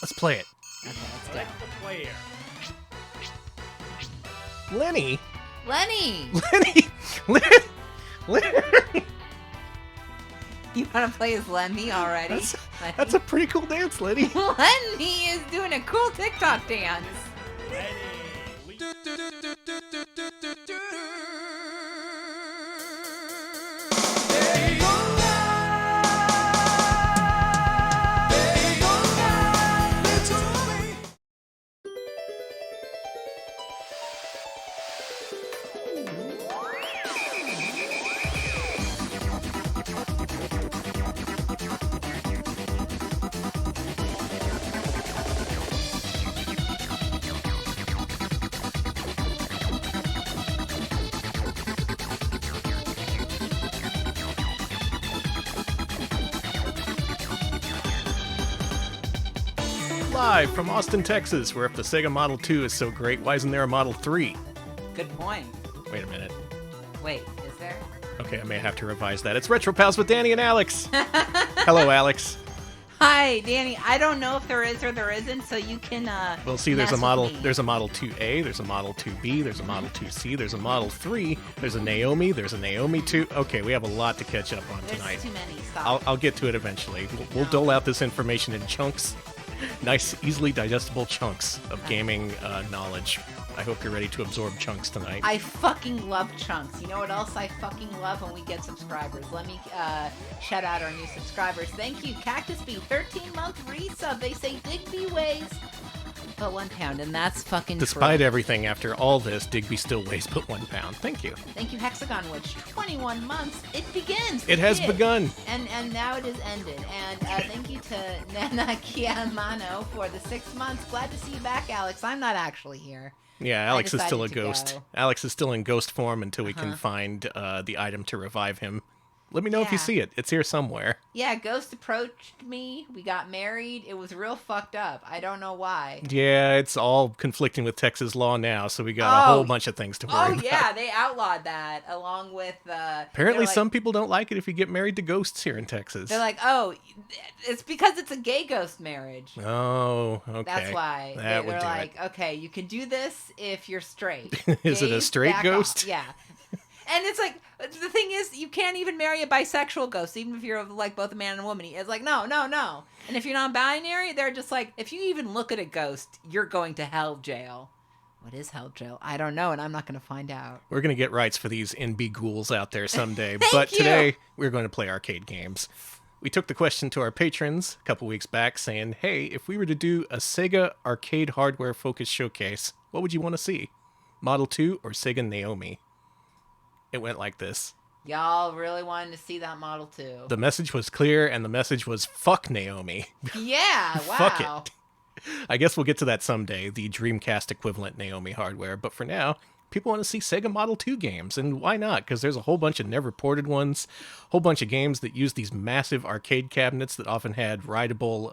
Let's play it. Okay, let's go. Select the player. Lenny. Lenny! Lenny. You want to play as Lenny already? Lenny? That's a pretty cool dance, Lenny. Lenny is doing a cool TikTok dance. Ready. Live from Austin, Texas, where if the Sega Model 2 is so great, why isn't there a Model 3? Good point. Wait a minute. Wait, is there? Okay, I may have to revise that. It's Retro Pals with Danny and Alex. Hello, Alex. Hi, Danny. I don't know if there is or there isn't, so you can Well, see, there's mess a with model. me. There's a Model 2A. There's a Model 2B. There's a Model 2C. There's a Model 3. There's a Naomi. There's a Naomi 2. Okay, we have a lot to catch up on There's tonight. too many. Stop. I'll get to it eventually. We'll dole out this information in chunks. Nice, easily digestible chunks of gaming knowledge. I hope you're ready to absorb chunks tonight. I fucking love chunks. You know what else I fucking love when we get subscribers? Let me shout out our new subscribers. Thank you, Cactus Bee, 13-month resub. They say Digby weighs but 1 pound, and that's fucking Despite true. everything, after all this, Digby still weighs but 1 pound. Thank you. Thank you, Hexagon Witch. 21 months. It begins. It has begun. And now it is ended. And thank you to Nana Kiamano for the 6 months. Glad to see you back, Alex. I'm not actually here. Yeah, Alex is still a decided to ghost. go. Alex is still in ghost form until we can find the item to revive him. Let me know if you Yeah. see it. It's here somewhere. Yeah, Ghost approached me. We got married. It was real fucked up. I don't know why. Yeah, it's all conflicting with Texas law now, so we got a whole bunch of things to worry Oh about. yeah, they outlawed that along with. Apparently, they're like- some people don't like it if you get married to ghosts here in Texas. They're like, oh, it's because it's a gay ghost marriage. Oh, okay. That's why That would they're do like, okay, you can do this if you're straight. Is it a Gays, straight back ghost? off. Yeah. And it's like, the thing is, you can't even marry a bisexual ghost, even if you're like both a man and a woman. It's like, no. And if you're non-binary, they're just like, if you even look at a ghost, you're going to hell jail. What is hell jail? I don't know, and I'm not going to find out. We're going to get rights for these NB ghouls out there someday. Thank But you. today, we're going to play arcade games. We took the question to our patrons a couple weeks back saying, hey, if we were to do a Sega arcade hardware focused showcase, what would you want to see? Model 2 or Sega Naomi? It went like this. Y'all really wanted to see that Model 2. The message was clear, and the message was, fuck Naomi. Yeah, wow. Fuck it. I guess we'll get to that someday, the Dreamcast equivalent Naomi hardware. But for now, people want to see Sega Model 2 games, and why not? Because there's a whole bunch of never ported ones, a whole bunch of games that use these massive arcade cabinets that often had rideable,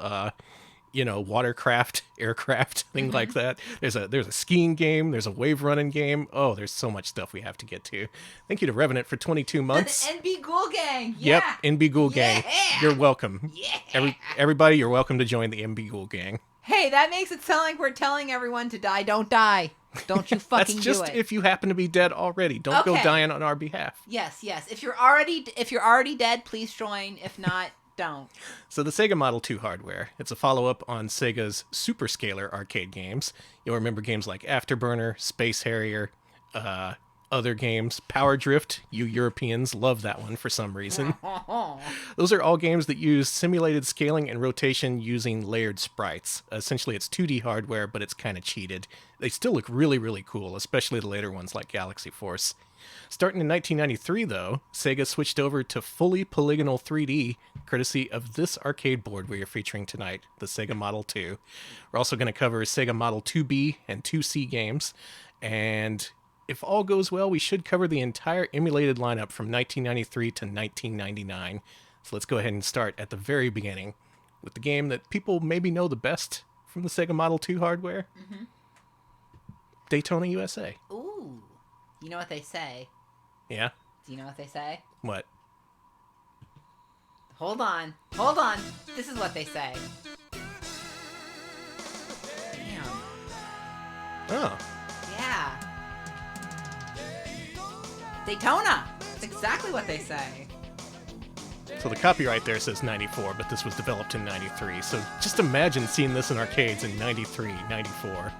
watercraft, aircraft, thing like that. There's a skiing game, there's a wave running game. Oh, there's so much stuff we have to get to. Thank you to Revenant for 22 months. NB Ghoul Gang. Yeah. Yep, NB Ghoul Gang. Yeah. You're welcome. Yeah. Everybody, you're welcome to join the NB Ghoul Gang. Hey, that makes it sound like we're telling everyone to die. Don't die. Don't you fucking That's just do it. if you happen to be dead already. Don't go Okay. dying on our behalf. Yes. If you're already dead, please join. If not, don't. So the Sega Model 2 hardware, it's a follow-up on Sega's Superscalar arcade games. You'll remember games like Afterburner, Space Harrier, other games. Power Drift, you Europeans love that one for some reason. Those are all games that use simulated scaling and rotation using layered sprites. Essentially, it's 2D hardware, but it's kind of cheated. They still look really, really cool, especially the later ones like Galaxy Force. Starting in 1993, though, Sega switched over to fully polygonal 3D, courtesy of this arcade board we are featuring tonight, the Sega Model 2. We're also going to cover Sega Model 2B and 2C games, and if all goes well, we should cover the entire emulated lineup from 1993 to 1999. So let's go ahead and start at the very beginning with the game that people maybe know the best from the Sega Model 2 hardware. Mm-hmm. Daytona USA. Ooh. You know what they say? Yeah? Do you know what they say? What? Hold on. This is what they say. Oh. Yeah. Daytona. That's exactly what they say. So the copyright there says 94, but this was developed in 93. So just imagine seeing this in arcades in 93, 94,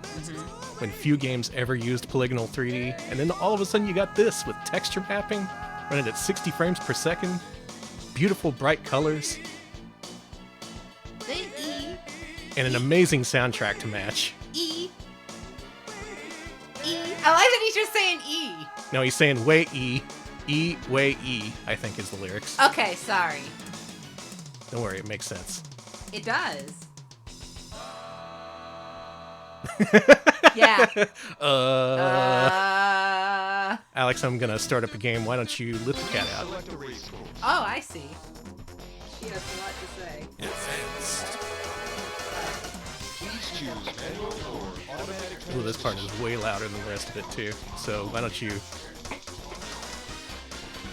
when few games ever used polygonal 3D, and then all of a sudden you got this with texture mapping, running at 60 frames per second, beautiful bright colors, and an amazing soundtrack to match. E. I like that he's just saying E. No, he's saying way E. E, way E, I think is the lyrics. Okay, sorry. Don't worry, it makes sense. It does. Yeah. Alex, I'm gonna start up a game. Why don't you let the cat out? Oh, I see. She has a lot to say. Ooh, this part is way louder than the rest of it, too. So why don't you...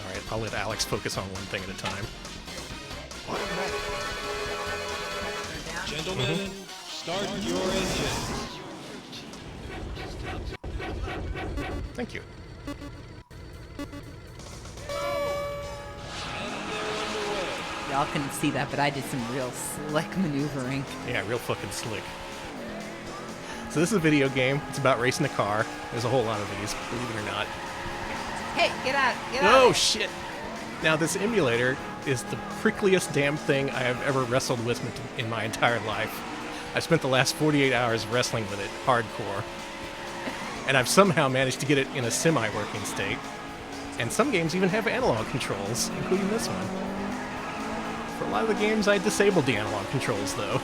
Alright, I'll let Alex focus on one thing at a time. Gentlemen, start your engines. Thank you. Y'all couldn't see that, but I did some real slick maneuvering. Yeah, real fucking slick. So this is a video game. It's about racing a car. There's a whole lot of these, believe it or not. Hey, get out. Oh, shit! Now, this emulator is the prickliest damn thing I have ever wrestled with in my entire life. I've spent the last 48 hours wrestling with it, hardcore. And I've somehow managed to get it in a semi-working state. And some games even have analog controls, including this one. For a lot of the games, I disabled the analog controls, though,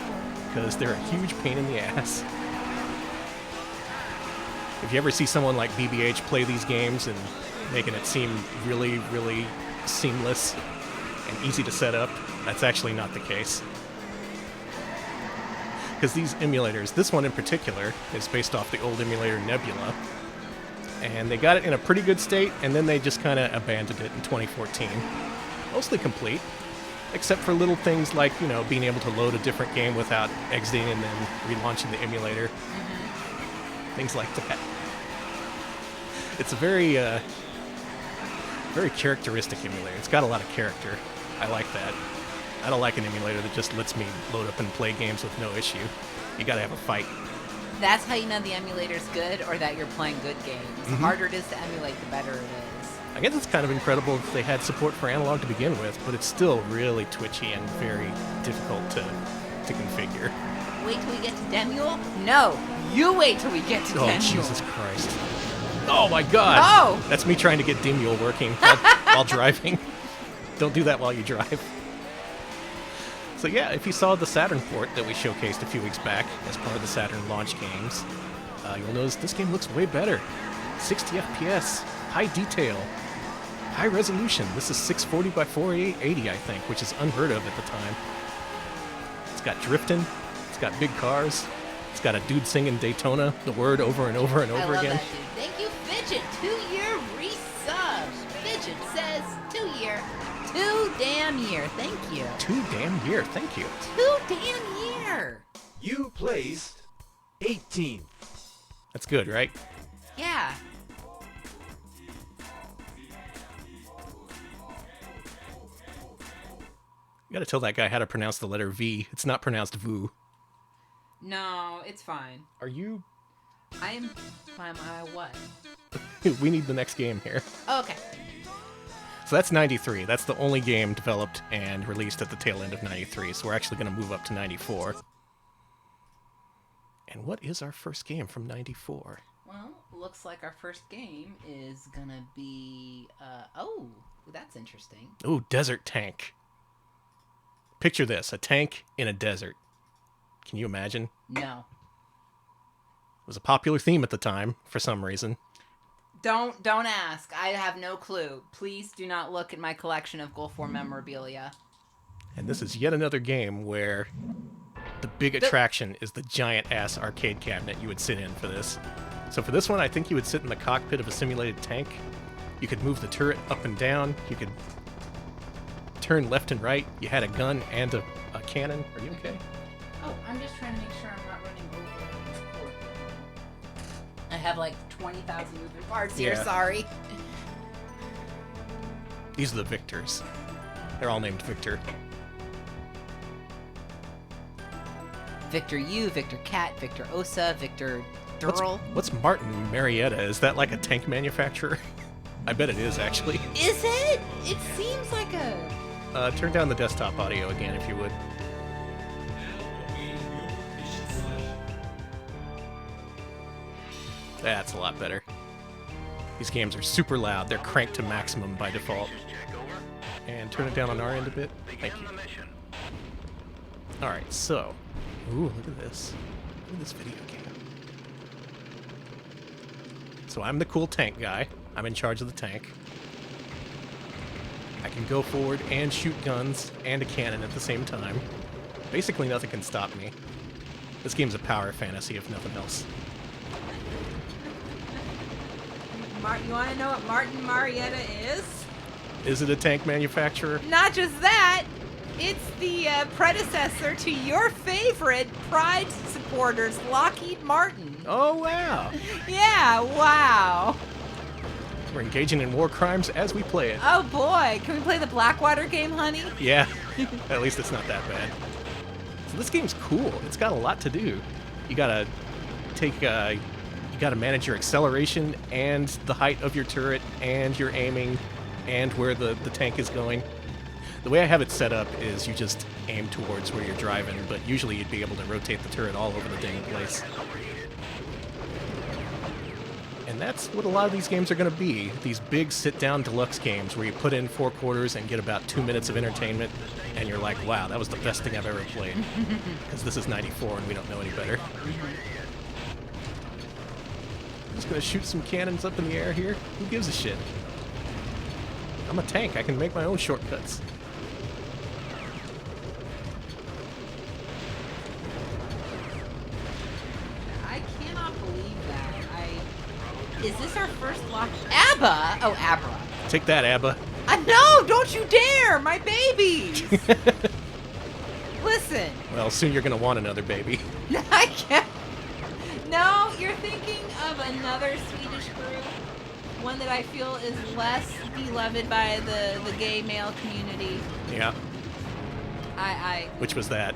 because they're a huge pain in the ass. If you ever see someone like BBH play these games and making it seem really, really seamless and easy to set up, that's actually not the case. Because these emulators, this one in particular, is based off the old emulator Nebula, and they got it in a pretty good state, and then they just kind of abandoned it in 2014. Mostly complete, except for little things like, you know, being able to load a different game without exiting and then relaunching the emulator. Things like that. It's a very, very characteristic emulator. It's got a lot of character. I like that. I don't like an emulator that just lets me load up and play games with no issue. You gotta have a fight. That's how you know the emulator's good, or that you're playing good games. The harder it is to emulate, the better it is. I guess it's kind of incredible if they had support for analog to begin with, but it's still really twitchy and very difficult to configure. Wait till we get to Demule? No, you wait till we get to Demule. Oh, Jesus Christ. Oh my God! Oh! That's me trying to get Demule working while driving. Don't do that while you drive. So yeah, if you saw the Saturn port that we showcased a few weeks back as part of the Saturn launch games, you'll notice this game looks way better. 60 FPS, high detail, high resolution. This is 640 by 480, I think, which is unheard of at the time. It's got drifting, it's got big cars, it's got a dude singing Daytona, the word over and over and over again. That, dude. Thank you, Fidget. 2-year resub. Fidget says 2-year. 2 damn year. Thank you. 2 damn year. Thank you. 2 damn year. You placed 18th. That's good, right? Yeah. You gotta tell that guy how to pronounce the letter V. It's not pronounced VU. No, it's fine. Are you... I'm what? We need the next game here. Oh, okay. So that's 93. That's the only game developed and released at the tail end of 93. So we're actually going to move up to 94. And what is our first game from 94? Well, looks like our first game is going to be... oh, that's interesting. Ooh, Desert Tank. Picture this, a tank in a desert. Can you imagine? No. It was a popular theme at the time, for some reason. Don't ask. I have no clue. Please do not look at my collection of Gulf War memorabilia. And this is yet another game where the big attraction is the giant-ass arcade cabinet you would sit in for this. So for this one, I think you would sit in the cockpit of a simulated tank. You could move the turret up and down. You could turn left and right. You had a gun and a cannon. Are you okay? Oh, I'm just trying to make sure I'm not running over this court. have like 20,000 moving parts here. Yeah. Sorry. These are the Victors. They're all named Victor. Victor U, Victor Cat, Victor Osa, Victor Durrell. What's Martin Marietta? Is that like a tank manufacturer? I bet it is, actually. Is it? It seems like a... Turn down the desktop audio again, if you would. That's a lot better. These games are super loud. They're cranked to maximum by default. And turn it down on our end a bit. Thank you. Alright, so... Ooh, look at this. Look at this video game. So I'm the cool tank guy. I'm in charge of the tank. I can go forward and shoot guns and a cannon at the same time. Basically nothing can stop me. This game's a power fantasy, if nothing else. You want to know what Martin Marietta is? Is it a tank manufacturer? Not just that, it's the predecessor to your favorite Pride supporters, Lockheed Martin. Oh, wow. Yeah, wow. We're engaging in war crimes as we play it. Oh boy, can we play the Blackwater game, honey? Yeah, at least it's not that bad. So this game's cool. It's got a lot to do. You gotta manage your acceleration and the height of your turret and your aiming and where the tank is going. The way I have it set up is you just aim towards where you're driving, but usually you'd be able to rotate the turret all over the dang place. And that's what a lot of these games are going to be. These big sit-down deluxe games where you put in 4 quarters and get about 2 minutes of entertainment, and you're like, wow, that was the best thing I've ever played. Because this is 94 and we don't know any better. I'm just going to shoot some cannons up in the air here. Who gives a shit? I'm a tank. I can make my own shortcuts. I cannot believe that. Is this our first lock? ABBA? Oh, ABBA. Take that, ABBA. No, don't you dare! My babies! Listen. Well, soon you're going to want another baby. I can't. No, you're thinking of another Swedish group. One that I feel is less beloved by the gay male community. Yeah. Which was that?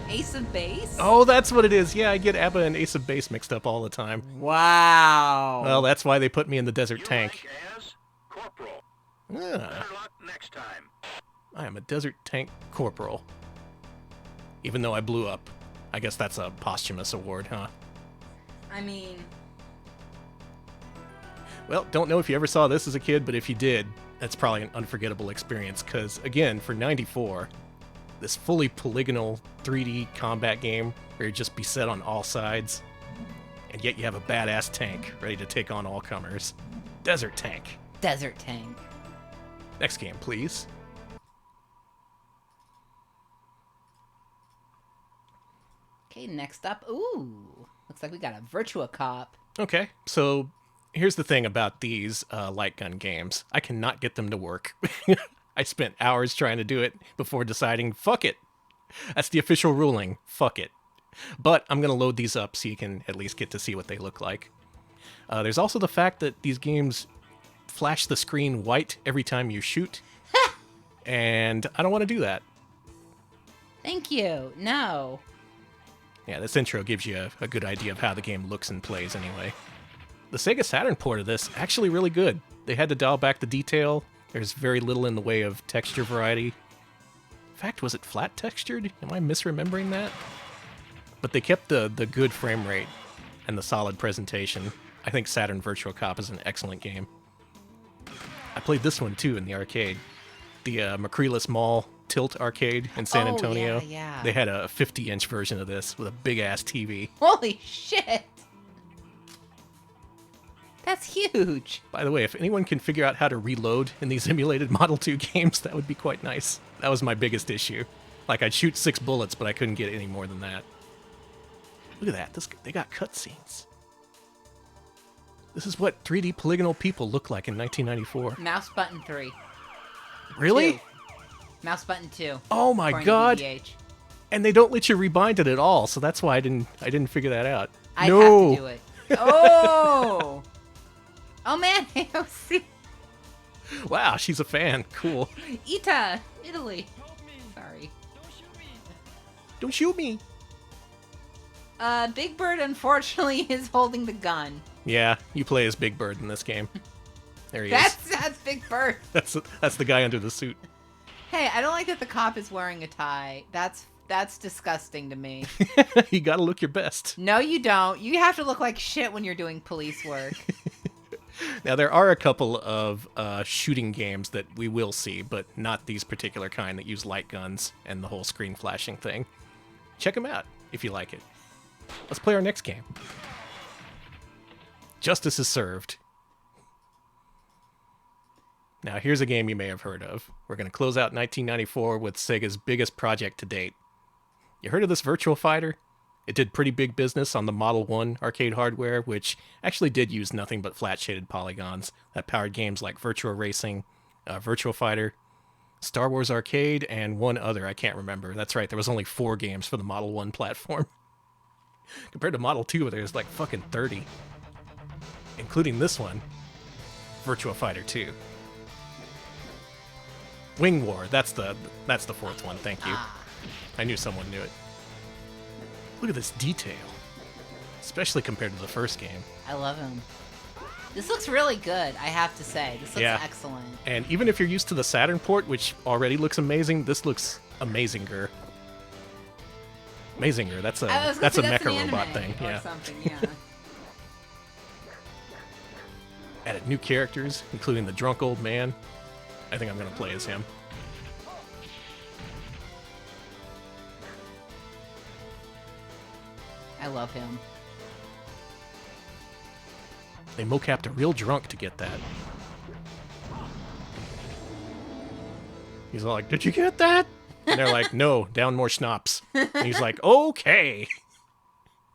Ace of Base? Oh, that's what it is. Yeah, I get ABBA and Ace of Base mixed up all the time. Wow. Well, that's why they put me in the desert tank. Ah, Next time. I am a desert tank corporal. Even though I blew up. I guess that's a posthumous award, huh? I mean... Well, don't know if you ever saw this as a kid, but if you did, that's probably an unforgettable experience, because, again, for 94, this fully polygonal 3D combat game where you're just beset on all sides, and yet you have a badass tank ready to take on all comers. Desert tank. Desert tank. Next game, please. Okay, next up. Ooh. Looks like we got a Virtua Cop. Okay, so here's the thing about these light gun games. I cannot get them to work. I spent hours trying to do it before deciding, fuck it. That's the official ruling. Fuck it. But I'm going to load these up so you can at least get to see what they look like. There's also the fact that these games flash the screen white every time you shoot. And I don't want to do that. Thank you. No. Yeah, this intro gives you a good idea of how the game looks and plays anyway. The Sega Saturn port of this, actually really good. They had to dial back the detail. There's very little in the way of texture variety. In fact, was it flat textured? Am I misremembering that? But they kept the good frame rate and the solid presentation. I think Saturn Virtua Cop is an excellent game. I played this one too in the arcade. The Macrelis Mall Tilt arcade in San Antonio. Yeah. They had a 50-inch version of this with a big-ass TV. Holy shit! That's huge. By the way, if anyone can figure out how to reload in these emulated Model 2 games, that would be quite nice. That was my biggest issue. Like, I'd shoot 6 bullets, but I couldn't get any more than that. Look at that. They got cutscenes. This is what 3D polygonal people look like in 1994. Mouse button 3. Really? 2. Mouse button 2. Oh my according to god! DDH. And they don't let you rebind it at all, so that's why I didn't figure that out. I'd No. have to do it. Oh! Oh, man, AOC. Wow, she's a fan. Cool. Ita, Italy. Sorry. Don't shoot me. Big Bird, unfortunately, is holding the gun. Yeah, you play as Big Bird in this game. There he is. That's Big Bird. That's the guy under the suit. Hey, I don't like that the cop is wearing a tie. That's disgusting to me. You gotta look your best. No, you don't. You have to look like shit when you're doing police work. Now, there are a couple of shooting games that we will see, but not these particular kind that use light guns and the whole screen flashing thing. Check them out if you like it. Let's play our next game. Justice is Served. Now, here's a game you may have heard of. We're going to close out 1994 with Sega's biggest project to date. You heard of this Virtua Fighter? It did pretty big business on the Model 1 arcade hardware, which actually did use nothing but flat-shaded polygons that powered games like Virtua Racing, Virtua Fighter, Star Wars Arcade, and one other I can't remember. That's right, there was only 4 games for the Model 1 platform. Compared to Model 2, where there's like fucking 30. Including this one, Virtua Fighter 2. Wing War, that's the 4th one, thank you. I knew someone knew it. Look at this detail. Especially compared to the first game. I love him. This looks really good, I have to say. This looks excellent. And even if you're used to the Saturn port, which already looks amazing, this looks amazinger. Amazinger, that's a mecha robot thing. Or Yeah. something, yeah. Added new characters, including the drunk old man. I think I'm gonna play as him. I love him. They mocapped a real drunk to get that. He's all like, "Did you get that?" And they're like, "No, down more schnapps." And he's like, "Okay."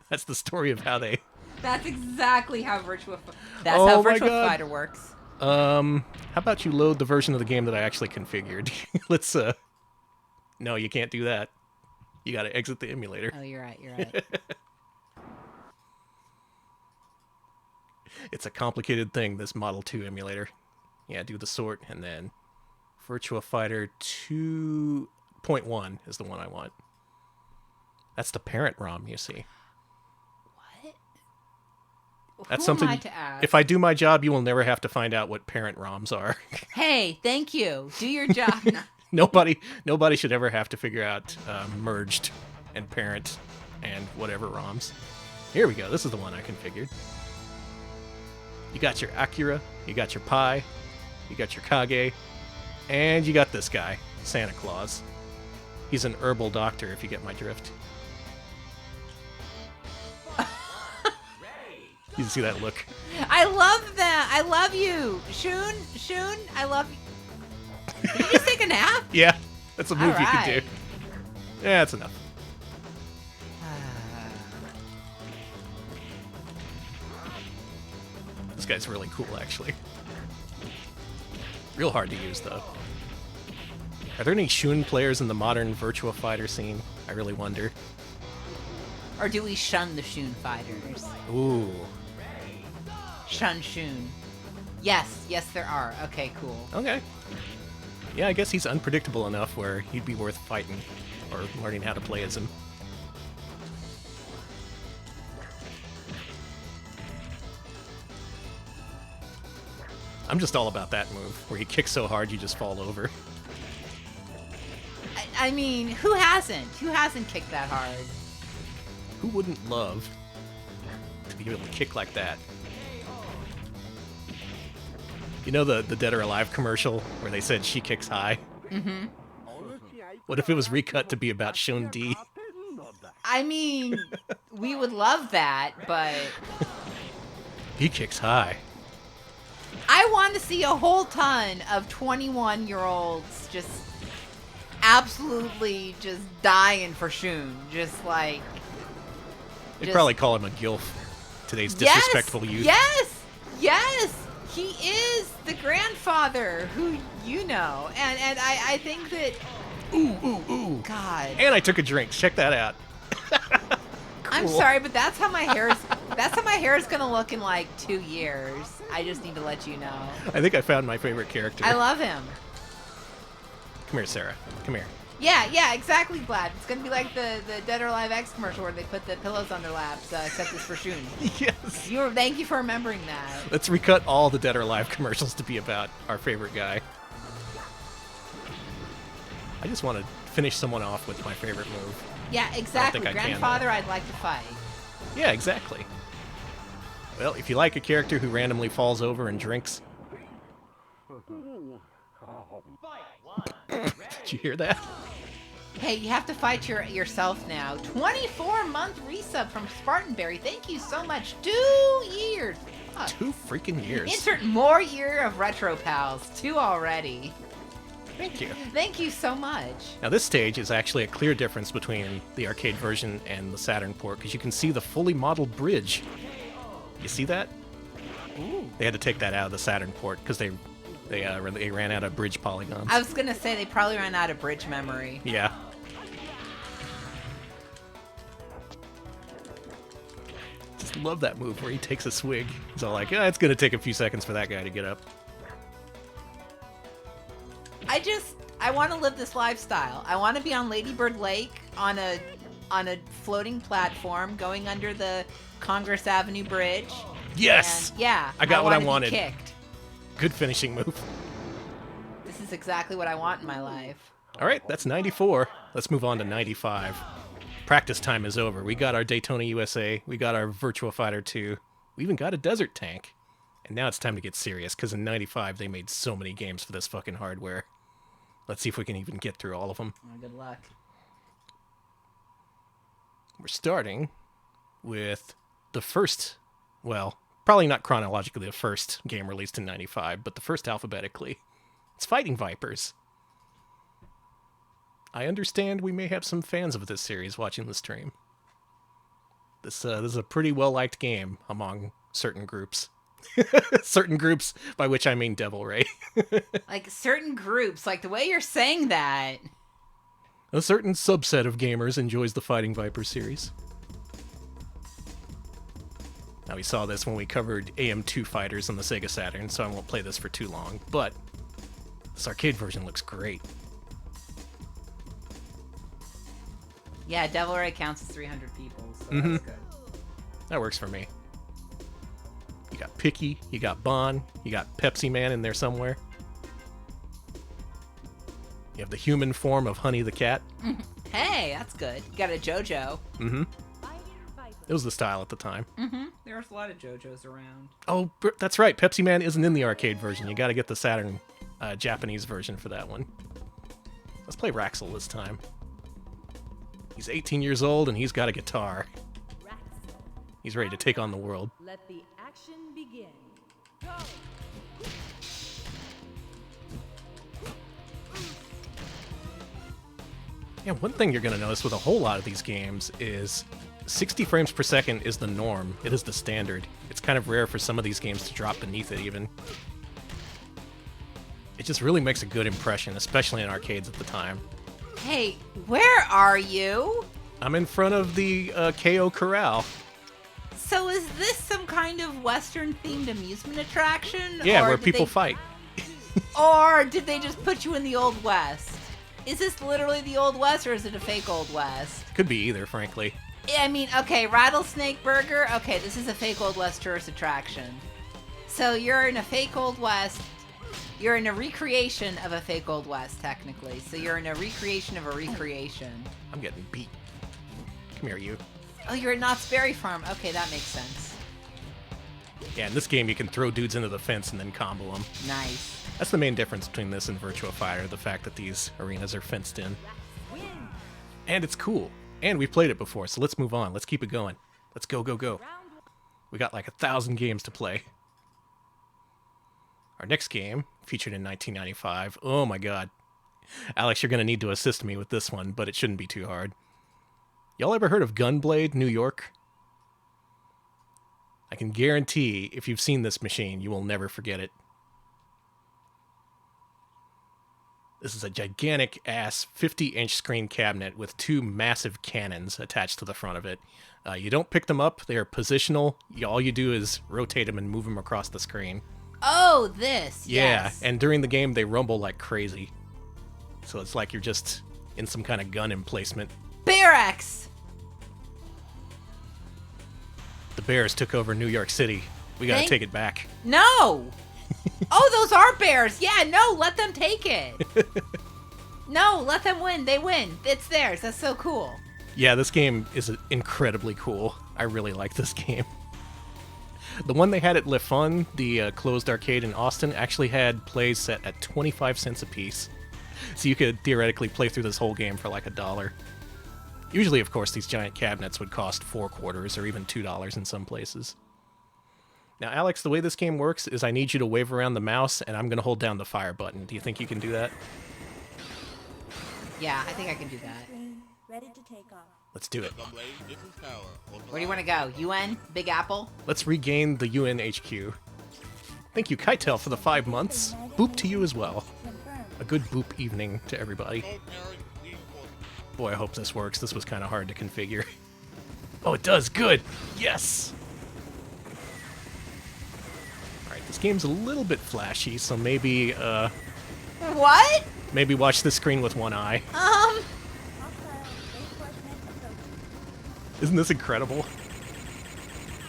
That's the story of how they... That's exactly how Oh Virtua God. Fighter works. How about you load the version of the game that I actually configured? Let's, No, you can't do that. You gotta exit the emulator. Oh, you're right. It's a complicated thing, this Model 2 emulator. Yeah, do the sort, and then Virtua Fighter 2.1 is the one I want. That's the parent ROM, you see. That's Who something. am I to ask? If I do my job, you will never have to find out what parent ROMs are. Hey, thank you. Do your job. Nobody should ever have to figure out merged and parent and whatever ROMs. Here we go. This is the one I configured. You got your Acura, you got your Pi, you got your Kage, and you got this guy, Santa Claus. He's an herbal doctor, if you get my drift. You can see that look. I love that. I love you. Shun, I love you. Did you just take a nap? Yeah, that's a move you can Alright. do. Yeah, that's enough. This guy's really cool, actually. Real hard to use, though. Are there any Shun players in the modern Virtua Fighter scene? I really wonder. Or do we shun the Shun fighters? Ooh. Shun Shun. Yes, there are. Okay, cool. Okay. Yeah, I guess he's unpredictable enough where he'd be worth fighting or learning how to play as him. I'm just all about that move, where you kick so hard you just fall over. I mean, who hasn't? Who hasn't kicked that hard? Who wouldn't love to be able to kick like that? You know the Dead or Alive commercial where they said she kicks high? Mm-hmm. What if it was recut to be about Shun D? I mean, we would love that, but He kicks high. I want to see a whole ton of 21-year-olds just absolutely just dying for Shun. Just like... They'd probably call him a gilf. Today's disrespectful youth. Yes! He is the grandfather who you know. And I think that... Ooh. God. And I took a drink. Check that out. I'm sorry, but that's how my hair is. That's how my hair is gonna look in like 2 years. I just need to let you know. I think I found my favorite character. I love him. Come here, Sarah. Come here. Yeah, exactly, Vlad. It's gonna be like the Dead or Alive X commercial where they put the pillows on their laps, except it's for Shun. Yes. Thank you for remembering that. Let's recut all the Dead or Alive commercials to be about our favorite guy. I just want to finish someone off with my favorite move. Yeah, exactly. I can, Grandfather, I'd like to fight. Yeah, exactly. Well, if you like a character who randomly falls over and drinks... Did you hear that? Hey, you have to fight yourself now. 24-month resub from Spartanberry. Thank you so much. 2 years. Fuck. 2 freaking years. Insert more year of Retro Pals. 2 already. Thank you. Thank you so much. Now this stage is actually a clear difference between the arcade version and the Saturn port, because you can see the fully modeled bridge. You see that? Ooh. They had to take that out of the Saturn port because they ran out of bridge polygons. I was gonna say they probably ran out of bridge memory. Yeah. Just love that move where he takes a swig. He's all like, it's gonna take a few seconds for that guy to get up. I want to live this lifestyle. I want to be on Lady Bird Lake on a floating platform going under the Congress Avenue Bridge. Yes! And, yeah. I got what I wanna wanted. be kicked. Good finishing move. This is exactly what I want in my life. All right, that's 94. Let's move on to 95. Practice time is over. We got our Daytona USA. We got our Virtua Fighter 2. We even got a desert tank. And now it's time to get serious, because in 95 they made so many games for this fucking hardware. Let's see if we can even get through all of them. Oh, good luck. We're starting with the first, well, probably not chronologically the first game released in 95, but the first alphabetically. It's Fighting Vipers. I understand we may have some fans of this series watching the stream. This is a pretty well-liked game among certain groups. Certain groups, by which I mean Devil Ray. Like certain groups, like the way you're saying that. A certain subset of gamers enjoys the Fighting Viper series. Now, we saw this when we covered AM2 fighters on the Sega Saturn, so I won't play this for too long, but this arcade version looks great. Yeah, Devil Ray counts as 300 people, so Mm-hmm. that's good. That works for me. You got Picky, you got Bon, you got Pepsi Man in there somewhere. You have the human form of Honey the Cat. Hey, that's good. You got a JoJo. Mm-hmm. It was the style at the time. Mm-hmm. There's a lot of JoJos around. Oh, that's right. Pepsi Man isn't in the arcade version. You got to get the Saturn Japanese version for that one. Let's play Raxel this time. He's 18 years old and he's got a guitar. He's ready to take on the world. Let the action begin. Go! Yeah, one thing you're going to notice with a whole lot of these games is 60 frames per second is the norm. It is the standard. It's kind of rare for some of these games to drop beneath it even. It just really makes a good impression, especially in arcades at the time. Hey, where are you? I'm in front of the KO Corral. So is this some kind of Western-themed amusement attraction? Yeah, or where did people they- fight. Or did they just put you in the Old West? Is this literally the Old West, or is it a fake Old West? Could be either, frankly. I mean, okay, Rattlesnake Burger. Okay, this is a fake Old West tourist attraction. So you're in a fake Old West. You're in a recreation of a fake Old West, technically. So you're in a recreation of a recreation. I'm getting beat. Come here, you. Oh, you're at Knott's Berry Farm. Okay, that makes sense. Yeah, in this game you can throw dudes into the fence and then combo them. Nice. That's the main difference between this and Virtua Fighter, the fact that these arenas are fenced in. And it's cool. And we've played it before, so let's move on. Let's keep it going. Let's go, go, go. We got like 1,000 games to play. Our next game, featured in 1995. Oh my god. Alex, you're going to need to assist me with this one, but it shouldn't be too hard. Y'all ever heard of Gunblade New York? I can guarantee if you've seen this machine, you will never forget it. This is a gigantic ass 50-inch screen cabinet with two massive cannons attached to the front of it. You don't pick them up, they are positional. All you do is rotate them and move them across the screen. Oh, this. Yeah, Yes. and during the game they rumble like crazy. So it's like you're just in some kind of gun emplacement. Barracks. The Bears took over New York City. We gotta Thank- take it back. No. Oh, those are bears. Yeah, no, let them take it. No, let them win. They win. It's theirs. That's so cool. Yeah, this game is incredibly cool. I really like this game. The one they had at Le Fun, the closed arcade in Austin, actually had plays set at 25 cents a piece. So you could theoretically play through this whole game for like $1. Usually, of course, these giant cabinets would cost 4 quarters or even $2 in some places. Now, Alex, the way this game works is I need you to wave around the mouse, and I'm going to hold down the fire button. Do you think you can do that? Yeah, I think I can do that. Screen ready to take off. Let's do it. Where do you want to go? UN? Big Apple? Let's regain the UN HQ. Thank you, Keitel, for the 5 months. Boop to you as well. Confirm. A good boop evening to everybody. Boy, I hope this works. This was kind of hard to configure. Oh, it does. Good. Yes. All right, this game's a little bit flashy, so maybe What? maybe watch the screen with one eye. Hostile reinforcement approaching. Isn't this incredible?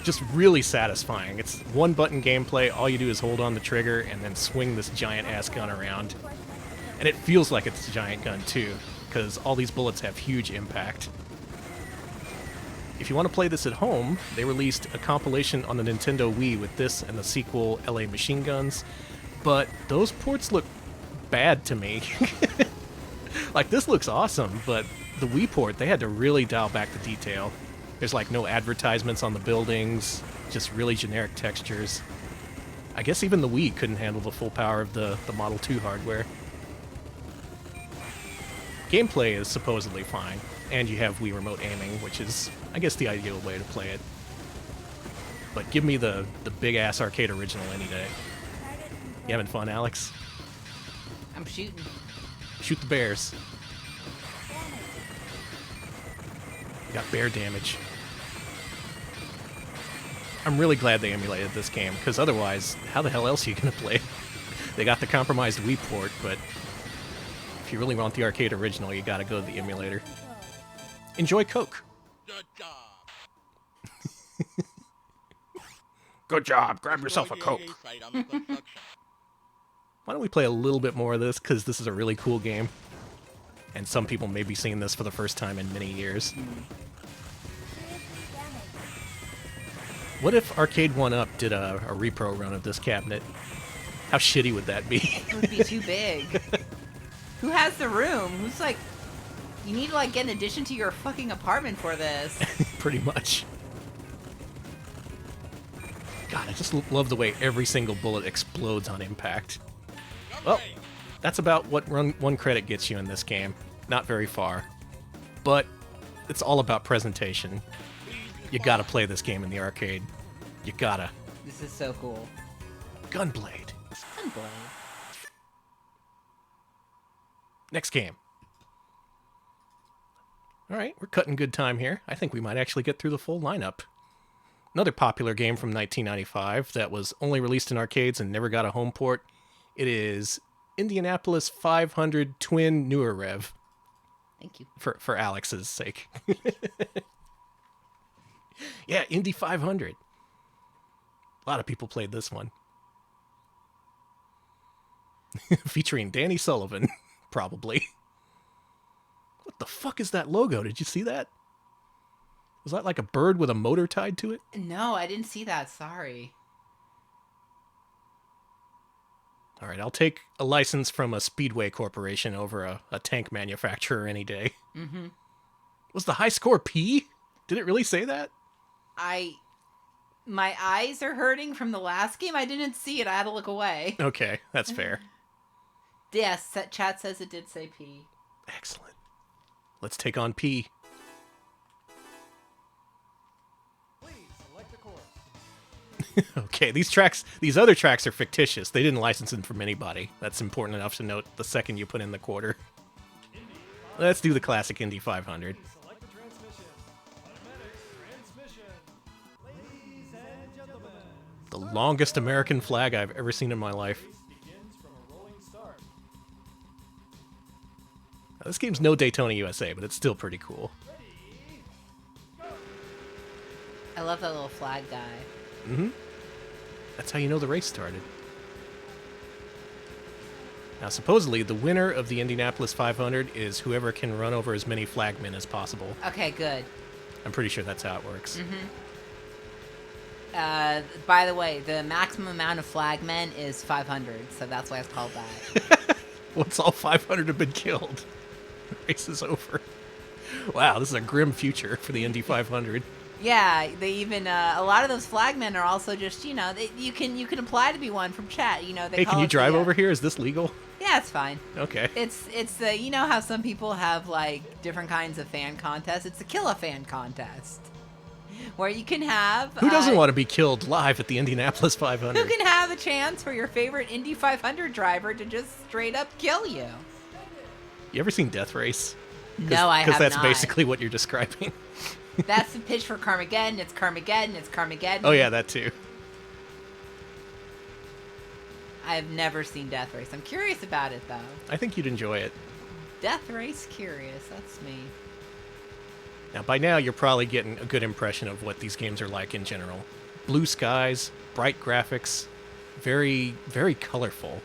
Just really satisfying. It's one button gameplay. All you do is hold on the trigger and then swing this giant ass gun around. And it feels like it's a giant gun too, because all these bullets have huge impact. If you want to play this at home, they released a compilation on the Nintendo Wii with this and the sequel LA Machine Guns, but those ports look bad to me. Like, this looks awesome, but the Wii port, they had to really dial back the detail. There's like no advertisements on the buildings, just really generic textures. I guess even the Wii couldn't handle the full power of the Model 2 hardware. Gameplay is supposedly fine, and you have Wii Remote aiming, which is, I guess, the ideal way to play it. But give me the big-ass arcade original any day. You having fun, Alex? I'm shooting. Shoot the bears. You got bear damage. I'm really glad they emulated this game, because otherwise, how the hell else are you going to play it? They got the compromised Wii port, but if you really want the arcade original, you gotta go to the emulator. Enjoy Coke. Good job. Good job. Grab yourself a Coke. Why don't we play a little bit more of this, because this is a really cool game. And some people may be seeing this for the first time in many years. What if Arcade 1-Up did a repro run of this cabinet? How shitty would that be? It would be too big. Who has the room? Who's like, you need to like get an addition to your fucking apartment for this. Pretty much. God, I just love the way every single bullet explodes on impact. Well, that's about what one credit gets you in this game. Not very far. But it's all about presentation. You gotta play this game in the arcade. You gotta. This is so cool. Gunblade. Gunblade. Next game. Alright, we're cutting good time here. I think we might actually get through the full lineup. Another popular game from 1995 that was only released in arcades and never got a home port. It is Indianapolis 500 Twin Newer Rev. Thank you. For Alex's sake. Yeah, Indy 500. A lot of people played this one. Featuring Danny Sullivan, probably. What the fuck is that logo? Did you see that? Was that like a bird with a motor tied to it? No, I didn't see that. Sorry. All right, I'll take a license from a Speedway corporation over a tank manufacturer any day. Mm-hmm. Was the high score P? Did it really say that? My eyes are hurting from the last game. I didn't see it. I had to look away. Okay, that's fair. Yes, chat says it did say P. Excellent. Let's take on P. Please select a course. Okay, these other tracks are fictitious. They didn't license them from anybody. That's important enough to note the second you put in the quarter. Let's do the classic Indy 500. Select the transmission. Automatic transmission. Ladies and gentlemen, The longest American flag I've ever seen in my life. race begins from a rolling start. Now, this game's no Daytona USA, but it's still pretty cool. I love that little flag guy. Mm-hmm. That's how you know the race started. Now, supposedly, the winner of the Indianapolis 500 is whoever can run over as many flagmen as possible. Okay, good. I'm pretty sure that's how it works. By the way, the maximum amount of flagmen is 500, so that's why it's called that. Once all 500 have been killed, the race is over. Wow, this is a grim future for the Indy 500. Yeah, they even a lot of those flagmen are also just you can apply to be one from chat. They Hey, call can you it drive the, over here? Is this legal? Yeah, it's fine. Okay. It's the how some people have like different kinds of fan contests. It's the kill a fan contest, where you can have Who doesn't want to be killed live at the Indianapolis 500? who can have a chance for your favorite Indy 500 driver to just straight up kill you. You ever seen Death Race? No, I have Because that's not. basically what you're describing. That's the pitch for Carmageddon. It's Carmageddon. It's Carmageddon. Oh yeah, that too. I've never seen Death Race. I'm curious about it though. I think you'd enjoy it. Death Race curious. That's me. Now, by now, you're probably getting a good impression of what these games are like in general. Blue skies, bright graphics, very, very colorful.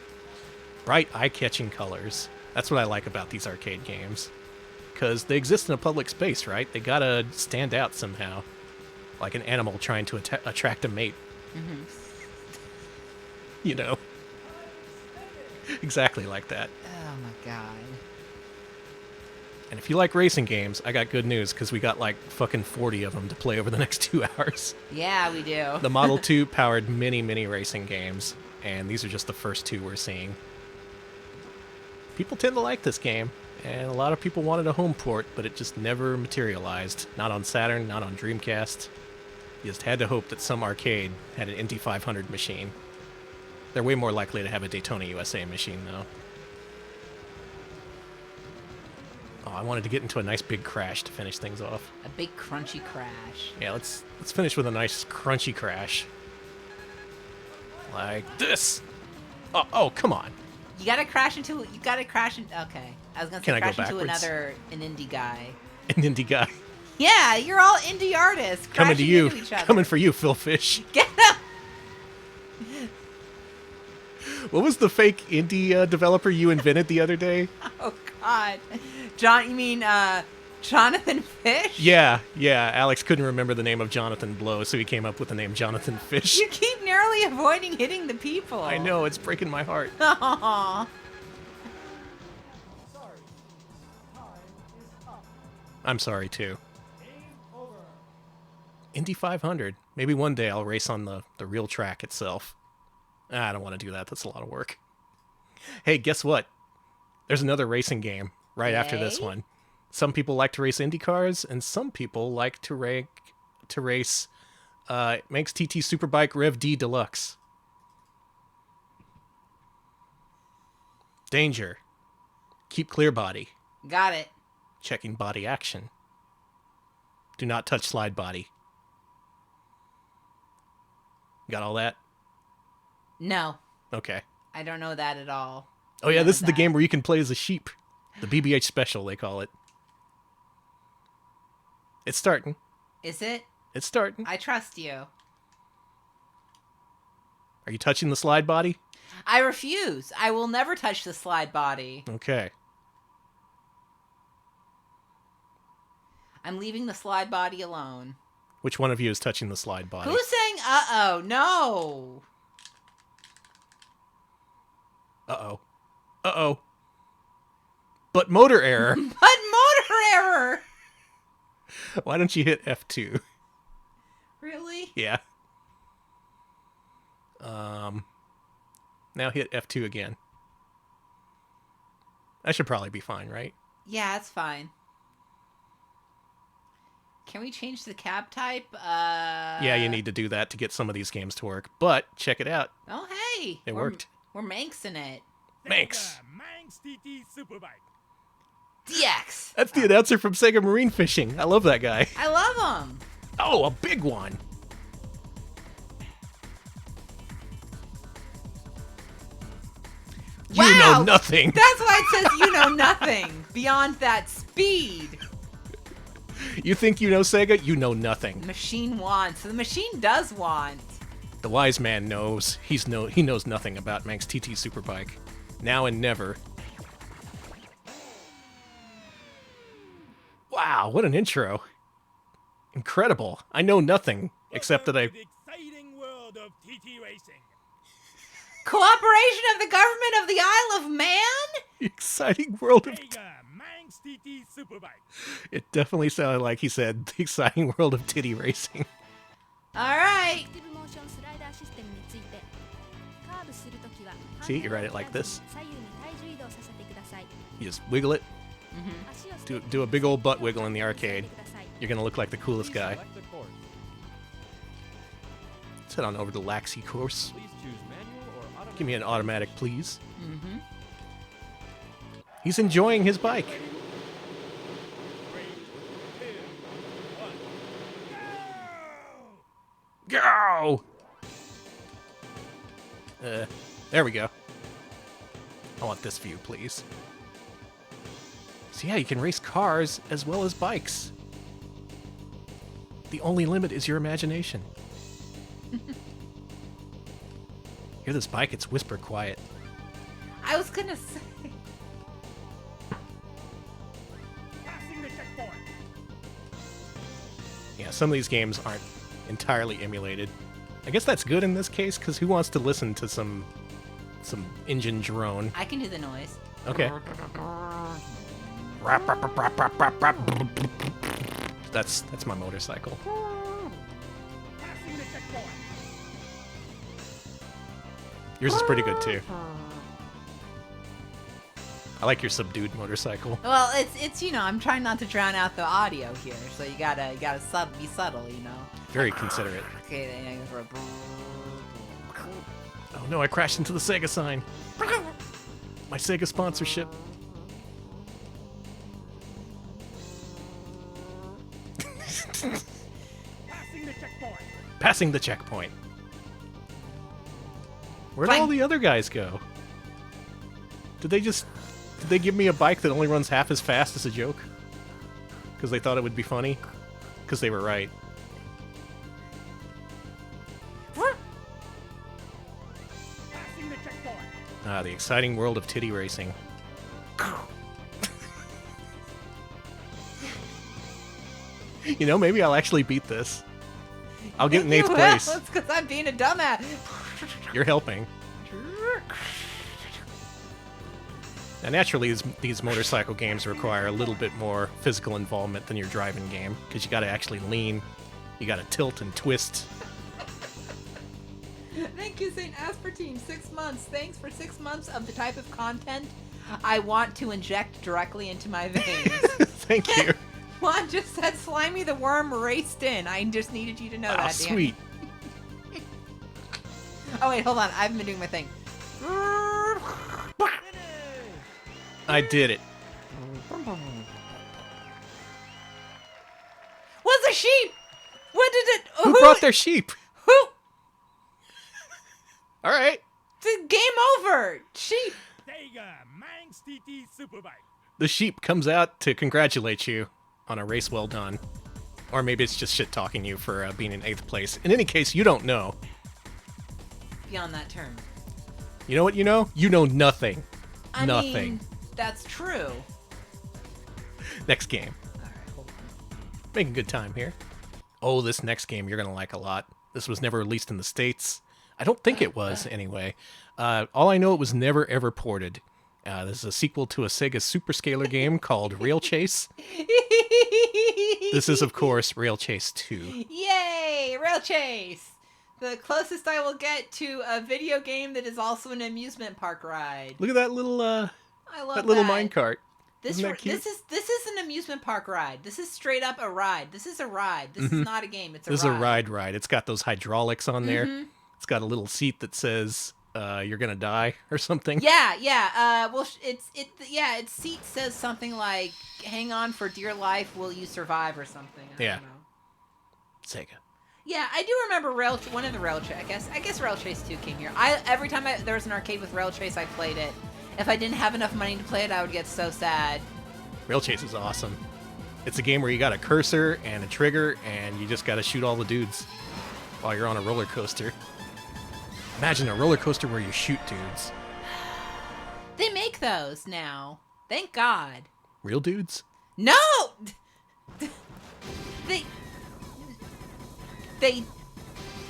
Bright, eye-catching colors. That's what I like about these arcade games. Because they exist in a public space, right? They gotta stand out somehow. Like an animal trying to attract a mate. Mm-hmm. You know? Exactly like that. Oh my god. And if you like racing games, I got good news, because we got like fucking 40 of them to play over the next 2 hours. Yeah, we do. The Model 2 powered many, many racing games, and these are just the first 2 we're seeing. People tend to like this game, and a lot of people wanted a home port, but it just never materialized. Not on Saturn, not on Dreamcast. You just had to hope that some arcade had an Indy 500 machine. They're way more likely to have a Daytona USA machine, though. Oh, I wanted to get into a nice big crash to finish things off. A big crunchy crash. Yeah, let's finish with a nice crunchy crash. Like this. Oh, come on. You gotta crash into. You gotta crash in. Okay, I was gonna Can say I go crash into backwards? an indie guy. An indie guy. Yeah, you're all indie artists. Coming to crashing you. into each other. Coming for you, Phil Fish. Get up. What was the fake indie developer you invented the other day? Oh God, John. You mean Jonathan Fish? Yeah. Alex couldn't remember the name of Jonathan Blow, so he came up with the name Jonathan Fish. You keep narrowly avoiding hitting the people. I know, it's breaking my heart. Aw. I'm sorry, too. Indy 500. Maybe one day I'll race on the real track itself. I don't want to do that. That's a lot of work. Hey, guess what? There's another racing game right after this Yay. one. Some people like to race Indy cars, and some people like to race Manx TT Superbike Rev D Deluxe. Danger. Keep clear body. Got it. Checking body action. Do not touch slide body. Got all that? No, Okay. I don't know that at all. Oh yeah, None this of is the that. game where you can play as a sheep. The BBH special, they call it. It's starting. Is it? It's starting. I trust you. Are you touching the slide body? I refuse. I will never touch the slide body. Okay. I'm leaving the slide body alone. Which one of you is touching the slide body? Who's saying uh-oh? No. Uh-oh. Uh-oh. But motor error. But motor error. Why don't you hit F2? Really? Yeah. Now hit F2 again. That should probably be fine, right? Yeah, it's fine. Can we change the cab type? Yeah, you need to do that to get some of these games to work. But check it out. Oh, hey. It worked. We're Manxing it. Manx. Manx TT Superbike. DX. That's the announcer from Sega Marine Fishing. I love that guy. I love him. Oh, a big one. You Wow. know nothing. That's why it says you know nothing beyond that speed. You think you know Sega? You know nothing. Machine wants. The machine does want. The wise man knows. He knows nothing about Manx TT Superbike. Now and never. Wow, what an intro. Incredible. I know nothing, except that I... The exciting world of TT racing. Cooperation of the government of the Isle of Man? Exciting world of... Sega Manx TT Superbike. It definitely sounded like he said, the exciting world of titty racing. All right. See, you write it like this. You just wiggle it. Do a big old butt wiggle in the arcade. You're gonna look like the coolest guy. Select the course. Let's head on over to Laxey course. Please choose manual or automatic. Give me an automatic, please. Mm-hmm. He's enjoying his bike. 3, 2, 1. Go! There we go. I want this view, please. So yeah, you can race cars as well as bikes. The only limit is your imagination. Hear this bike? It's whisper quiet. I was gonna say. Passing the checkpoint. Yeah, some of these games aren't entirely emulated. I guess that's good in this case, because who wants to listen to some engine drone? I can do the noise. Okay. That's my motorcycle. Passing the checkpoint. Yours is pretty good too. I like your subdued motorcycle. Well, it's I'm trying not to drown out the audio here, so you gotta be subtle, Very considerate. Okay, then I go for Oh no, I crashed into the Sega sign. My Sega sponsorship. Passing the checkpoint. Passing the checkpoint. Where'd Fine. all the other guys go? Did they give me a bike that only runs half as fast as a joke? Because they thought it would be funny? Because they were right. Passing the checkpoint. Ah, the exciting world of titty racing. Maybe I'll actually beat this. I'll get in 8th place. That's because I'm being a dumbass. You're helping. Now, naturally, these motorcycle games require a little bit more physical involvement than your driving game, because you got to actually lean, you got to tilt and twist. Thank you, St. Aspartame. 6 months. Thanks for 6 months of the type of content I want to inject directly into my veins. Thank you. Juan just said Slimy the Worm raced in. I just needed you to know that, Dan. Sweet. Oh, wait, hold on. I haven't been doing my thing. I did it. What's a sheep? What did it... Who brought their sheep? Who? All right. The game over. Sheep. Sega Manx TT Superbike. The sheep comes out to congratulate you on a race well done. Or maybe it's just shit-talking you for being in 8th place. In any case, you don't know. Beyond that term. You know what you know? You know nothing. I Nothing. mean, that's true. Next game. All right, hold on. Making good time here. Oh, this next game you're going to like a lot. This was never released in the States. I don't think it was, anyway. All I know, it was never, ever ported. This is a sequel to a Sega Superscaler game called Rail Chase. This is, of course, Rail Chase 2. Yay! Rail Chase! The closest I will get to a video game that is also an amusement park ride. Look at that little I love minecart. Isn't that cute? This is an amusement park ride. This is straight up a ride. This is a ride. This is not a game. It's a This ride. is a ride. It's got those hydraulics on there. It's got a little seat that says you're gonna die or something. Yeah. Well, its seat says something like "Hang on for dear life, will you survive?" or something. I don't know. Sega. Yeah, I do remember one of the Rail Chase. I guess Rail Chase 2 came here. Every time there was an arcade with Rail Chase, I played it. If I didn't have enough money to play it, I would get so sad. Rail Chase is awesome. It's a game where you got a cursor and a trigger, and you just got to shoot all the dudes while you're on a roller coaster. Imagine a roller coaster where you shoot dudes. They make those now. Thank God. Real dudes? No! They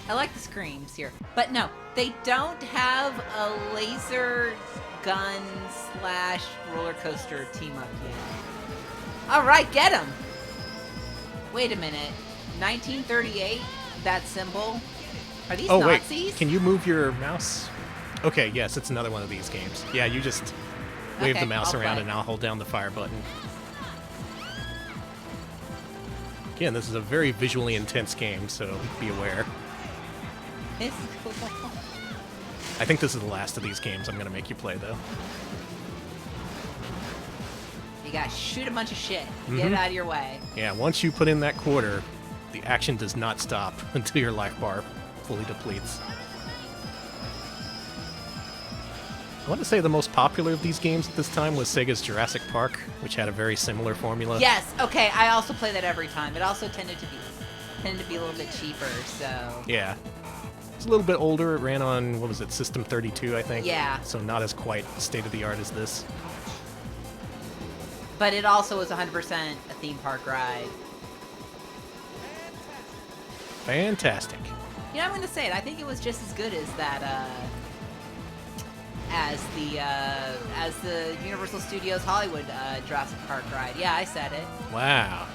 I like the screams here. But no, they don't have a laser gun / roller coaster team up yet. Alright, get him! Wait a minute. 1938? That symbol? Are these Nazis? Wait. Can you move your mouse? Okay, yes, it's another one of these games. Yeah, you just wave the mouse around and I'll hold down the fire button. Again, this is a very visually intense game, so be aware. It's cool. I think this is the last of these games I'm going to make you play, though. You gotta shoot a bunch of shit. Get it out of your way. Yeah, once you put in that quarter, the action does not stop until your life bar fully depletes. I want to say the most popular of these games at this time was Sega's Jurassic Park, which had a very similar formula. Yes, okay, I also play that every time. It also tended to be a little bit cheaper, so... Yeah. It's a little bit older. It ran on, what was it, System 32, I think? Yeah. So not as quite state-of-the-art as this. But it also was 100% a theme park ride. Fantastic. You know, I'm going to say it. I think it was just as good as that, as the Universal Studios Hollywood Jurassic Park ride. Yeah, I said it. Wow.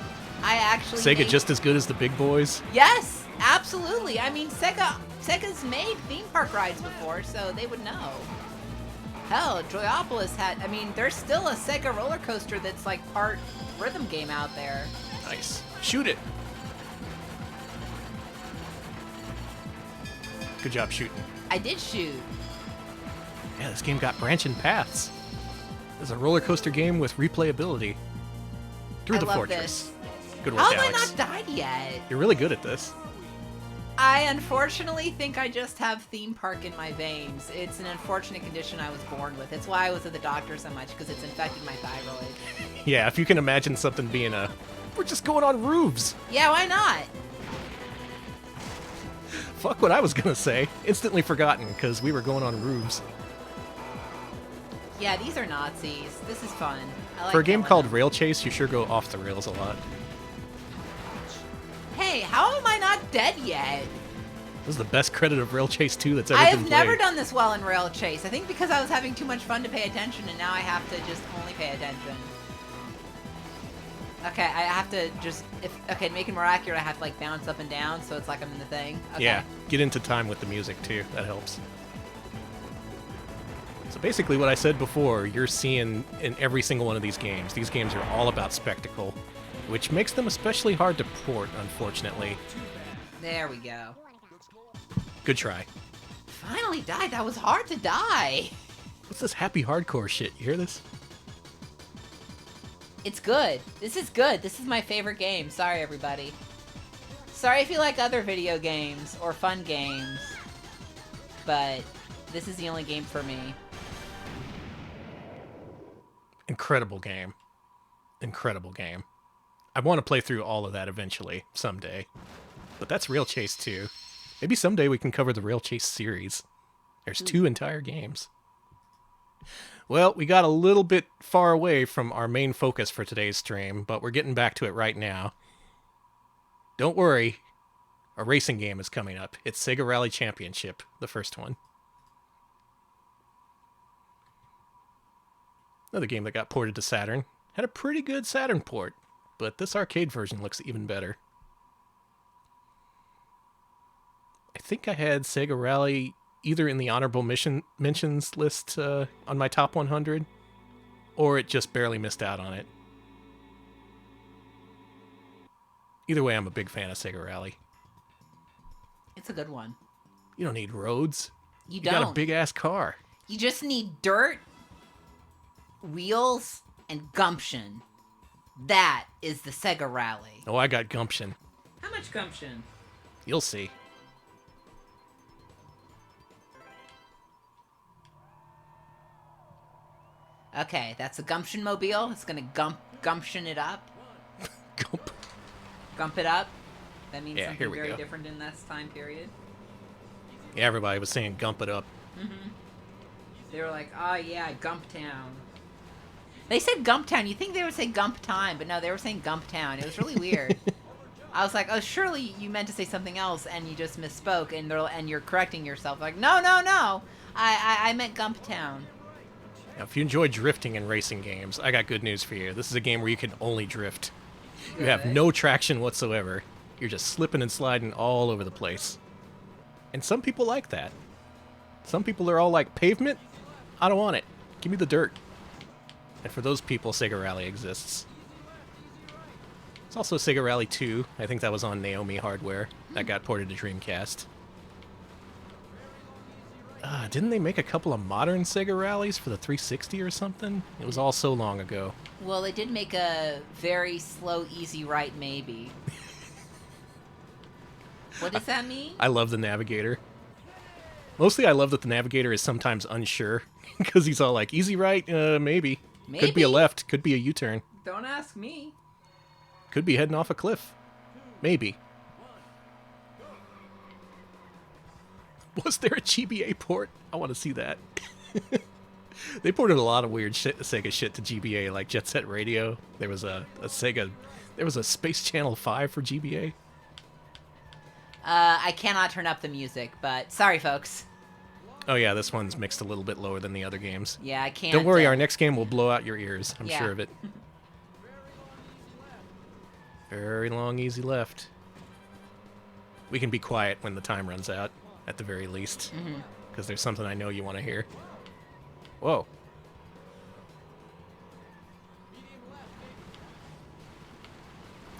I actually Sega just as good as the big boys? Yes, absolutely. I mean, Sega's made theme park rides before, so they would know. Hell, Joyopolis had... I mean, there's still a Sega roller coaster that's like part rhythm game out there. Nice. Shoot it. Good job shooting. I did shoot. Yeah, this game got branching paths. It's a roller coaster game with replayability. Through I the love fortress. This. Good work, How have Alex. I not died yet? You're really good at this. I unfortunately think I just have theme park in my veins. It's an unfortunate condition I was born with. It's why I was at the doctor so much, because it's infected my thyroid. Yeah, if you can imagine something being we're just going on roofs. Yeah, why not? Fuck what I was gonna say. Instantly forgotten, because we were going on roofs. Yeah, these are Nazis. This is fun. I like For a game killing called them. Rail Chase, you sure go off the rails a lot. Hey, how am I not dead yet? This is the best credit of Rail Chase 2 that's ever I been have played. never done this well in Rail Chase. I think because I was having too much fun to pay attention, and now I have to just only pay attention. Okay, I have to just... to make it more accurate, I have to, like, bounce up and down, so it's like I'm in the thing. Okay. Yeah, get into time with the music, too. That helps. So basically what I said before, you're seeing in every single one of these games. These games are all about spectacle, which makes them especially hard to port, unfortunately. There we go. Good try. Finally died. That was hard to die. What's this happy hardcore shit? You hear this? It's good. This is good. This is my favorite game. Sorry, everybody. Sorry if you like other video games or fun games, but this is the only game for me. Incredible game. Incredible game. I want to play through all of that eventually, someday. But that's Rail Chase 2. Maybe someday we can cover the Rail Chase series. There's 2 entire games. Well, we got a little bit far away from our main focus for today's stream, but we're getting back to it right now. Don't worry, a racing game is coming up. It's Sega Rally Championship, the first one. Another game that got ported to Saturn. Had a pretty good Saturn port, but this arcade version looks even better. I think I had Sega Rally either in the honorable mentions list on my top 100, or it just barely missed out on it. Either way, I'm a big fan of Sega Rally. It's a good one. You don't need roads. You got a don't. big-ass car. You just need dirt, wheels, and gumption. That is the Sega Rally. Oh, I got gumption. How much gumption? You'll see. Okay, that's a gumption mobile. It's gonna gumption it up. Gump. Gump it up. That means Yeah, here something we very go. different in this time period. Yeah, everybody was saying gump it up. They were like, oh yeah, Gump Town. They said Gump Town. You'd think they would say Gump Time, but no, they were saying Gump Town. It was really weird. I was like, oh, surely you meant to say something else and you just misspoke, and you're correcting yourself. Like, no. I meant Gump Town. Now, if you enjoy drifting in racing games, I got good news for you. This is a game where you can only drift. You have Good. no traction whatsoever. You're just slipping and sliding all over the place. And some people like that. Some people are all like, pavement? I don't want it. Give me the dirt. And for those people, Sega Rally exists. It's also Sega Rally 2. I think that was on Naomi hardware. That got ported to Dreamcast. Didn't they make a couple of modern Sega Rallies for the 360 or something? It was all so long ago. Well, they did make a very slow, easy right, maybe. What does that mean? I love the Navigator. Mostly I love that the Navigator is sometimes unsure. Because he's all like, easy right? Maybe. Could be a Maybe. left. Could be a U-turn. Don't ask me. Could be heading off a cliff. Maybe. Was there a GBA port? I want to see that. They ported a lot of weird Sega shit to GBA, like Jet Set Radio. There was a Sega... There was a Space Channel 5 for GBA. I cannot turn up the music, but sorry, folks. Oh yeah, this one's mixed a little bit lower than the other games. Yeah, I can't. Don't worry, our next game will blow out your ears. I'm Yeah. sure of it. Very long, easy left. We can be quiet when the time runs out, at the very least. Because there's something I know you want to hear. Whoa.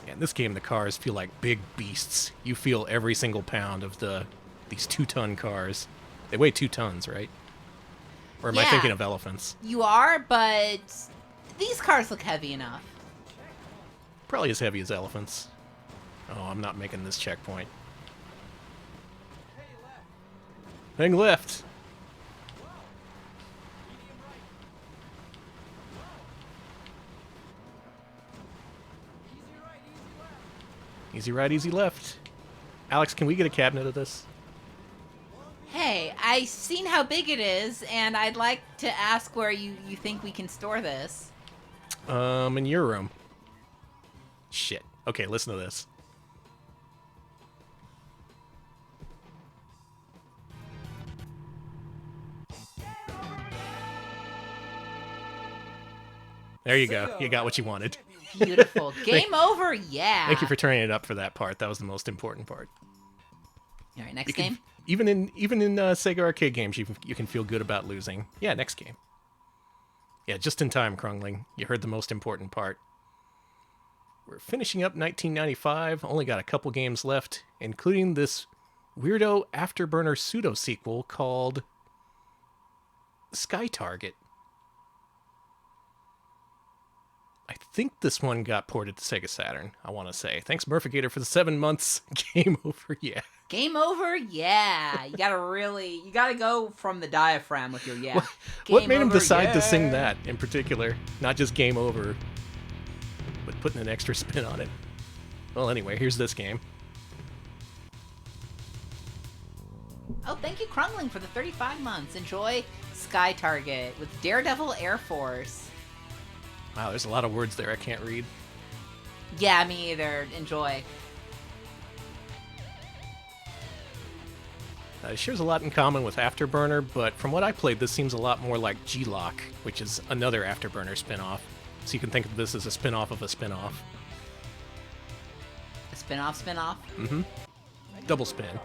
Yeah, in this game, the cars feel like big beasts. You feel every single pound of these 2-ton cars. They weigh 2 tons, right? Or am I Yeah. thinking of elephants? You are, but these cars look heavy enough. Probably as heavy as elephants. Oh, I'm not making this checkpoint. Hang left. Easy right, easy left. Alex, can we get a cabinet of this? Hey, I've seen how big it is, and I'd like to ask where you think we can store this. In your room. Shit. Okay, listen to this. There you go. You got what you wanted. Beautiful. Game over, yeah. Thank you for turning it up for that part. That was the most important part. All right, next You can- game. Even in Sega arcade games, you can feel good about losing. Yeah, next game. Yeah, just in time, Krungling. You heard the most important part. We're finishing up 1995. Only got a couple games left, including this weirdo Afterburner pseudo sequel called Sky Target. I think this one got ported to Sega Saturn, I want to say. Thanks, Murphigator, for the 7 months. Game over, yeah. Game over, yeah. You gotta go from the diaphragm with your yeah. What Game made him over, decide to sing yeah. that in particular? Not just game over, but putting an extra spin on it. Well, anyway, here's this game. Oh, thank you, Krungling, for the 35 months. Enjoy Sky Target with Daredevil Air Force. Wow, there's a lot of words there I can't read. Yeah, me either. Enjoy. It shares a lot in common with Afterburner, but from what I played, this seems a lot more like G-Lock, which is another Afterburner spin-off. So you can think of this as a spin-off of a spin-off. A spin-off? Mm-hmm. Double spin.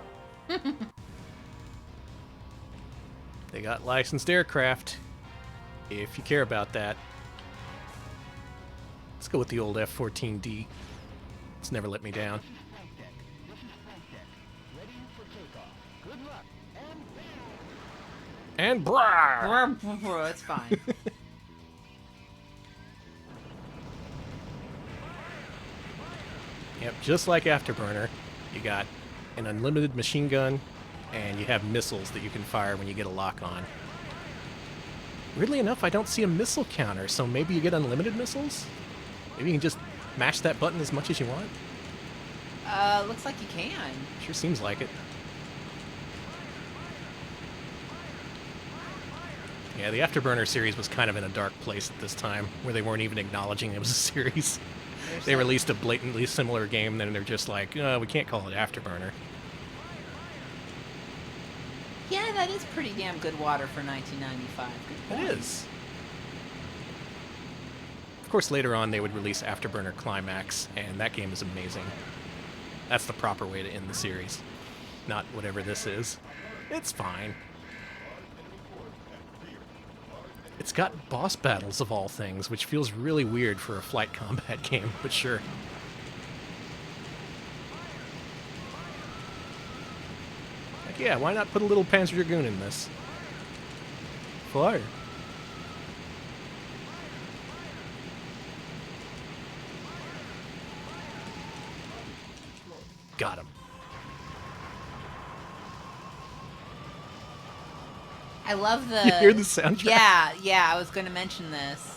They got licensed aircraft, if you care about that. Let's go with the old F-14D. It's never let me down. And brah! It's fine. Yep, just like Afterburner, you got an unlimited machine gun, and you have missiles that you can fire when you get a lock on. Weirdly enough, I don't see a missile counter, so maybe you get unlimited missiles? Maybe you can just mash that button as much as you want? Looks like you can. Sure seems like it. Yeah, the Afterburner series was kind of in a dark place at this time, where they weren't even acknowledging it was a series. They released a blatantly similar game, then they're just like, we can't call it Afterburner. Yeah, that is pretty damn good water for 1995. Good point. It is. Of course, later on they would release Afterburner Climax, and that game is amazing. That's the proper way to end the series. Not whatever this is. It's fine. It's got boss battles of all things, which feels really weird for a flight combat game, but sure. Like, yeah, why not put a little Panzer Dragoon in this? Fire. Got him. I love the... You hear the soundtrack? Yeah, I was going to mention this.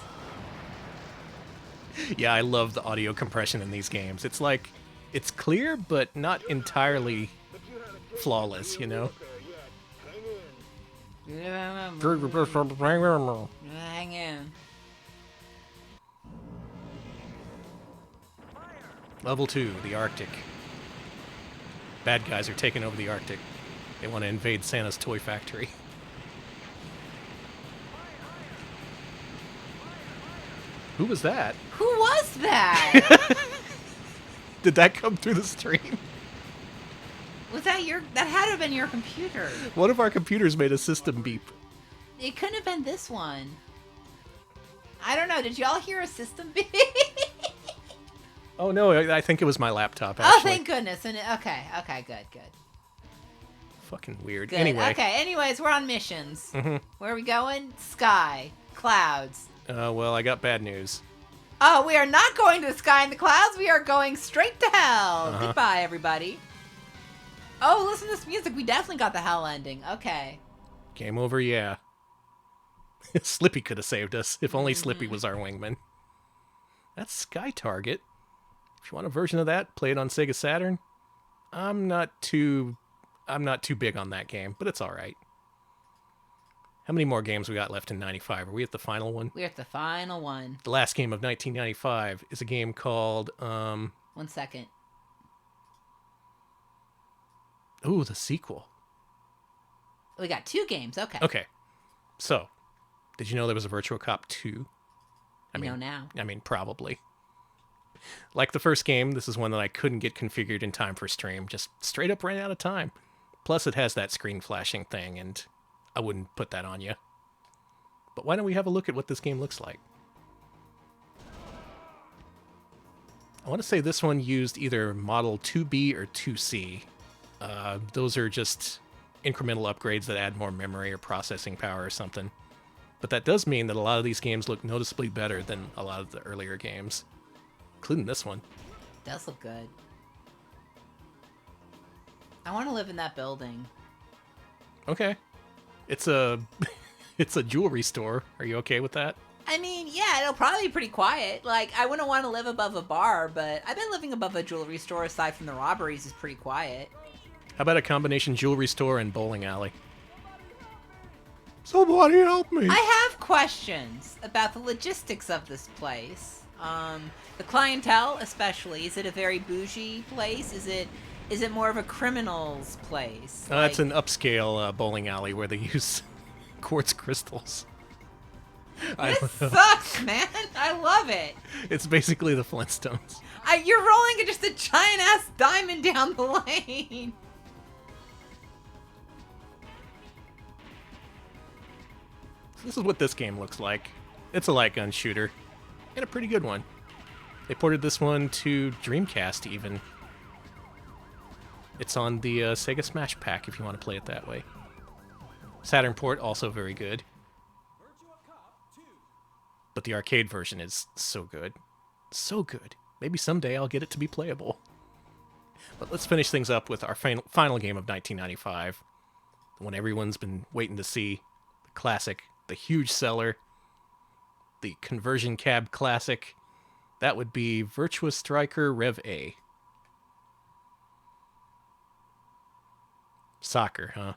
Yeah, I love the audio compression in these games. It's like, it's clear, but not entirely flawless, you know? Hang in. Level 2, the Arctic. Bad guys are taking over the Arctic. They want to invade Santa's toy factory. Who was that? Who was that? Did that come through the stream? Was that your... That had to have been your computer. One of our computers made a system beep. It couldn't have been this one. I don't know. Did y'all hear a system beep? Oh no, I think it was my laptop, actually. Oh, thank goodness. And okay, good. Fucking weird. Good. Anyway. Okay, anyways, we're on missions. Mm-hmm. Where are we going? Sky. Clouds. Well, I got bad news. Oh, we are not going to the sky and the clouds. We are going straight to hell. Goodbye, everybody. Oh, listen to this music. We definitely got the hell ending. Okay. Game over, yeah. Slippy could have saved us, if only Slippy was our wingman. That's Sky Target. If you want a version of that, play it on Sega Saturn. I'm not too big on that game, but it's all right. How many more games we got left in 95? Are we at the final one? We're at the final one. The last game of 1995 is a game called 1 second. Ooh, the sequel. We got 2 games. Okay. Okay. So, did you know there was a Virtua Cop 2? I know now. I mean, probably. Like the first game, this is one that I couldn't get configured in time for stream. Just straight up ran out of time. Plus, it has that screen flashing thing, and I wouldn't put that on you. But why don't we have a look at what this game looks like? I want to say this one used either Model 2B or 2C. Those are just incremental upgrades that add more memory or processing power or something. But that does mean that a lot of these games look noticeably better than a lot of the earlier games. Including this one. Does look good. I want to live in that building. Okay. It's a it's a jewelry store. Are you okay with that? I mean, yeah, it'll probably be pretty quiet. Like, I wouldn't want to live above a bar, but I bet living above a jewelry store, aside from the robberies, is pretty quiet. How about a combination jewelry store and bowling alley? Somebody help me! I have questions about the logistics of this place. The clientele, especially. Is it a very bougie place? Is it more of a criminal's place? It's an upscale bowling alley where they use quartz crystals. This sucks, man. I love it. It's basically the Flintstones. You're rolling just a giant-ass diamond down the lane. This is what this game looks like. It's a light gun shooter. And a pretty good one. They ported this one to Dreamcast, even. It's on the Sega Smash Pack, if you want to play it that way. Saturn port, also very good. But the arcade version is so good. So good. Maybe someday I'll get it to be playable. But let's finish things up with our final game of 1995. The one everyone's been waiting to see. The classic. The huge seller. The conversion cab classic. That would be Virtua Striker Rev A. Soccer, huh?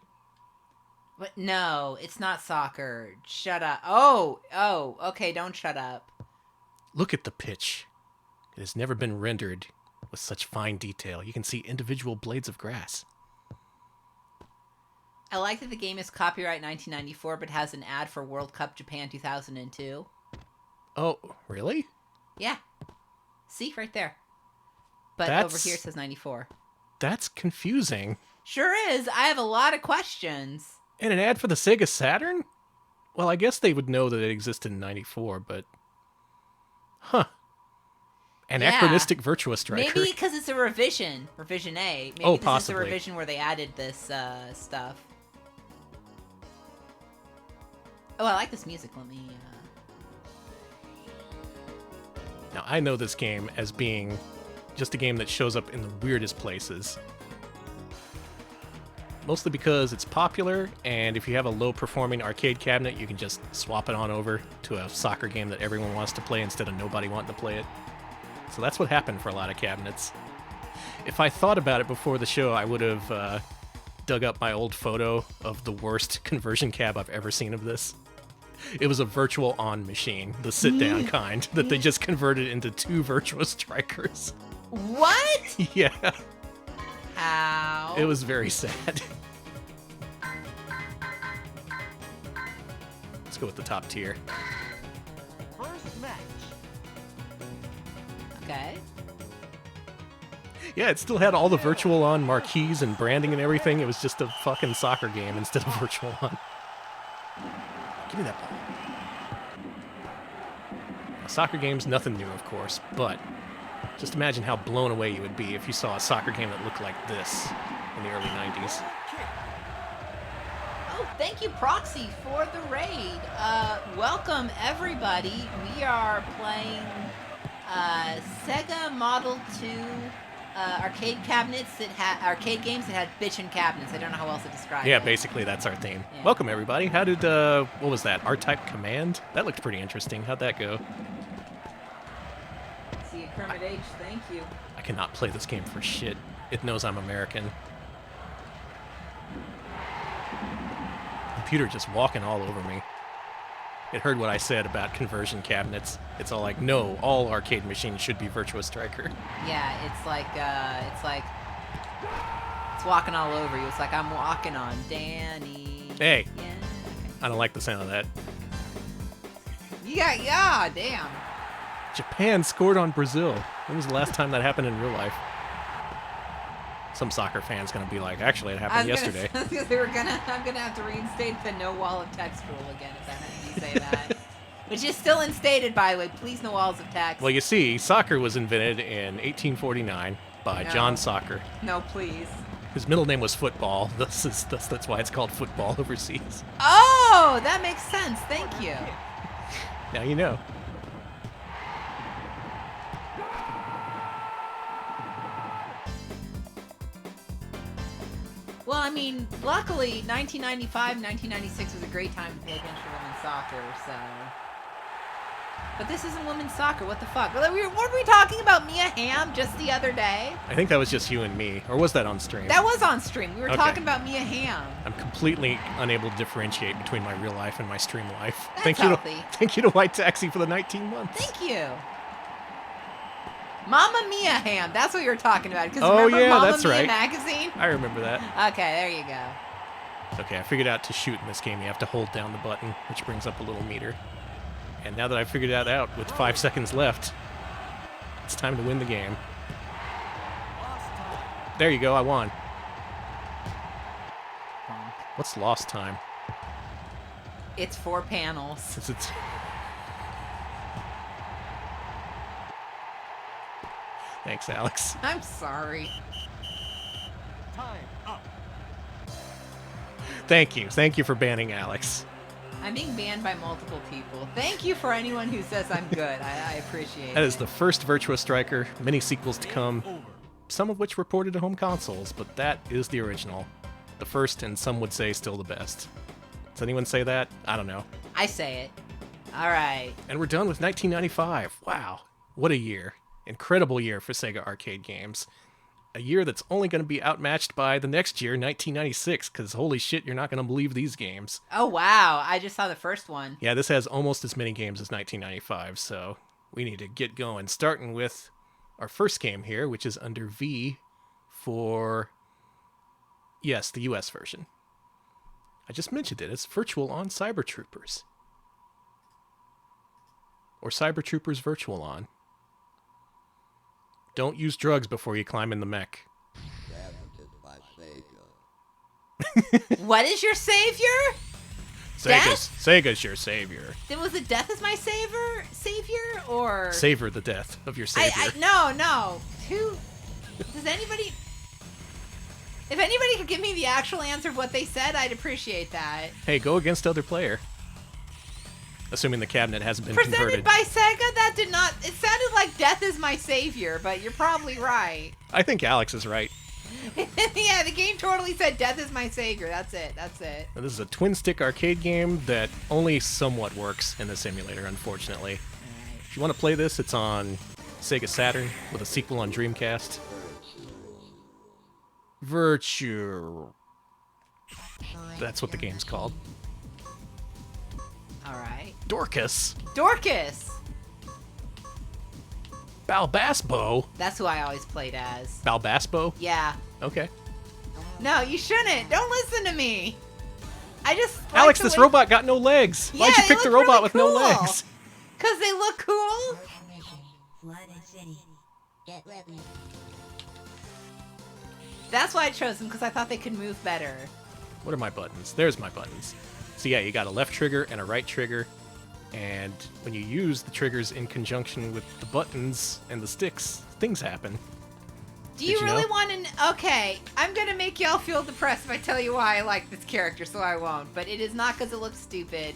But no, it's not soccer. Shut up. Oh, okay, don't shut up. Look at the pitch. It has never been rendered with such fine detail. You can see individual blades of grass. I like that the game is copyright 1994, but has an ad for World Cup Japan 2002. Oh, really? Yeah. See, right there. But over here it says 94. That's confusing. Sure is. I have a lot of questions. And an ad for the Sega Saturn? Well, I guess they would know that it existed in 94, but... Huh. Anachronistic Virtua Striker. Maybe because it's a revision. Revision A. Maybe this possibly. is a revision where they added this stuff. Oh, I like this music. Let me... Now, I know this game as being just a game that shows up in the weirdest places. Mostly because it's popular, and if you have a low-performing arcade cabinet, you can just swap it on over to a soccer game that everyone wants to play instead of nobody wanting to play it. So that's what happened for a lot of cabinets. If I thought about it before the show, I would have dug up my old photo of the worst conversion cab I've ever seen of this. It was a virtual on machine, the sit-down kind, that they just converted into 2 Virtua Strikers. What? Yeah. How? It was very sad. Let's go with the top tier. First match. Okay. Yeah, it still had all the virtual on marquees and branding and everything. It was just a fucking soccer game instead of virtual on. Give me that ball. Now, soccer games, nothing new, of course, but just imagine how blown away you would be if you saw a soccer game that looked like this in the early 90s. Oh, thank you, Proxy, for the raid. Welcome, everybody. We are playing Sega Model 2 arcade cabinets that arcade games that had bitchin' cabinets. I don't know how else to describe it. Yeah, basically that's our theme. Yeah. Welcome, everybody. How did, what was that, R-Type Command? That looked pretty interesting. How'd that go? See you, Kermit H. Thank you. I cannot play this game for shit. It knows I'm American. Computer just walking all over me. It heard what I said about conversion cabinets. It's all like, no, all arcade machines should be Virtua Striker. Yeah, it's walking all over you. It's like I'm walking on Danny. Hey. Yeah. I don't like the sound of that. Yeah, damn. Japan scored on Brazil. When was the last time that happened in real life? Some soccer fan's gonna be like, actually, it happened yesterday. I'm gonna have to reinstate the no wall of text rule again if you say that. Which is still instated, by the way. Please, no walls of text. Well, you see, soccer was invented in 1849 by John Soccer. No, please. His middle name was Football. That's why it's called football overseas. Oh, that makes sense. Thank you. Now you know. Well, I mean, luckily, 1995, 1996 was a great time to play against women's soccer, so... But this isn't women's soccer, what the fuck? Weren't we talking about Mia Hamm just the other day? I think that was just you and me. Or was that on stream? That was on stream. We were Okay. talking about Mia Hamm. I'm completely unable to differentiate between my real life and my stream life. That's healthy. Thank you to White Taxi for the 19 months. Thank you. Mamma Mia Hamm, that's what you were talking about. Because Oh, remember yeah, Mamma that's Mia right. magazine? I remember that. Okay, there you go. Okay, I figured out to shoot in this game, you have to hold down the button, which brings up a little meter. And now that I've figured that out, with 5 seconds left, it's time to win the game. There you go, I won. What's lost time? It's 4 panels. Since it's... Thanks, Alex. I'm sorry. Time up. Thank you. Thank you for banning Alex. I'm being banned by multiple people. Thank you for anyone who says I'm good. I appreciate That it. is the first Virtua Striker, many sequels to come, Over. some of which were ported to home consoles, but that is the original. The first, and some would say still the best. Does anyone say that? I don't know. I say it. All right. And we're done with 1995. Wow. What a year. Incredible year for Sega arcade games. A year that's only going to be outmatched by the next year, 1996, because holy shit, you're not going to believe these games. Oh, wow. I just saw the first one. Yeah, this has almost as many games as 1995, so we need to get going. Starting with our first game here, which is under V for, yes, the US version. I just mentioned it. It's Virtual On Cyber Troopers. Or Cyber Troopers Virtual On. Don't use drugs before you climb in the mech. What is your savior? Sega's your savior. Then was it Death is my savior? Or... Savor the death of your savior. No. Who... Does anybody... If anybody could give me the actual answer of what they said, I'd appreciate that. Hey, go against other player. Assuming the cabinet hasn't been Presented converted. by Sega? That did not... It sounded like Death is my savior, but you're probably right. I think Alex is right. Yeah, the game totally said Death is my savior. That's it. Now, this is a twin-stick arcade game that only somewhat works in this emulator, unfortunately. If you want to play this, it's on Sega Saturn with a sequel on Dreamcast. Virtua. That's what the game's called. Alright. Dorcas. Dorcas! Balbasbo. That's who I always played as. Balbasbo? Yeah. Okay. No, you shouldn't. Don't listen to me. I just... like Alex, the this way- robot got no legs. Why'd you Yeah, pick they the look robot really with no cool. legs? Because they look cool? Flooded city. Get ready. That's why I chose them, because I thought they could move better. What are my buttons? There's my buttons. So yeah, you got a left trigger and a right trigger. And when you use the triggers in conjunction with the buttons and the sticks, things happen. Do Did you you really know? want to... Okay, I'm going to make y'all feel depressed if I tell you why I like this character, so I won't. But it is not because it looks stupid.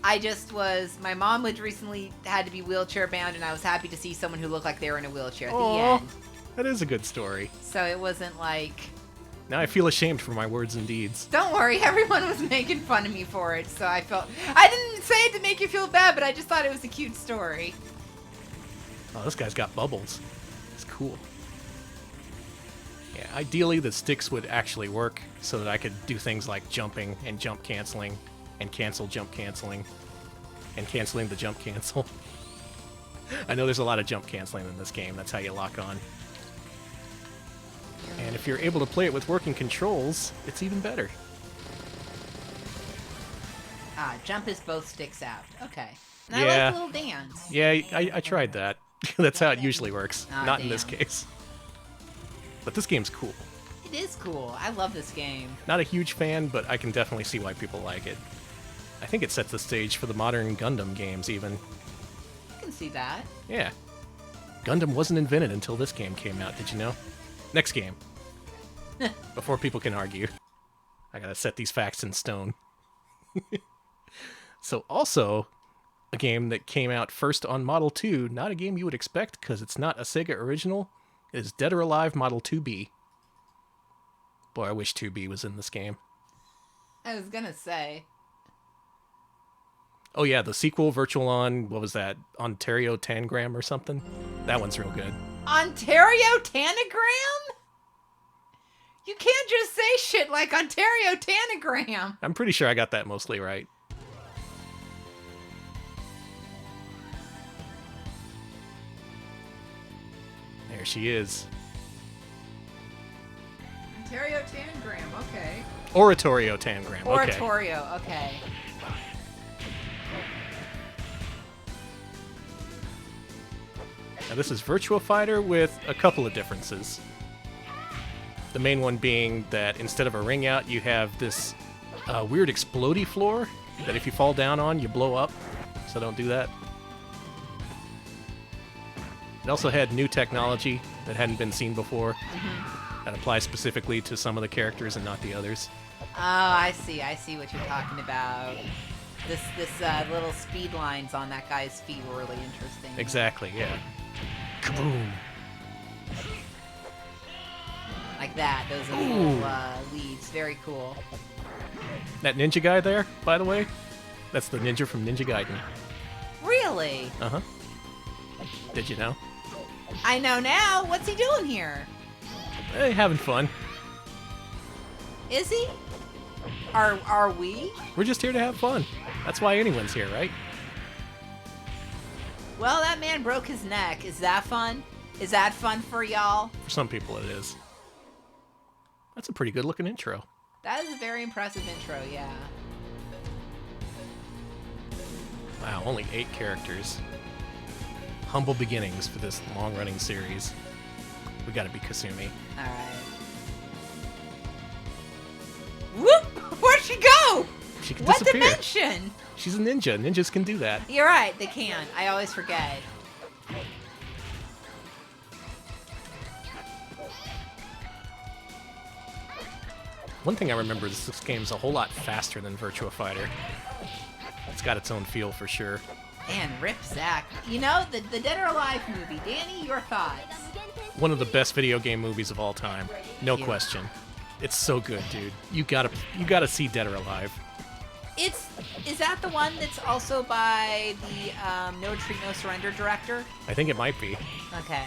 I just was... My mom had recently had to be wheelchair bound, and I was happy to see someone who looked like they were in a wheelchair at the Aw, end. that is a good story. So it wasn't like... Now I feel ashamed for my words and deeds. Don't worry, everyone was making fun of me for it, so I felt... I didn't say it to make you feel bad, but I just thought it was a cute story. Oh, this guy's got bubbles. It's cool. Yeah, ideally the sticks would actually work so that I could do things like jumping and jump canceling and cancel jump canceling and canceling the jump cancel. I know there's a lot of jump canceling in this game. That's how you lock on. And if you're able to play it with working controls, it's even better. Ah, jump is both sticks out. Okay. And Yeah. I like the little dance. Yeah, I tried that. That's how it usually works. Aw, Not in this damn. case. But this game's cool. It is cool. I love this game. Not a huge fan, but I can definitely see why people like it. I think it sets the stage for the modern Gundam games, even. I can see that. Yeah. Gundam wasn't invented until this game came out, did you know? Next game. Before people can argue. I gotta set these facts in stone. So also, a game that came out first on Model 2, not a game you would expect because it's not a Sega original, is Dead or Alive Model 2B. Boy, I wish 2B was in this game. I was gonna say. Oh yeah, the sequel, Virtual On, what was that? Ontario Tangram or something? That one's real good. Ontario Tanagram? You can't just say shit like Ontario Tanagram. I'm pretty sure I got that mostly right. There she is. Ontario Tanagram, okay. Oratorio Tangram, okay. Oratorio, okay. Now this is Virtua Fighter with a couple of differences. The main one being that instead of a ring out, you have this weird explodey floor that if you fall down on, you blow up. So don't do that. It also had new technology that hadn't been seen before. That applies specifically to some of the characters and not the others. Oh, I see what you're talking about. This little speed lines on that guy's feet were really interesting. Exactly, yeah. Kaboom! Like that, those are little leads. Very cool. That ninja guy there, by the way, that's the ninja from Ninja Gaiden. Really? Uh-huh. Did you know? I know now. What's he doing here? Hey, having fun. Is he? Are we? We're just here to have fun. That's why anyone's here, right? Well, that man broke his neck. Is that fun? Is that fun for y'all? For some people it is. That's a pretty good looking intro. That is a very impressive intro, yeah. Wow, only 8 characters. Humble beginnings for this long-running series. We gotta be Kasumi. Alright. Whoop! Where'd she go? She can What disappear. dimension? She's a ninja. Ninjas can do that. You're right, they can. I always forget. One thing I remember is this game's a whole lot faster than Virtua Fighter. It's got its own feel for sure. And Rip Zach. You know, the Dead or Alive movie. Danny, your thoughts? One of the best video game movies of all time. No Yeah. question. It's so good, dude. You gotta see Dead or Alive. Is that the one that's also by the No Retreat, No Surrender director? I think it might be. Okay.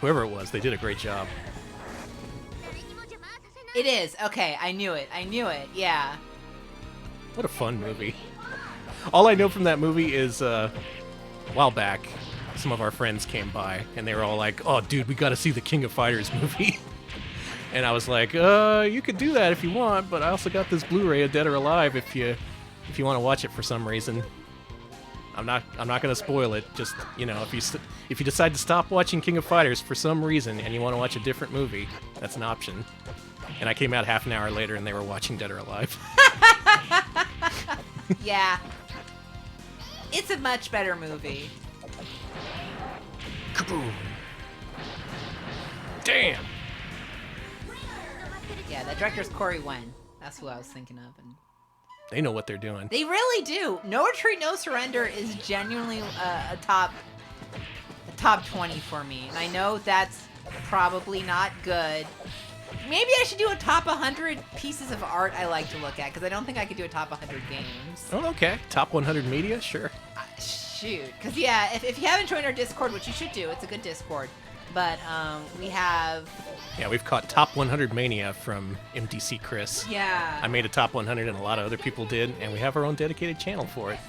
Whoever it was, they did a great job. It is. Okay, I knew it. Yeah. What a fun movie. All I know from that movie is a while back, some of our friends came by and they were all like, "Oh, dude, we got to see the King of Fighters movie." And I was like, you could do that if you want, but I also got this Blu-ray of Dead or Alive if you want to watch it for some reason. I'm not going to spoil it. Just, if you decide to stop watching King of Fighters for some reason and you want to watch a different movie, that's an option. And I came out half an hour later and they were watching Dead or Alive. Yeah. It's a much better movie. Kaboom. Damn. Yeah, the director's Corey Wen. That's who I was thinking of. And They know what they're doing. they really do. No Retreat, No Surrender is genuinely a top 20 for me. And I know that's probably not good. Maybe I should do a top 100 pieces of art I like to look at, because I don't think I could do a top 100 games. Oh, okay. Top 100 media? Sure. Shoot. Because, yeah, if you haven't joined our Discord, which you should do, it's a good Discord. But we have... Yeah, we've caught Top 100 Mania from MDC Chris. Yeah. I made a Top 100 and a lot of other people did, and we have our own dedicated channel for it.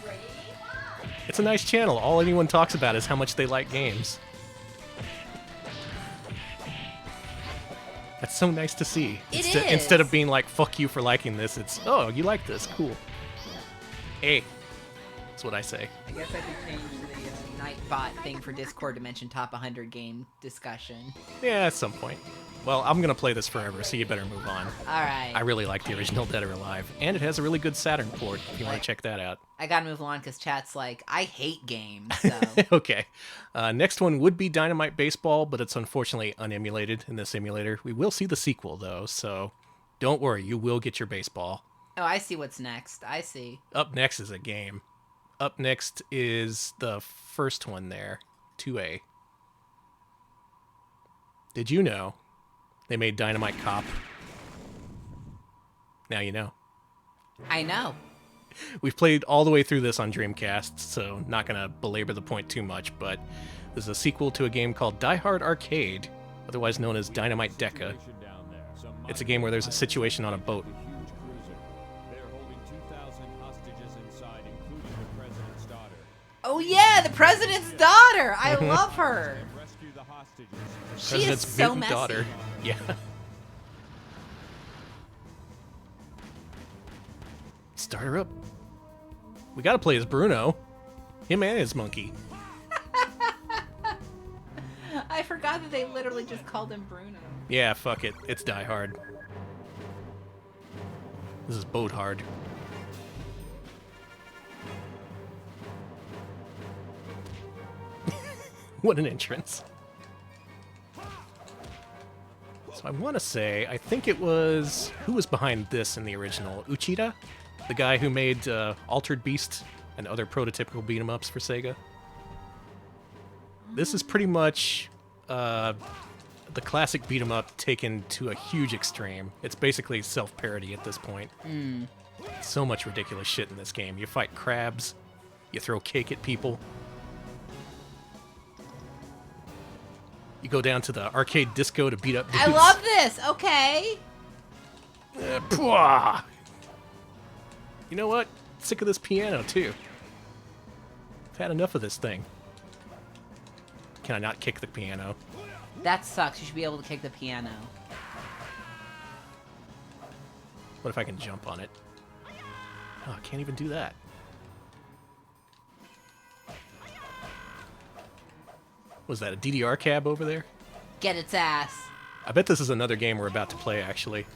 It's a nice channel. All anyone talks about is how much they like games. That's so nice to see. It Instead of is. being like, fuck you for liking this, it's, oh, you like this, cool. Hey, that's what I say. I guess I could change the Nightbot thing for Discord to mention top 100 game discussion. Yeah, at some point. Well, I'm going to play this forever, so you better move on. All right. I really like the original Dead or Alive, and it has a really good Saturn port, if you want to check that out. I gotta move on because chat's like, I hate games, so... Okay. Next one would be Dynamite Baseball, but it's unfortunately unemulated in this emulator. We will see the sequel, though, so don't worry, you will get your baseball. Oh, I see what's next. I see. Up next is a game. Up next is the first one there, 2A. Did you know they made Dynamite Cop? Now you know. I know. We've played all the way through this on Dreamcast, so not going to belabor the point too much, but this is a sequel to a game called Die Hard Arcade, otherwise known as Dynamite Deca. It's a game where there's a situation on a boat. Oh yeah, the president's daughter! I love her! She is President's so mutant messy. daughter. Yeah. Start her up. We gotta play as Bruno. Him and his monkey. I forgot that they literally just called him Bruno. Yeah, fuck it. It's Die Hard. This is Boat Hard. What an entrance. So I want to say, I think it was... Who was behind this in the original? Uchida? The guy who made Altered Beast and other prototypical beat-em-ups for Sega? This is pretty much the classic beat-em-up taken to a huge extreme. It's basically self-parody at this point. So much ridiculous shit in this game. You fight crabs. You throw cake at people. You go down to the arcade disco to beat up dudes. I love this. Okay. Pwah! You know what? Sick of this piano, too. I've had enough of this thing. Can I not kick the piano? That sucks. You should be able to kick the piano. What if I can jump on it? Oh, I can't even do that. Was that a DDR cab over there? Get its ass. I bet this is another game we're about to play, actually.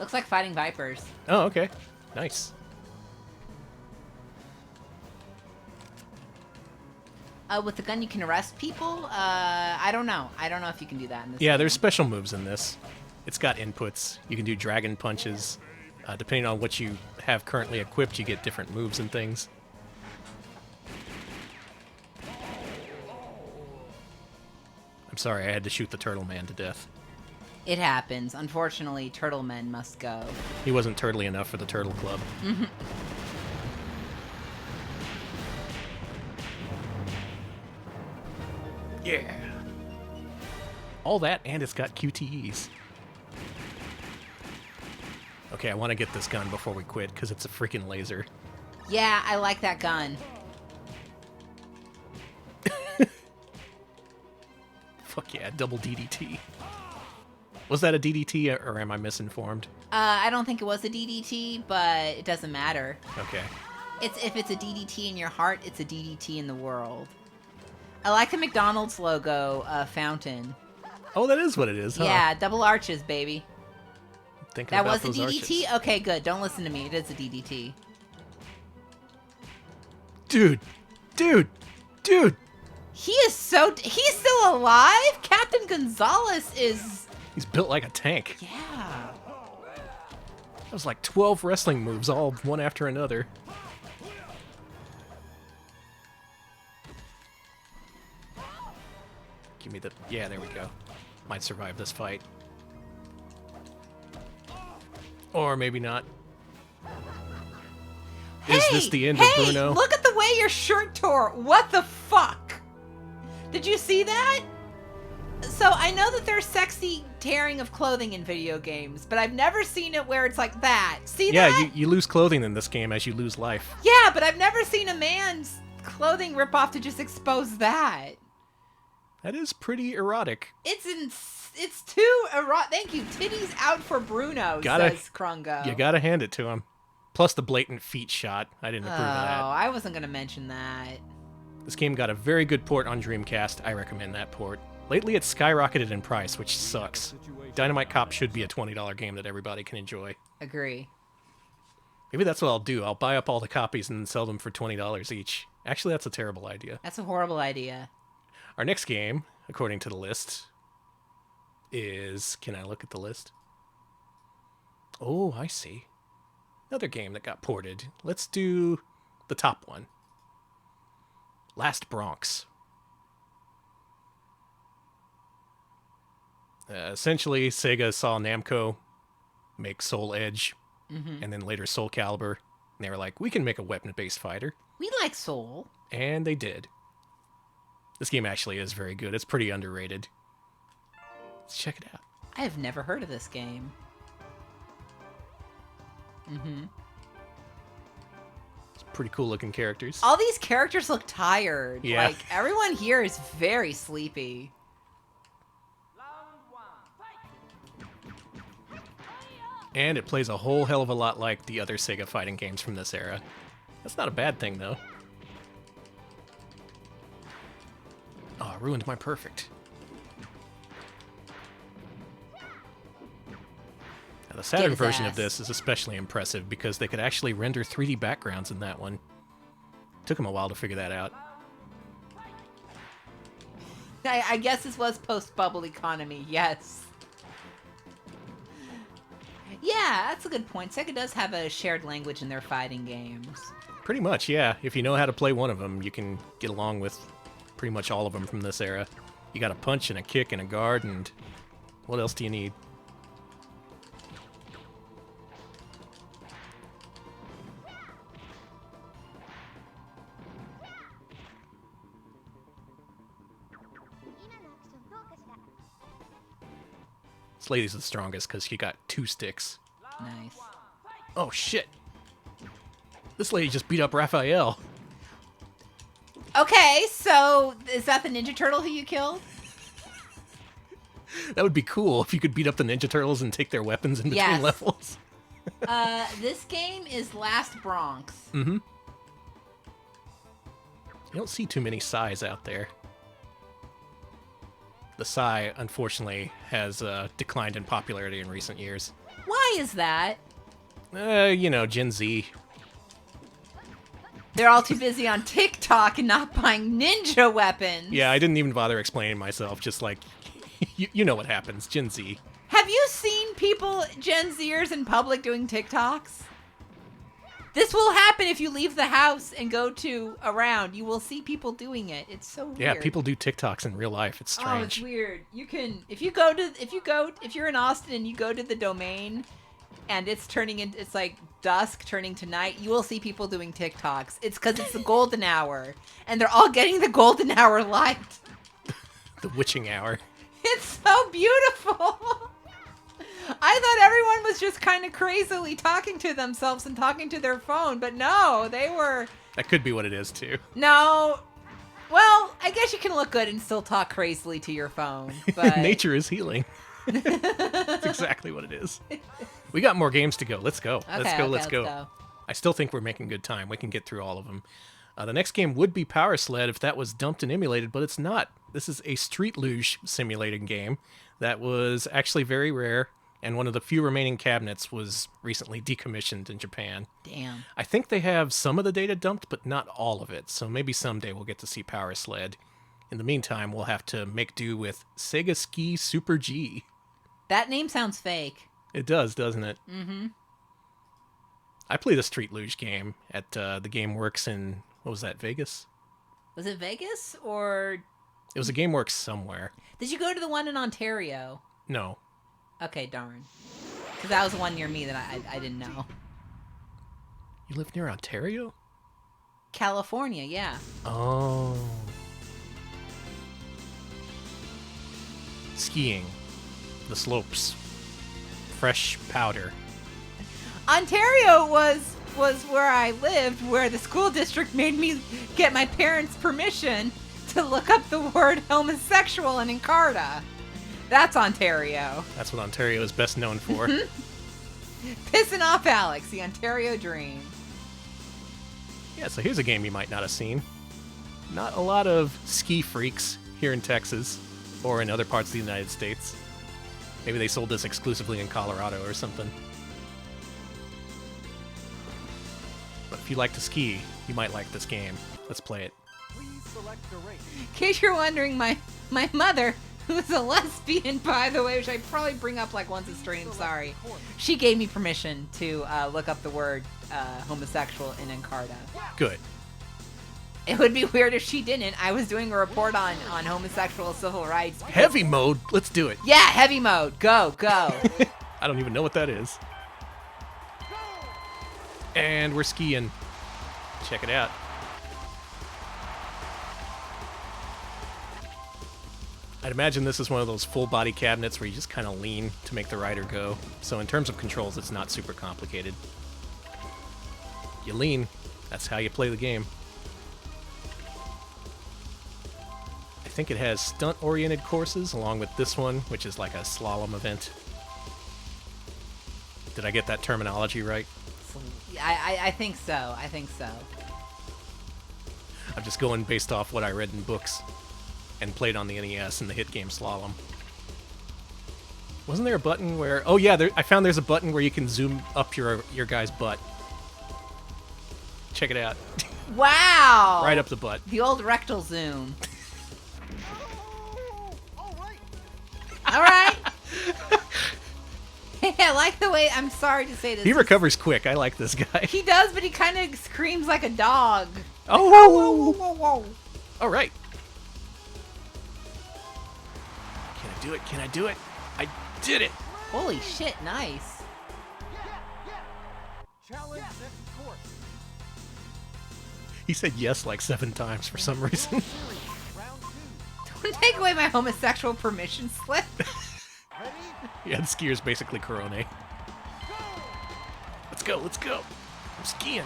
Looks like fighting vipers. Oh, okay. Nice. With the gun, you can arrest people? I don't know. I don't know if you can do that in this Yeah, game. there's special moves in this. It's got inputs. You can do dragon punches. Depending on what you have currently equipped, you get different moves and things. I'm sorry, I had to shoot the turtle man to death. It happens. Unfortunately, turtle men must go. He wasn't turtly enough for the turtle club. Yeah. All that, and it's got QTEs. Okay, I want to get this gun before we quit, because it's a freaking laser. Yeah, I like that gun. Fuck yeah, double DDT. Was that a DDT, or am I misinformed? I don't think it was a DDT, but it doesn't matter. Okay. If it's a DDT in your heart, it's a DDT in the world. I like the McDonald's logo fountain. Oh, that is what it is, huh? Yeah, double arches, baby. Thinking That about was a those DDT? arches. Okay, good. Don't listen to me. It is a DDT. Dude! He's still alive? Captain Gonzalez is... He's built like a tank. Yeah. That was like 12 wrestling moves, all one after another. Give me the... Yeah, there we go. Might survive this fight. Or maybe not. Is this the end of Bruno? Look at the way your shirt tore. What the fuck? Did you see that? So I know that there's sexy tearing of clothing in video games, but I've never seen it where it's like that. See that? Yeah, you lose clothing in this game as you lose life. Yeah, but I've never seen a man's clothing rip off to just expose that. That is pretty erotic. It's too erotic. Thank you. Titties out for Bruno, says Krungo. You gotta hand it to him. Plus the blatant feet shot. I didn't approve of that. Oh, I wasn't gonna mention that. This game got a very good port on Dreamcast. I recommend that port. Lately, it's skyrocketed in price, which sucks. Dynamite Cop should be a $20 game that everybody can enjoy. Agree. Maybe that's what I'll do. I'll buy up all the copies and then sell them for $20 each. Actually, that's a terrible idea. That's a horrible idea. Our next game, according to the list, is... Can I look at the list? Oh, I see. Another game that got ported. Let's do the top one. Last Bronx. Essentially, Sega saw Namco make Soul Edge, and then later Soul Calibur, and they were like, we can make a weapon-based fighter. We like Soul. And they did. This game actually is very good. It's pretty underrated. Let's check it out. I have never heard of this game. It's pretty cool-looking characters. All these characters look tired. Yeah. Like, everyone here is very sleepy. And it plays a whole hell of a lot like the other Sega fighting games from this era. That's not a bad thing, though. Oh, I ruined my perfect. Now, the Saturn his version ass. of this is especially impressive because they could actually render 3D backgrounds in that one. Took them a while to figure that out. I guess this was post-bubble economy, yes. Yeah, that's a good point. Sega does have a shared language in their fighting games. Pretty much, yeah. If you know how to play one of them, you can get along with pretty much all of them from this era. You got a punch and a kick and a guard, and what else do you need? This lady's the strongest because she got 2 sticks. Nice. Oh, shit. This lady just beat up Raphael. Okay, so is that the Ninja Turtle who you killed? That would be cool if you could beat up the Ninja Turtles and take their weapons in between Yes. levels. This game is Last Bronx. Mm-hmm. You don't see too many Psys out there. The Psy, unfortunately, has declined in popularity in recent years. Why is that? Gen Z. They're all too busy on TikTok and not buying ninja weapons. Yeah, I didn't even bother explaining myself, just like, you know what happens, Gen Z. Have you seen people, Gen Zers, in public doing TikToks? This will happen if you leave the house and go to around. You will see people doing it. It's so weird. Yeah, people do TikToks in real life. It's strange. Oh, it's weird. You can if you're in Austin and you go to the Domain and it's like dusk turning to night, you will see people doing TikToks. It's because it's the golden hour and they're all getting the golden hour light. The witching hour. It's so beautiful. I thought everyone was just kind of crazily talking to themselves and talking to their phone, but no, they were... That could be what it is, too. No. Well, I guess you can look good and still talk crazily to your phone, but... Nature is healing. That's exactly what it is. We got more games to go. Let's go. Let's go. I still think we're making good time. We can get through all of them. The next game would be Power Sled if that was dumped and emulated, but it's not. This is a street luge simulating game that was actually very rare, and one of the few remaining cabinets was recently decommissioned in Japan. Damn. I think they have some of the data dumped, but not all of it, so maybe someday we'll get to see Power Sled. In the meantime, we'll have to make do with Sega Ski Super G. That name sounds fake. It does, doesn't it? Mm-hmm. I played a street luge game at the GameWorks in, what was that, Vegas? Was it Vegas, or... It was a GameWorks somewhere. Did you go to the one in Ontario? No. Okay, darn. Because that was the one near me that I didn't know. You live near Ontario? California, yeah. Oh. Skiing. The slopes. Fresh powder. Ontario was where I lived, where the school district made me get my parents' permission to look up the word homosexual in Encarta. That's Ontario. That's what Ontario is best known for. Pissing off Alex, the Ontario dream. Yeah, so here's a game you might not have seen. Not a lot of ski freaks here in Texas or in other parts of the United States. Maybe they sold this exclusively in Colorado or something. But if you like to ski, you might like this game. Let's play it. Please select a race. In case you're wondering, my mother, who's a lesbian, by the way, which I probably bring up like once a stream, sorry. She gave me permission to look up the word homosexual in Encarta. Good. It would be weird if she didn't. I was doing a report on homosexual civil rights. Heavy mode. Let's do it. Yeah, heavy mode. Go. I don't even know what that is. And we're skiing. Check it out. I'd imagine this is one of those full body cabinets where you just kind of lean to make the rider go. So in terms of controls, it's not super complicated. You lean. That's how you play the game. I think it has stunt-oriented courses along with this one, which is like a slalom event. Did I get that terminology right? I think so. I'm just going based off what I read in books and played on the NES in the hit game Slalom. Wasn't there a button where... Oh yeah, I found there's a button where you can zoom up your guy's butt. Check it out. Wow. Right up the butt. The old rectal zoom. All right. All right. I like the way, I'm sorry to say this. He recovers quick. I like this guy. He does, but he kind of screams like a dog. Oh! Whoa, whoa, whoa, whoa. All right. Can I do it? Can I do it? I did it. Holy shit, nice. Challenge next course. He said yes like 7 times for some reason. Round 2. Don't take away my homosexual permission slip. Ready? Yeah, the skier's basically Corone. Let's go, let's go. I'm skiing.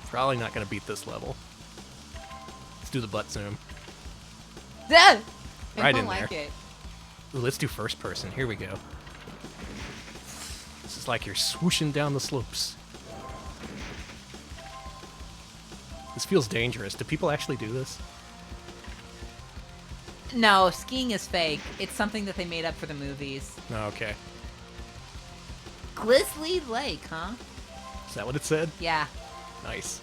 Probably not going to beat this level. Let's do the butt zoom. Dad! I Right don't in like there. it. Ooh, let's do first person. Here we go. This is like you're swooshing down the slopes. This feels dangerous. Do people actually do this? No, skiing is fake. It's something that they made up for the movies. No, okay. Glisley Lake, huh? Is that what it said? Yeah. Nice.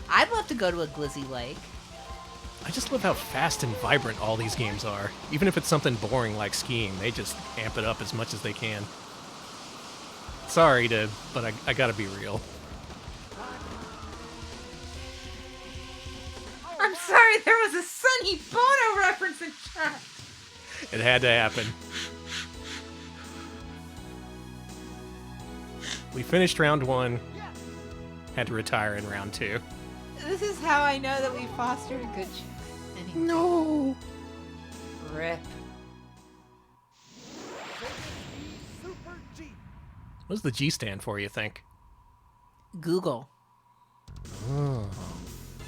I'd love to go to a glizzy lake. I just love how fast and vibrant all these games are. Even if it's something boring like skiing, they just amp it up as much as they can. Sorry but I gotta be real. I'm sorry, there was a Sonny Bono reference in chat. It had to happen. We finished round 1. Had to retire in round 2. This is how I know that we fostered a good chick. Anyway. No. Rip. Sega Ski Super G. What does the G stand for, you think? Google. Oh.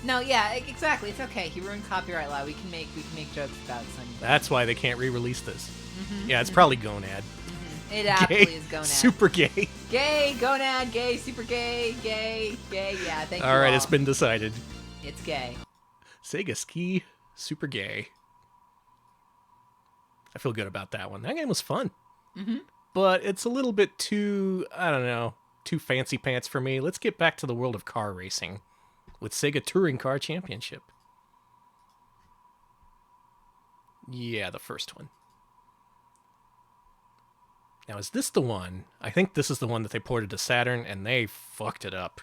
No, yeah, exactly. It's okay. He ruined copyright law. We can make jokes about Sonny Bono. That's why they can't re-release this. Yeah, it's probably Gonad. It absolutely Gay. is gonad. Super gay. Gay, gonad, gay, super gay, gay, gay. Yeah, thank you. All right, it's been decided. It's gay. Sega Ski Super Gay. I feel good about that one. That game was fun. Mm-hmm. But it's a little bit too, I don't know, too fancy pants for me. Let's get back to the world of car racing with Sega Touring Car Championship. Yeah, the first one. Now, is this the one? I think this is the one that they ported to Saturn, and they fucked it up.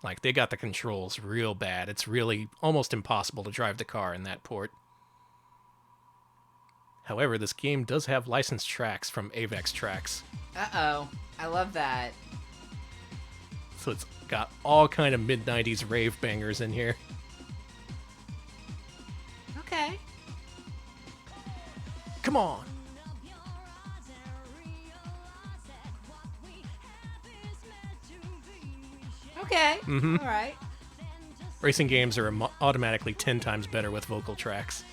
Like, they got the controls real bad. It's really almost impossible to drive the car in that port. However, this game does have licensed tracks from Avex Tracks. Uh-oh. I love that. So it's got all kind of mid-90s rave bangers in here. Okay. Come on! Okay. Mhm. All right. Racing games are automatically 10 times better with vocal tracks,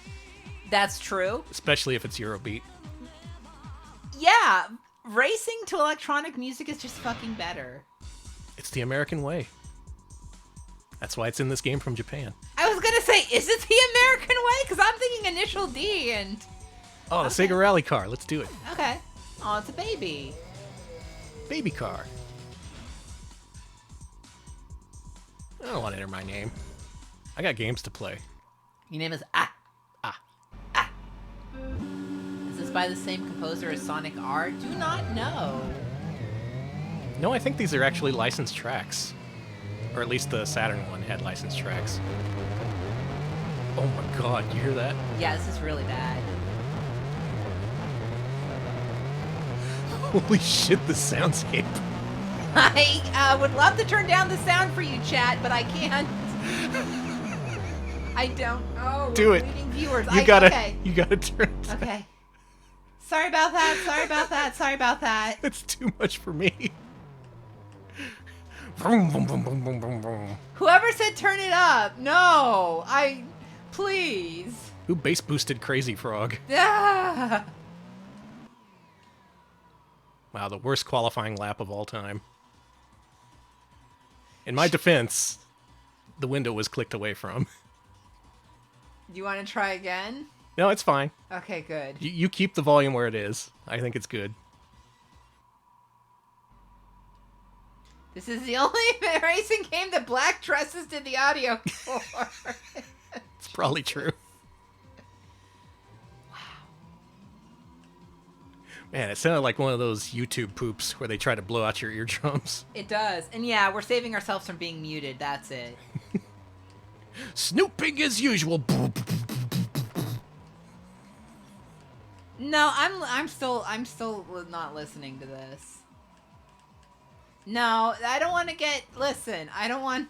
That's true. especially if it's Eurobeat. Yeah. Racing to electronic music is just fucking better. It's the American way. That's why it's in this game from Japan. I was gonna say, is it the American way? Because I'm thinking Initial D and... Oh, the Okay. Sega Rally Car. Let's do it. Okay. Oh, it's a baby. Baby car. I don't want to enter my name. I got games to play. Your name is Ah. Is this by the same composer as Sonic R? Do not know. No, I think these are actually licensed tracks. Or at least the Saturn one had licensed tracks. Oh my god, you hear that? Yeah, this is really bad. Holy shit, the soundscape. I would love to turn down the sound for you, chat, but I can't. I don't. Oh, Do we're it. bleeding viewers. You gotta Okay. turn it down. Okay. Sorry about that. Sorry about that. Sorry about that. It's too much for me. Vroom, vroom, vroom, vroom, vroom, vroom, vroom. Whoever said turn it up? No. Please. Who bass boosted Crazy Frog? Ah. Wow, the worst qualifying lap of all time. In my defense, the window was clicked away from. Do you want to try again? No, it's fine. Okay, good. You keep the volume where it is. I think it's good. This is the only racing game that black dresses did the audio for. It's probably true. Man, it sounded like one of those YouTube poops where they try to blow out your eardrums. It does. And yeah, we're saving ourselves from being muted. That's it. Snooping as usual. No, I'm still not listening to this. No, I don't want to get. Listen, I don't want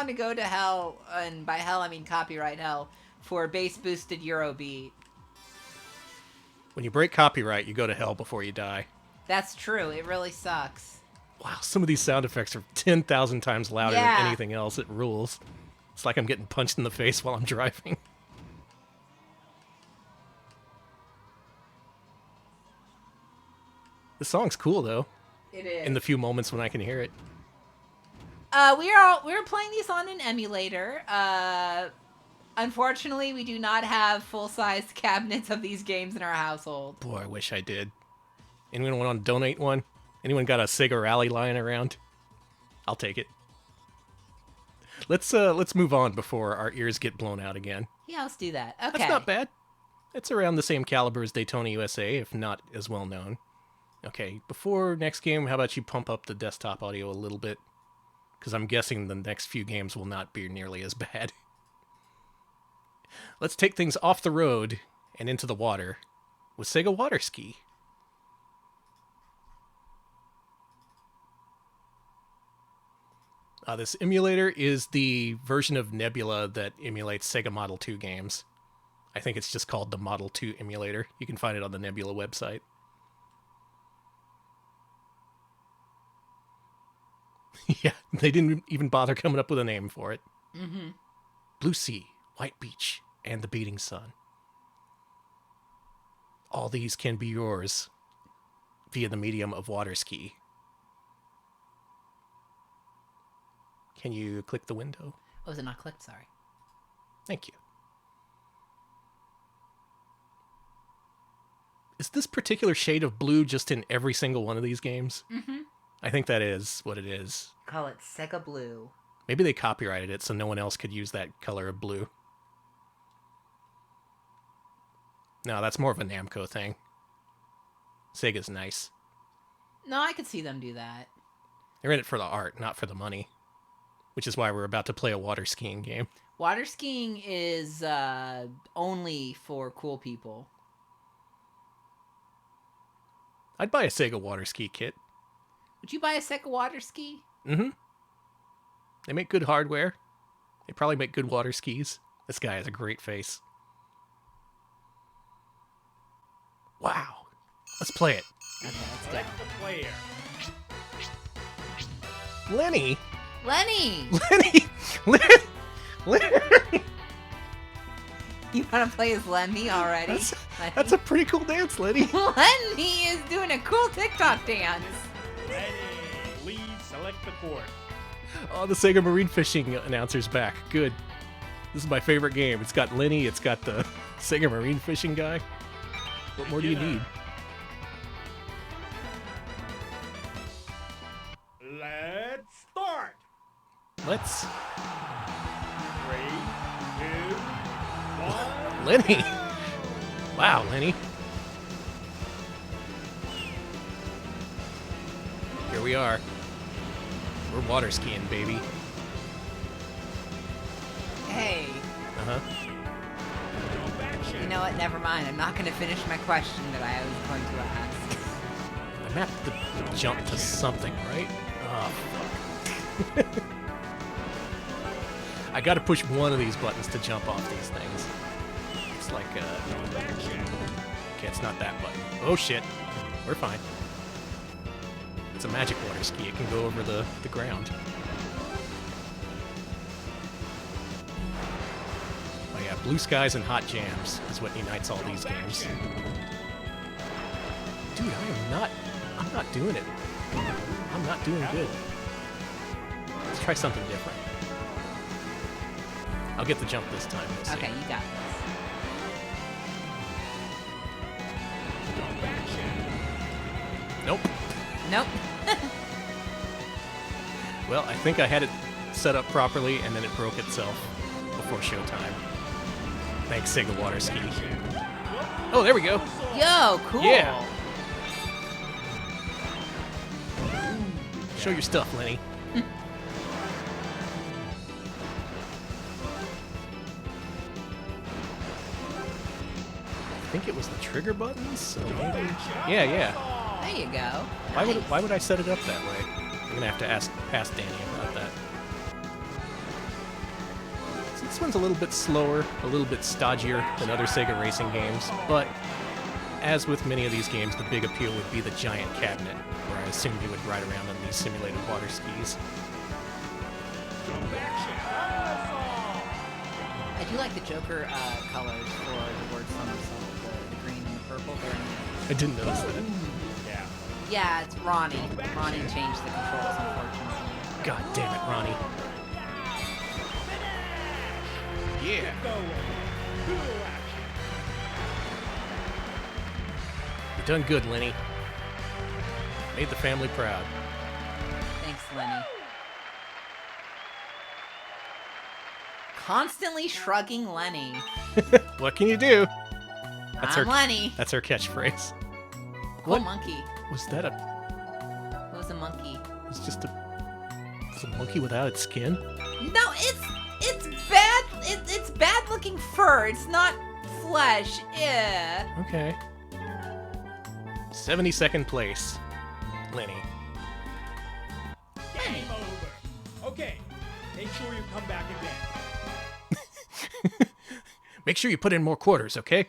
to go to hell, and by hell I mean copyright hell, for bass boosted Eurobeat. When you break copyright, you go to hell before you die. That's true. It really sucks. Wow, some of these sound effects are 10,000 times louder Yeah. than anything else. It rules. It's like I'm getting punched in the face while I'm driving. The song's cool though. It is. In the few moments when I can hear it. We're playing these on an emulator. Unfortunately, we do not have full-size cabinets of these games in our household. Boy, I wish I did. Anyone want to donate one? Anyone got a Sega Rally lying around? I'll take it. Let's move on before our ears get blown out again. Yeah, let's do that. Okay. That's not bad. It's around the same caliber as Daytona USA, if not as well known. Okay, before next game, how about you pump up the desktop audio a little bit? Because I'm guessing the next few games will not be nearly as bad. Let's take things off the road and into the water with Sega Water Ski. This emulator is the version of Nebula that emulates Sega Model 2 games. I think it's just called the Model 2 emulator. You can find it on the Nebula website. Yeah, they didn't even bother coming up with a name for it. Mm-hmm. Blue Sea, White Beach, and the Beating Sun. All these can be yours via the medium of water ski. Can you click the window? Oh, is it not clicked? Sorry. Thank you. Is this particular shade of blue just in every single one of these games? Mm-hmm. I think that is what it is. Call it Sega Blue. Maybe they copyrighted it so no one else could use that color of blue. No, that's more of a Namco thing. Sega's nice. No, I could see them do that. They're in it for the art, not for the money. Which is why we're about to play a water skiing game. Water skiing is only for cool people. I'd buy a Sega Water Ski kit. Would you buy a Sega Water Ski? Mm-hmm. They make good hardware. They probably make good water skis. This guy has a great face. Wow. Let's play it. Okay, let's go. The player. Lenny? Lenny! Lenny! You want to play as Lenny already? That's a pretty cool dance, Lenny. Lenny is doing a cool TikTok dance. Ready. Please select the course. Oh, the Sega Marine Fishing announcer's back. Good. This is my favorite game. It's got Lenny, it's got the Sega Marine Fishing guy. What more do you need? Let's start. Let's... 3, 2, 1. Lenny! Wow, Lenny. Here we are. We're water skiing, baby. Hey, Uh-huh. you know what? Never mind. I'm not going to finish my question that I was going to ask. I have to jump to something, right? Oh, fuck. I gotta push one of these buttons to jump off these things. It's like, okay, it's not that button. Oh, shit. We're fine. It's a magic water ski. It can go over the ground. Oh, yeah. Blue skies and hot jams is what unites all these games. Dude, I'm not doing it. I'm not doing good. Let's try something different. I'll get the jump this time. We'll see. Okay, you got this. Nope. Nope. Well, I think I had it set up properly, and then it broke itself before showtime. Thanks, Sega Water Ski. Oh, there we go. Yo, cool. Yeah. Show your stuff, Lenny. I think it was the trigger buttons. So maybe... Yeah. There you go. Why would I set it up that way? I'm gonna have to ask Danny about that. So this one's a little bit slower, a little bit stodgier than other Sega racing games, but as with many of these games, the big appeal would be the giant cabinet, where I assumed you would ride around on these simulated water skis. I do like the Joker colors for the word somersault, the green and the purple. Very nice. I didn't notice that. Yeah. Yeah, it's Ronnie. Ronnie changed the controls, unfortunately. God damn it, Ronnie. Yeah. Go. Cool action. You done good, Lenny. Made the family proud. Thanks, Lenny. Constantly shrugging Lenny. What can you do? I'm Lenny. That's her catchphrase. Cool What? monkey. Was that a... It was a monkey. It's just a... It's a monkey without its skin? No, it's bad. It's bad looking fur. It's not flesh. Yeah. Okay. 72nd place. Lenny. Game over. Okay. Make sure you come back again. Make sure you put in more quarters, okay?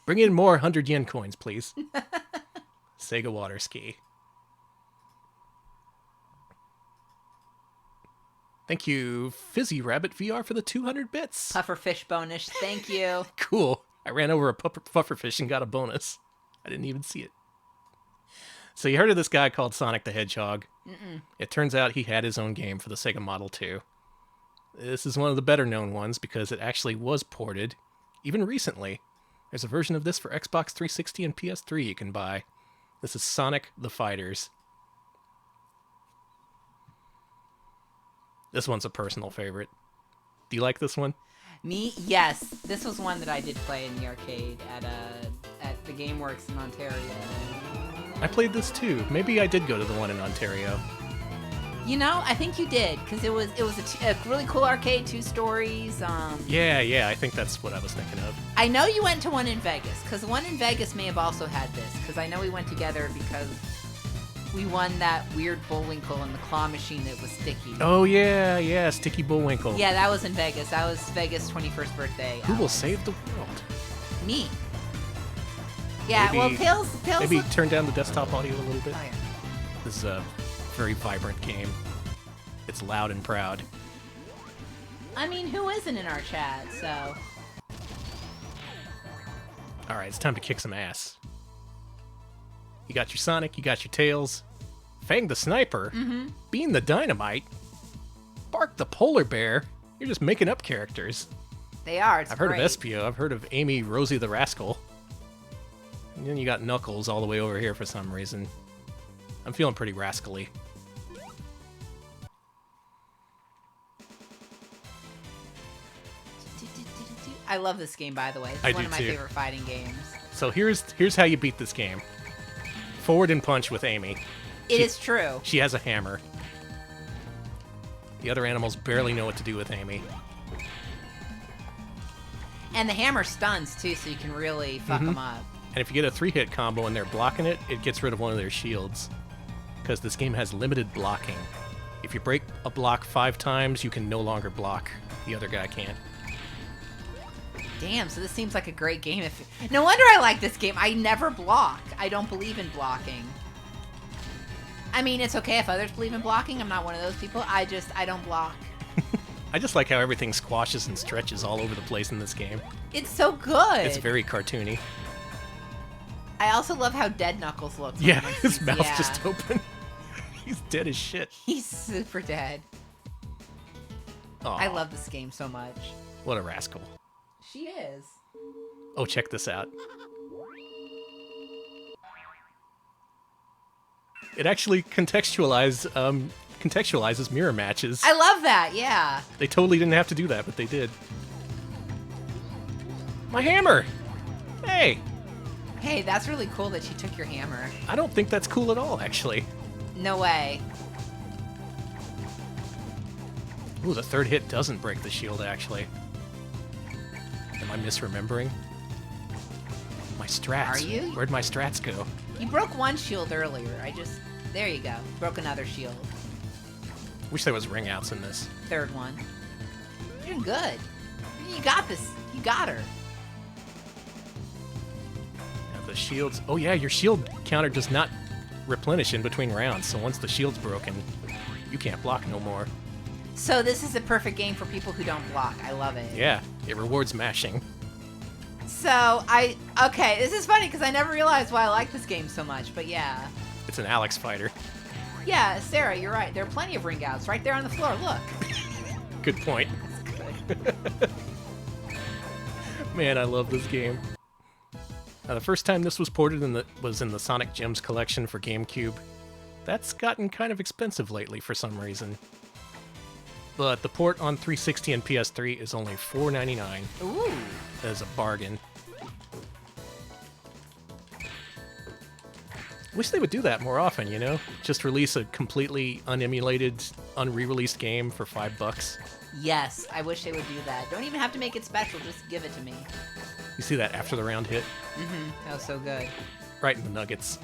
Bring in more 100 yen coins, please. Sega Water Ski. Thank you, Fizzy Rabbit VR, for the 200 bits. Pufferfish bonus. Thank you. Cool. I ran over a pufferfish and got a bonus. I didn't even see it. So you heard of this guy called Sonic the Hedgehog? Mm-mm. It turns out he had his own game for the Sega Model 2. This is one of the better known ones because it actually was ported, even recently. There's a version of this for Xbox 360 and PS3 you can buy. This is Sonic the Fighters. This one's a personal favorite. Do you like this one? Me? Yes. This was one that I did play in the arcade at the GameWorks in Ontario. I played this too. Maybe I did go to the one in Ontario. You know, I think you did, because it was a really cool arcade, 2 stories. Yeah, I think that's what I was thinking of. I know you went to one in Vegas, because the one in Vegas may have also had this, because I know we went together because we won that weird Bullwinkle in the claw machine that was sticky. Oh, yeah, Sticky Bullwinkle. Yeah, that was in Vegas. That was Vegas' 21st birthday. Who will save the world? Me. Yeah, Maybe- well, Tails Maybe look- turn down the desktop audio a little bit. Oh, yeah. This is a very vibrant game. It's loud and proud. I mean, who isn't in our chat, so... Alright, it's time to kick some ass. You got your Sonic, you got your Tails. Fang the Sniper. Mm-hmm. Bean the Dynamite. Bark the Polar Bear. You're just making up characters. They are, it's I've heard great. of Espio. I've heard of Amy Rosie the Rascal. And then you got Knuckles all the way over here for some reason. I'm feeling pretty rascally. I love this game, by the way. It's I one do of my too. favorite fighting games. So here's how you beat this game. Forward and punch with Amy. It is true. She has a hammer. The other animals barely know what to do with Amy. And the hammer stuns, too, so you can really fuck them up. And if you get a 3-hit combo and they're blocking it, it gets rid of one of their shields. Because this game has limited blocking. If you break a block 5 times, you can no longer block. The other guy can't. Damn, so this seems like a great game. No wonder I like this game. I never block. I don't believe in blocking. I mean, it's okay if others believe in blocking. I'm not one of those people. I don't block. I just like how everything squashes and stretches all over the place in this game. It's so good. It's very cartoony. I also love how dead Knuckles looks. Yeah, once his he's- mouth yeah. just open. He's dead as shit. He's super dead. Aw, I love this game so much. What a rascal. She is. Oh, check this out. It actually contextualizes mirror matches. I love that, yeah. They totally didn't have to do that, but they did. My hammer! Hey! Hey, that's really cool that she took your hammer. I don't think that's cool at all, actually. No way. Ooh, the third hit doesn't break the shield, actually. Am I misremembering? My strats. Are you? Where'd my strats go? You broke one shield earlier. There you go. Broke another shield. Wish there was ring outs in this. Third one. You're doing good. You got this. You got her. Now the shields... Oh yeah, your shield counter does not replenish in between rounds, so once the shield's broken, you can't block no more. So this is a perfect game for people who don't block. I love it. Yeah, it rewards mashing. So, okay, this is funny because I never realized why I like this game so much, but yeah. It's an Alex fighter. Yeah, Sarah, you're right. There are plenty of ring outs right there on the floor. Look. Good point. Man, I love this game. Now, the first time this was ported was in the Sonic Gems collection for GameCube. That's gotten kind of expensive lately for some reason. But the port on 360 and PS3 is only $4.99. Ooh. That is a bargain. Wish they would do that more often, you know? Just release a completely unemulated, unre-released game for $5. Yes, I wish they would do that. Don't even have to make it special, just give it to me. You see that after the round hit? Mm-hmm. That was so good. Right in the nuggets.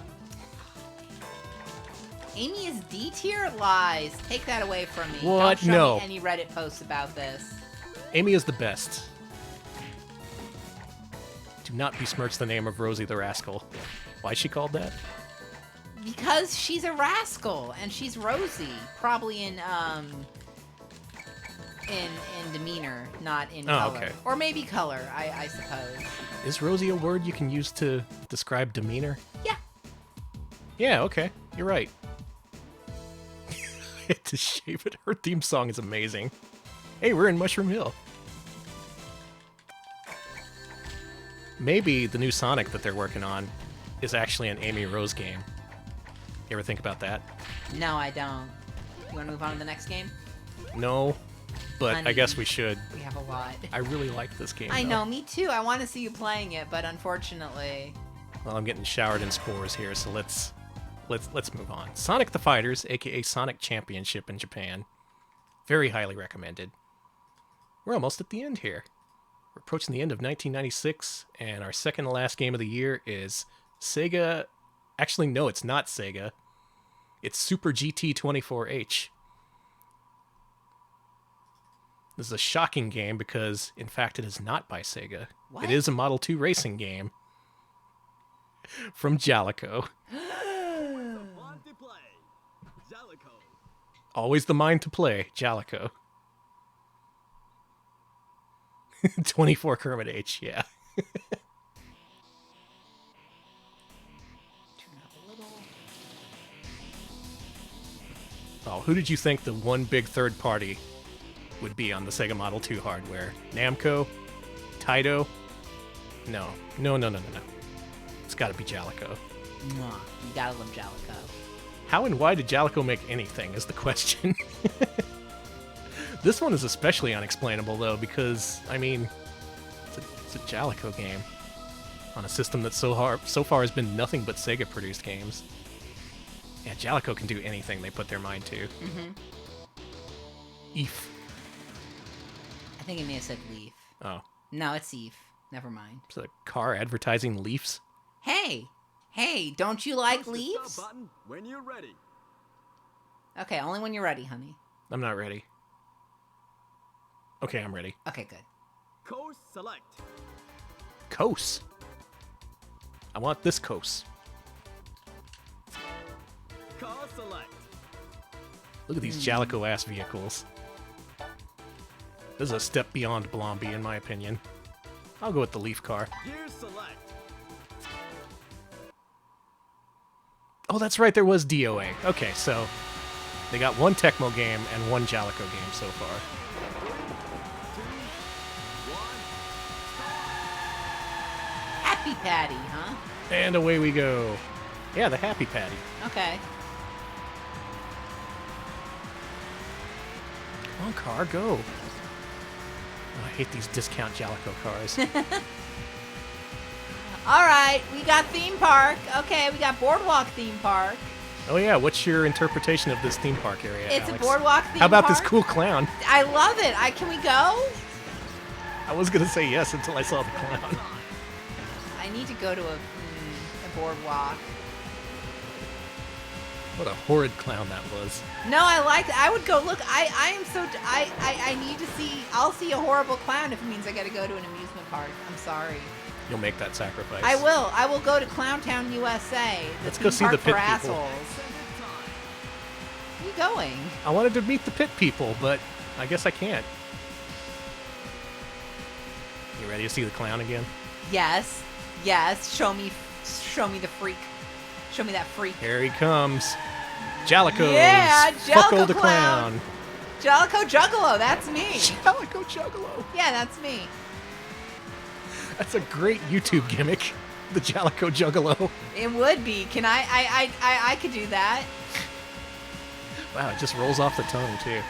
Amy is D tier? Lies. Take that away from me. What? Don't show No. me any Reddit posts about this. Amy is the best. Do not besmirch the name of Rosie the Rascal. Why is she called that? Because she's a rascal, and she's Rosie. Probably in demeanor, not in color. Okay. Or maybe color, I suppose. Is Rosie a word you can use to describe demeanor? Yeah. Yeah, okay. You're right. I had to shave it. Her theme song is amazing. Hey, we're in Mushroom Hill. Maybe the new Sonic that they're working on is actually an Amy Rose game. You ever think about that? No, I don't. You want to move on to the next game? No, but I Honey, guess we should. We have a lot. I really like this game. I though. know, me too. I want to see you playing it, but unfortunately... Well, I'm getting showered in spores here, so let's move on. Sonic the Fighters, aka Sonic Championship in Japan. Very highly recommended. We're almost at the end here. We're approaching the end of 1996, and our second to last game of the year is Sega... Actually, no, it's not Sega. It's Super GT 24H. This is a shocking game because, in fact, it is not by Sega. What? It is a Model 2 racing game from Jalico. Always the mind to play, Jalico. 24 Kermit H, yeah. Oh, who did you think the one big third party would be on the Sega Model 2 hardware? Namco? Taito? No. It's gotta be Jalico. Mwah. You gotta love Jalico. How and why did Jalico make anything is the question. This one is especially unexplainable, though, because, I mean, it's a Jalico game on a system that so far has been nothing but Sega-produced games. Yeah, Jalico can do anything they put their mind to. Mm-hmm. Eve. I think it may have said Leaf. Oh. No, it's Eve. Never mind. It's a car advertising Leafs? Hey, don't you like leaves? Button when you're ready. Okay, only when you're ready, honey. I'm not ready. Okay, I'm ready. Okay, good. Course select. Coase. I want this Coase. Car select. Look at these Jalico-ass vehicles. This is a step beyond Blomby, in my opinion. I'll go with the Leaf car. Gear select. Oh, that's right, there was DOA. Okay, so they got one Tecmo game and one Jalico game so far. 3, 2, 1. Happy Patty, huh? And away we go. Yeah, the Happy Patty. Okay. Come on, car, go. Oh, I hate these discount Jalico cars. All right, we got theme park. Okay, we got boardwalk theme park. Oh yeah, what's your interpretation of this theme park area, It's Alex? a boardwalk theme How about this park. cool clown? I love it. Can we go? I was gonna say yes until I saw the clown. I need to go to a boardwalk. What a horrid clown that was. No, I liked it. I would go. Look, I am so. I need to see. I'll see a horrible clown if it means I got to go to an amusement park. I'm sorry. You'll make that sacrifice. I will. I will go to Clowntown USA. Let's go see the theme pit park for people. assholes. Where are you going? I wanted to meet the pit people, but I guess I can't. You ready to see the clown again? Yes. Yes. Show me the freak. Show me that freak. Here he comes. Jellicoe. Yeah, Fucko Jellicoe the clown. Jellicoe Juggalo. That's me. Jellicoe Juggalo. Yeah, that's me. That's a great YouTube gimmick. The Jellicoe Juggalo. It would be. Can I could do that. Wow, it just rolls off the tongue too.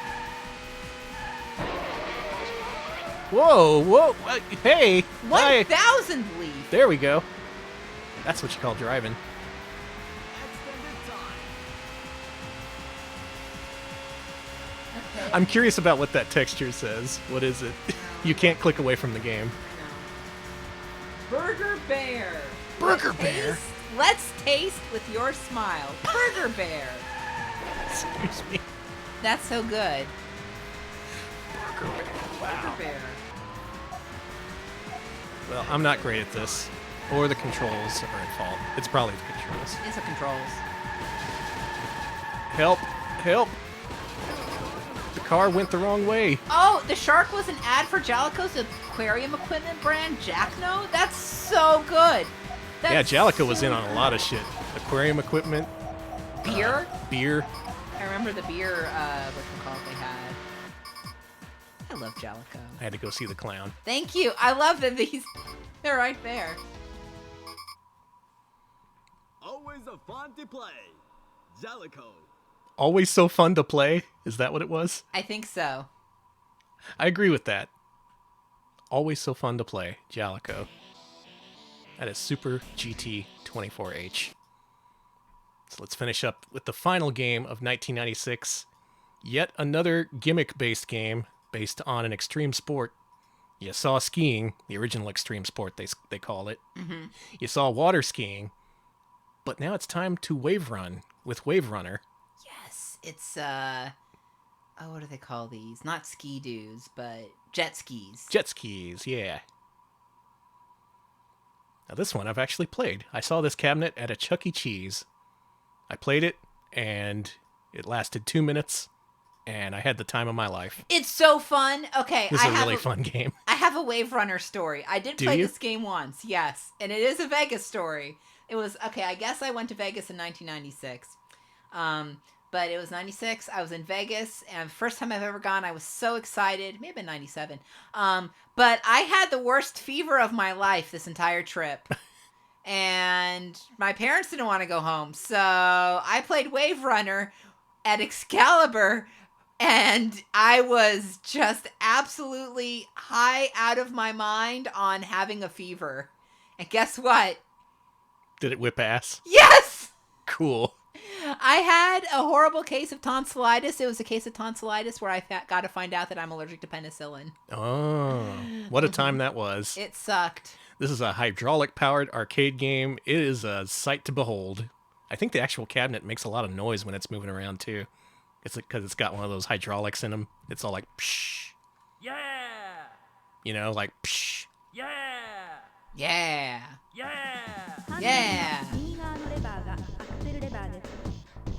Whoa, whoa, hey. hi. 1,000 leaf. There we go. That's what you call driving. Okay. I'm curious about what that texture says. What is it? You can't click away from the game. Burger Bear. Burger Bear? Let's taste with your smile. Burger Bear. Excuse me. That's so good. Burger Bear. Wow. Burger Bear. Well, I'm not great at this. Or the controls are at fault. It's probably the controls. It's the controls. Help! Help! The car went the wrong way. Oh, the shark was an ad for Jellicoe's aquarium equipment brand, Jackno? That's so good. That's Yeah, Jellicoe was so in on a lot of shit. Aquarium equipment. Beer? Beer. I remember the beer, whatchamacallit they had. I love Jellicoe. I had to go see the clown. Thank you. I love that they're right there. Always a fun to play. Jellicoe. Always so fun to play. Is that what it was? I think so. I agree with that. Always so fun to play. Jellicoe. That is Super GT 24H. So let's finish up with the final game of 1996. Yet another gimmick-based game based on an extreme sport. You saw skiing, the original extreme sport they call it. Mm-hmm. You saw water skiing, but now it's time to wave run with Wave Runner. Yes. It's, what do they call these? Not ski-doos, but jet skis. Jet skis, yeah. Now this one I've actually played. I saw this cabinet at a Chuck E. Cheese. I played it, and it lasted 2 minutes, and I had the time of my life. It's so fun. Okay, This is a really fun game. I have a Wave Runner story. I did Do play you? this game once, yes. And it is a Vegas story. It was, okay, I guess I went to Vegas in 1996. But it was 96. I was in Vegas, and first time I've ever gone, I was so excited. Maybe 97. But I had the worst fever of my life this entire trip. And my parents didn't want to go home. So I played Wave Runner at Excalibur, and I was just absolutely high out of my mind on having a fever. And guess what? Did it whip ass? Yes! Cool. I had a horrible case of tonsillitis. It was a case of tonsillitis where I got to find out that I'm allergic to penicillin. Oh, what a time that was. It sucked. This is a hydraulic-powered arcade game. It is a sight to behold. I think the actual cabinet makes a lot of noise when it's moving around, too. It's because it's got one of those hydraulics in them. It's all like, psh. Yeah! You know, like, psh. Yeah! Yeah. Yeah! Yeah. 右側のレバーがアクセルレバーです。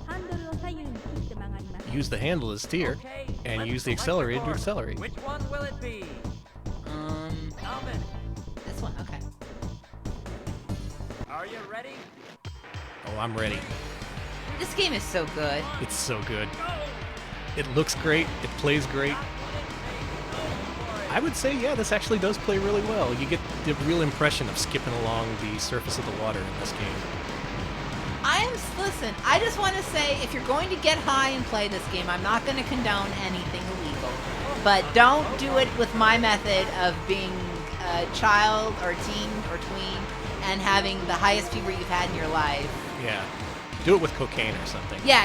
ハンドルを左右に切って曲がります。 Use the handle to steer, Okay, and let's use the select accelerator to course. accelerate. Which one will it be? Alvin, This one, okay. are you ready? Oh, I'm ready. This game is so good. It's so good. Go! It looks great. It plays great. I would say, yeah, this actually does play really well. You get the real impression of skipping along the surface of the water in this game. Listen, I just want to say, if you're going to get high and play this game, I'm not going to condone anything illegal. But don't do it with my method of being a child or teen or tween and having the highest fever you've had in your life. Yeah. Do it with cocaine or something. Yeah.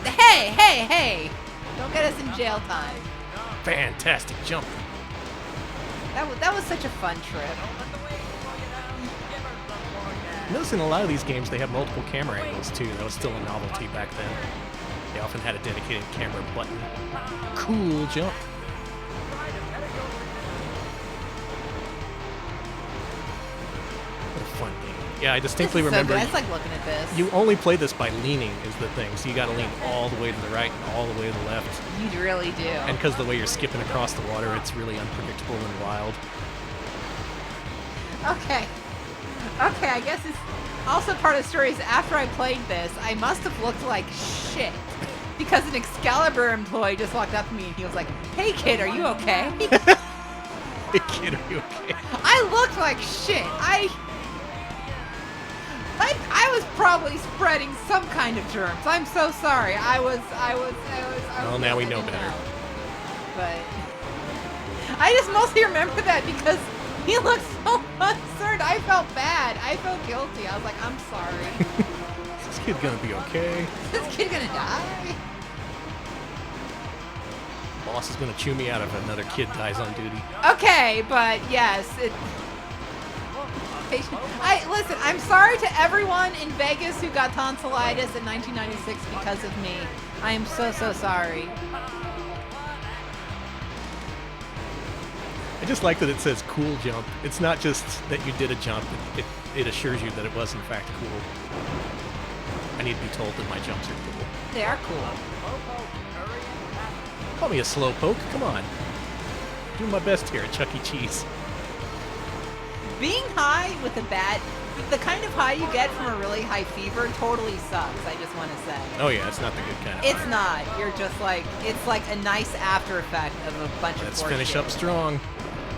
Hey! Don't get us in jail time. Fantastic jump. That was such a fun trip. Notice in a lot of these games they have multiple camera angles too. That was still a novelty back then. They often had a dedicated camera button. Cool jump. What a fun game. Yeah, I distinctly This is remember. So good. I just like looking at this. You only play this by leaning is the thing, so you got to lean all the way to the right and all the way to the left. You really do. And because the way you're skipping across the water, it's really unpredictable and wild. Okay, I guess it's also part of the story is after I played this, I must have looked like shit. Because an Excalibur employee just walked up to me and he was like, "Hey kid, are you okay?" Hey kid, are you okay? I looked like shit. I was probably spreading some kind of germs. I'm so sorry. I was Well, now we know letting better. out. But I just mostly remember that because he looked so concerned. I felt bad. I felt guilty. I was like, I'm sorry. Is this kid gonna be okay? Is this kid gonna die? Boss is gonna chew me out if another kid dies on duty. Okay, but yes, it. Listen. I'm sorry to everyone in Vegas who got tonsillitis in 1996 because of me. I am so sorry. I just like that it says cool jump. It's not just that you did a jump, it assures you that it was in fact cool. I need to be told that my jumps are cool. They are cool. Call me a slow poke, come on. Doing my best here at Chuck E. Cheese. Being high with the kind of high you get from a really high fever totally sucks, I just want to say. Oh yeah, it's not the good kind of It's high. not. You're just like, it's like a nice after effect of a bunch Let's of finish horseshit. up strong.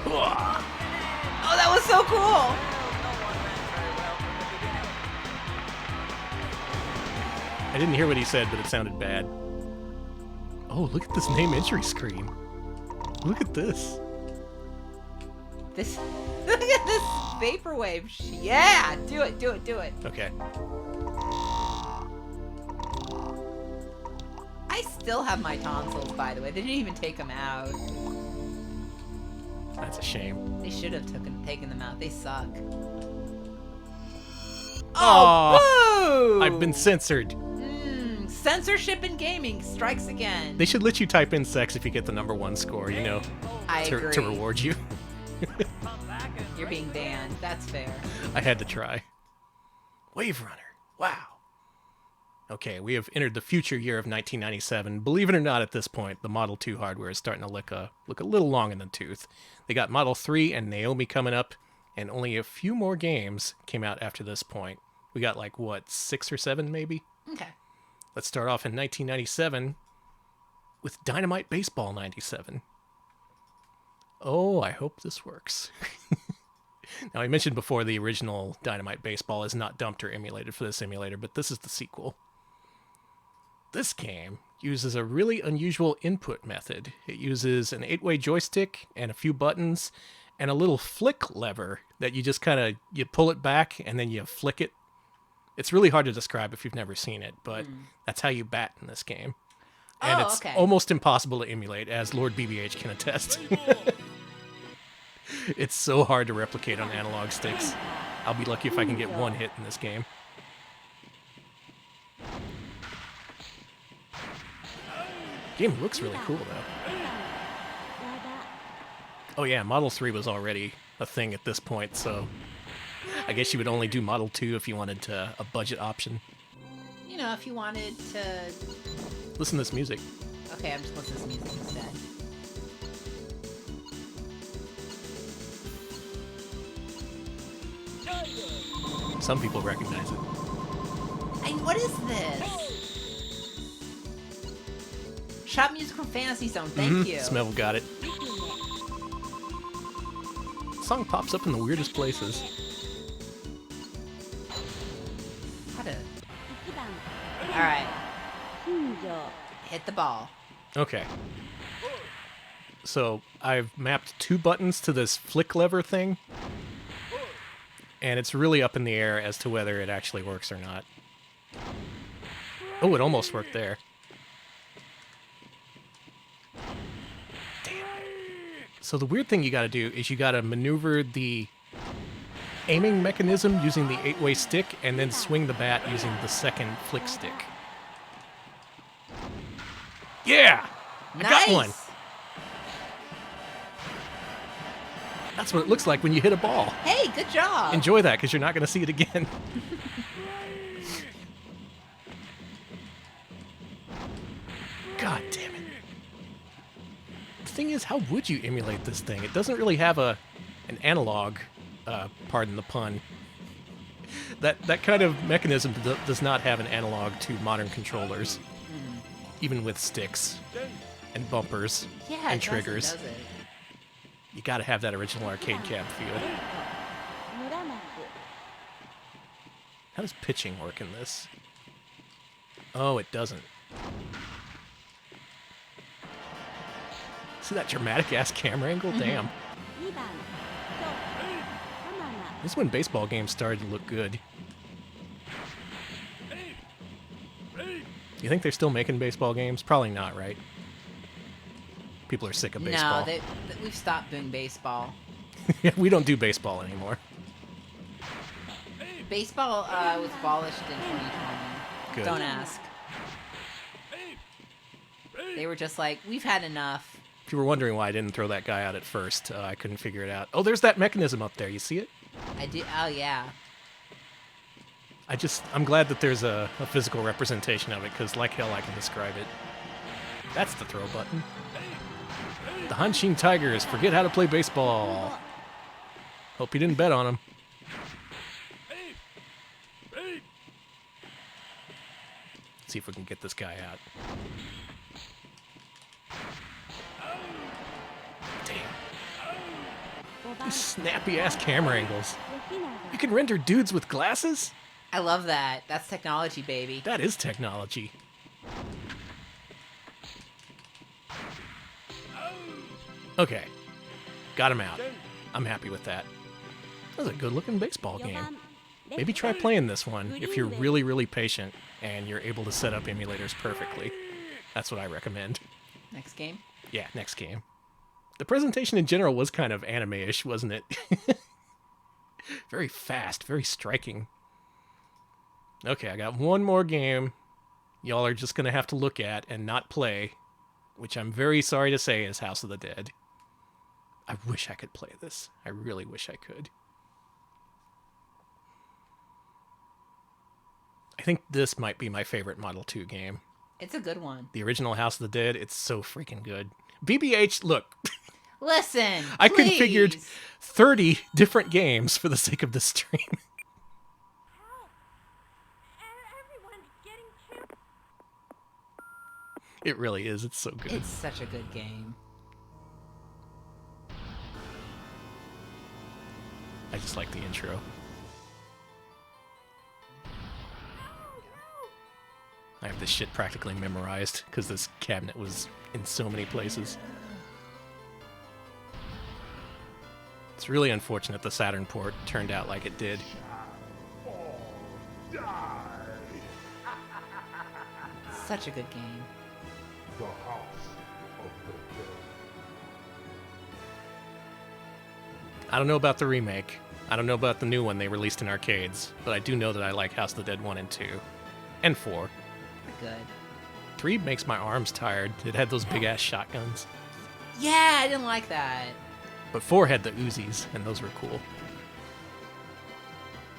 Oh, that was so cool! I didn't hear what he said, but it sounded bad. Oh, look at this name entry screen. Look at this. Look at this vaporwave. Yeah, do it. Okay. I still have my tonsils, by the way. They didn't even take them out. That's a shame. They should have taken them out. They suck. Aw, Oh, boo! I've been censored. Censorship in gaming strikes again. They should let you type in sex if you get the #1 score, you know, I agree. to reward you. You're being banned. That's fair. I had to try. Wave Runner. Wow. Okay, we have entered the future year of 1997. Believe it or not, at this point, the Model 2 hardware is starting to look a little long in the tooth. They got Model 3 and Naomi coming up, and only a few more games came out after this point. We got like, what, 6 or 7 maybe? Okay. Let's start off in 1997 with Dynamite Baseball 97. Oh, I hope this works. Now, I mentioned before the original Dynamite Baseball is not dumped or emulated for this emulator, but this is the sequel. This game uses a really unusual input method. It uses an 8-way joystick and a few buttons and a little flick lever that you just kind of, you pull it back and then you flick it. It's really hard to describe if you've never seen it, but that's how you bat in this game. And it's almost impossible to emulate, as Lord BBH can attest. It's so hard to replicate on analog sticks. I'll be lucky if I can get one hit in this game. Game looks really cool, though. Oh yeah, Model 3 was already a thing at this point, so I guess you would only do Model 2 if you wanted a budget option. You know, if you wanted to... Listen to this music. Okay, I'm just listening to music instead. Some people recognize it. Hey, what is this? Shop music from Fantasy Zone. Thank you. Smell got it. The song pops up in the weirdest places. All right. Hit the ball. Okay. So I've mapped 2 buttons to this flick lever thing, and it's really up in the air as to whether it actually works or not. Oh, it almost worked there. Damn. So the weird thing you gotta do is you gotta maneuver the aiming mechanism using the 8-way stick and then swing the bat using the second flick stick. Yeah! I got one! That's what it looks like when you hit a ball. Hey, good job. Enjoy that, because you're not going to see it again. God damn it. The thing is, how would you emulate this thing? It doesn't really have an analog, pardon the pun. That kind of mechanism does not have an analog to modern controllers, even with sticks and bumpers Yeah, and it triggers. does it. You got to have that original arcade cab feel. How does pitching work in this? Oh, it doesn't. See that dramatic-ass camera angle? Damn. This is when baseball games started to look good. You think they're still making baseball games? Probably not, right? People are sick of baseball. No, we've stopped doing baseball. Yeah, we don't do baseball anymore. Baseball was abolished in 2020. Good. Don't ask. They were just like, we've had enough. If you were wondering why I didn't throw that guy out at first, I couldn't figure it out. Oh, there's that mechanism up there. You see it? I do. Oh yeah. I'm glad that there's a physical representation of it, because like hell I can describe it. That's the throw button. The Hanshin Tigers forget how to play baseball. Hope you didn't bet on them. Let's see if we can get this guy out. Damn. These snappy-ass camera angles. You can render dudes with glasses? I love that. That's technology, baby. That is technology. Okay. Got him out. I'm happy with that. That was a good-looking baseball game. Maybe try playing this one if you're really, really patient and you're able to set up emulators perfectly. That's what I recommend. Next game? Yeah, next game. The presentation in general was kind of anime-ish, wasn't it? Very fast, very striking. Okay, I got one more game y'all are just going to have to look at and not play, which I'm very sorry to say is House of the Dead. I wish I could play this. I really wish I could. I think this might be my favorite Model 2 game. It's a good one. The original House of the Dead, it's so freaking good. BBH, look. Listen, I please. configured 30 different games for the sake of this stream. It really is. It's so good. It's such a good game. I just like the intro. I have this shit practically memorized because this cabinet was in so many places. It's really unfortunate the Saturn port turned out like it did. Such a good game. I don't know about the remake. I don't know about the new one they released in arcades, but I do know that I like House of the Dead 1 and 2. And 4. Good. 3 makes my arms tired. It had those big-ass shotguns. Yeah, I didn't like that. But 4 had the Uzis, and those were cool.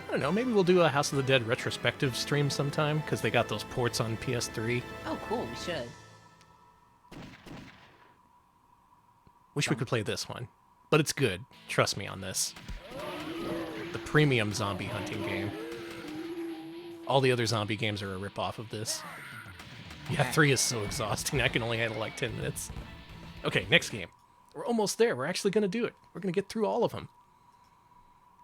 I don't know, maybe we'll do a House of the Dead retrospective stream sometime, because they got those ports on PS3. Oh, cool. We should. Wish we could play this one. But it's good. Trust me on this. The premium zombie hunting game. All the other zombie games are a rip-off of this. Yeah, 3 is so exhausting. I can only handle like 10 minutes. Okay, next game. We're almost there. We're actually going to do it. We're going to get through all of them.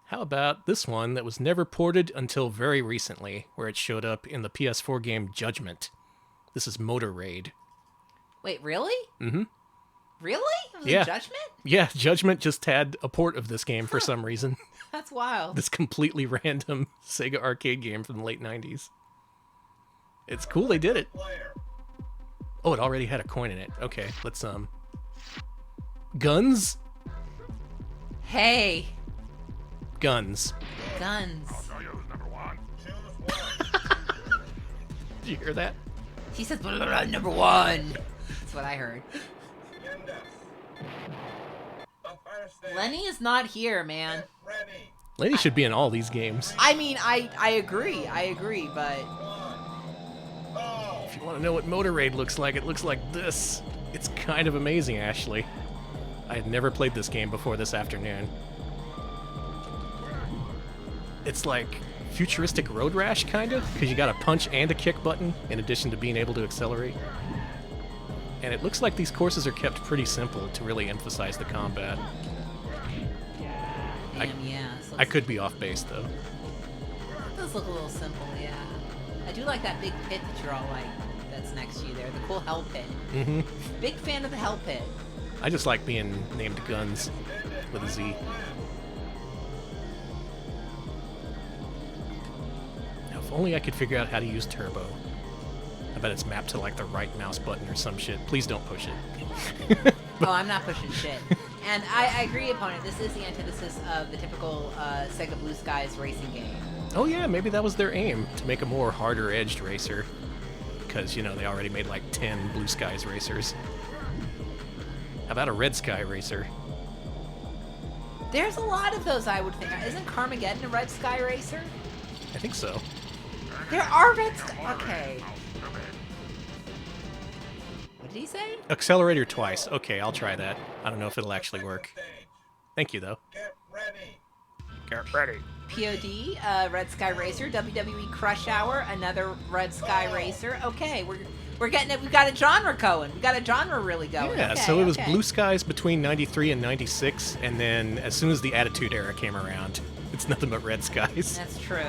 How about this one that was never ported until very recently, where it showed up in the PS4 game Judgment. This is Motor Raid. Wait, really? Mm-hmm. Really? It was Yeah. a Judgment? Yeah, Judgment just had a port of this game for some reason. That's wild. This completely random Sega arcade game from the late 90s. It's cool they did it. Oh, it already had a coin in it. Okay, let's, Guns? Hey. Guns. Guns. Did you hear that? He says blah, blah, blah, number one. That's what I heard. Lenny is not here, man. Lenny should be in all these games. I mean, I agree, but... If you want to know what Motor Raid looks like, it looks like this. It's kind of amazing, Ashley. I had never played this game before this afternoon. It's like futuristic Road Rash, kind of, because you got a punch and a kick button, in addition to being able to accelerate. And it looks like these courses are kept pretty simple to really emphasize the combat. Damn, yeah. I could be off base, though. It does look a little simple, yeah. I do like that big pit that you're all like, that's next to you there, the cool hell pit. Mm-hmm. Big fan of the hell pit. I just like being named Guns with a Z. Now, if only I could figure out how to use turbo. I bet it's mapped to like the right mouse button or some shit. Please don't push it. Oh, I'm not pushing shit. And I agree, opponent. This is the antithesis of the typical Sega Blue Skies racing game. Oh yeah, maybe that was their aim, to make a more harder-edged racer. Because, you know, they already made like 10 Blue Skies racers. How about a Red Sky racer? There's a lot of those, I would think. Isn't Carmageddon a Red Sky racer? I think so. There are Red Sky... Okay. What did he say? Accelerator twice. Okay, I'll try that. I don't know if it'll actually work. Thank you, though. Get ready. POD, Red Sky Racer. WWE Crush Hour, another Red Sky Racer. Okay, we're getting it. We've got a genre going. We've got a genre really going. Yeah, okay, so it was okay. Blue Skies between 93 and 96, and then as soon as the Attitude Era came around, it's nothing but Red Skies. That's true.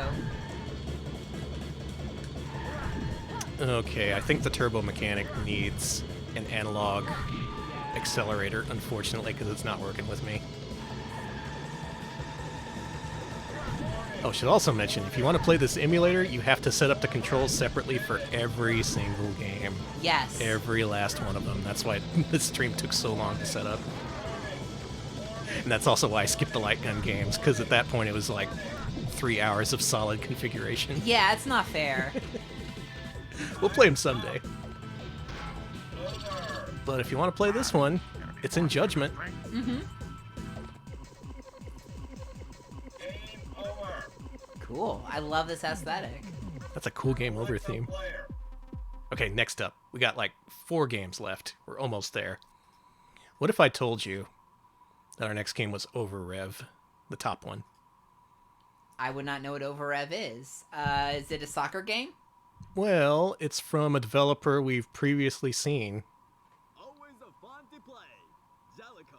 Okay, I think the turbo mechanic needs an analog accelerator, unfortunately, because it's not working with me. Oh, should also mention, if you want to play this emulator, you have to set up the controls separately for every single game. Yes. Every last one of them. That's why this stream took so long to set up. And that's also why I skipped the light gun games, because at that point it was like 3 hours of solid configuration. Yeah, it's not fair. We'll play them someday. But if you want to play this one, it's in Judgment. Mm-hmm. Cool. I love this aesthetic. That's a cool game over theme. Okay, next up. We got like 4 games left. We're almost there. What if I told you that our next game was Over Rev, the top one? I would not know what Over Rev is. Is it a soccer game? Well, it's from a developer we've previously seen. Always a fun to play. Jellico.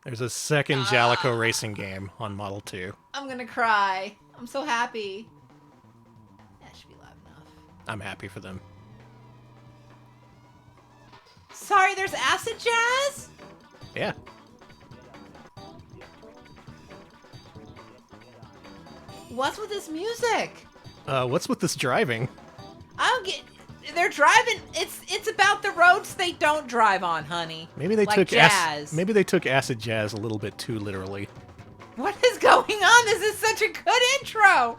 There's a second Jalico racing game on Model 2. I'm gonna cry. I'm so happy. That should be loud enough. I'm happy for them. Sorry, there's acid jazz? Yeah. What's with this music? What's with this driving? I don't get... They're driving... It's about the roads they don't drive on, honey. Maybe they like took jazz. maybe they took acid jazz a little bit too literally. What is going on? This is such a good intro.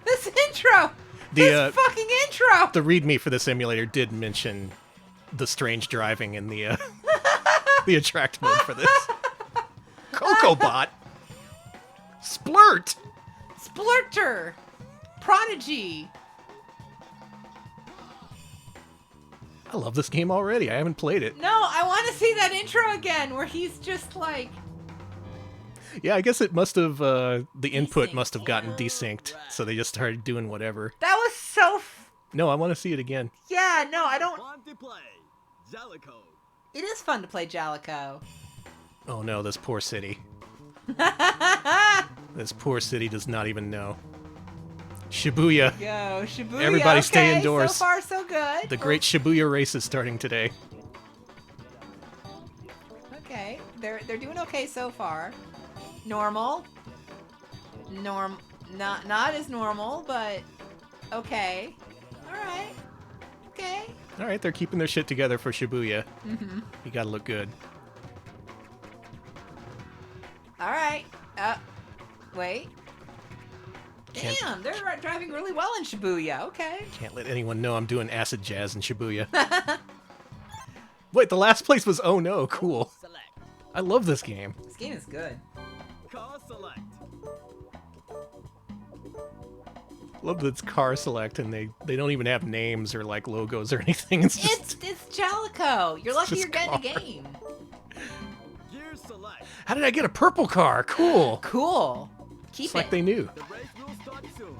This intro. This fucking intro. The README for this emulator did mention the strange driving in the the attract mode for this. Cocobot. Splurt. Splurter. Prodigy. I love this game already. I haven't played it. No, I want to see that intro again where he's just like... Yeah, I guess it must have, the input Desynced. must have gotten desynced, so they just started doing whatever. That was so... No, I want to see it again. Yeah, no, I don't... Fun to play. Jellico. It is fun to play Jalico. Oh no, this poor city. This poor city does not even know. Shibuya. Go, Shibuya. Everybody stay Okay, indoors. So far, so good. The great Shibuya race is starting today. Okay, they're doing okay so far. Normal. Not as normal, but okay. right. Okay. All right, they're keeping their shit together for Shibuya. Mm-hmm. You gotta look good. All right. Wait. Can't- Damn, they're driving really well in Shibuya. Okay. Can't let anyone know I'm doing acid jazz in Shibuya. Wait, the last place was Oh No. Cool. Select. I love this game. This game is good. Car select. Love that it's car select and they don't even have names or like logos or anything. It's just It's Jalico. You're lucky just you're getting a car. game. Gear select. how did I get a purple car? Cool. Cool. Keep It's it. like they knew. The race will start soon.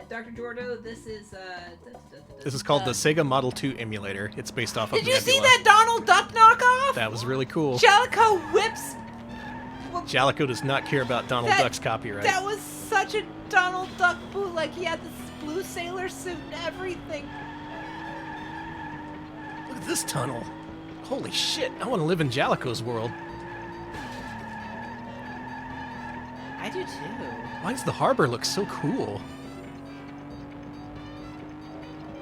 Dr. Jordo, this is This is called the Sega Model 2 Emulator. It's based off of Did you see Nebula. that Donald Duck knockoff? That was really cool. Jalico whips. Jalico does not care about Donald That- Duck's copyright. That was such a Donald Duck bootleg. He had this blue sailor suit and everything. Look at this tunnel. Holy shit, I want to live in Jalico's world. I do too. Why does the harbor look so cool?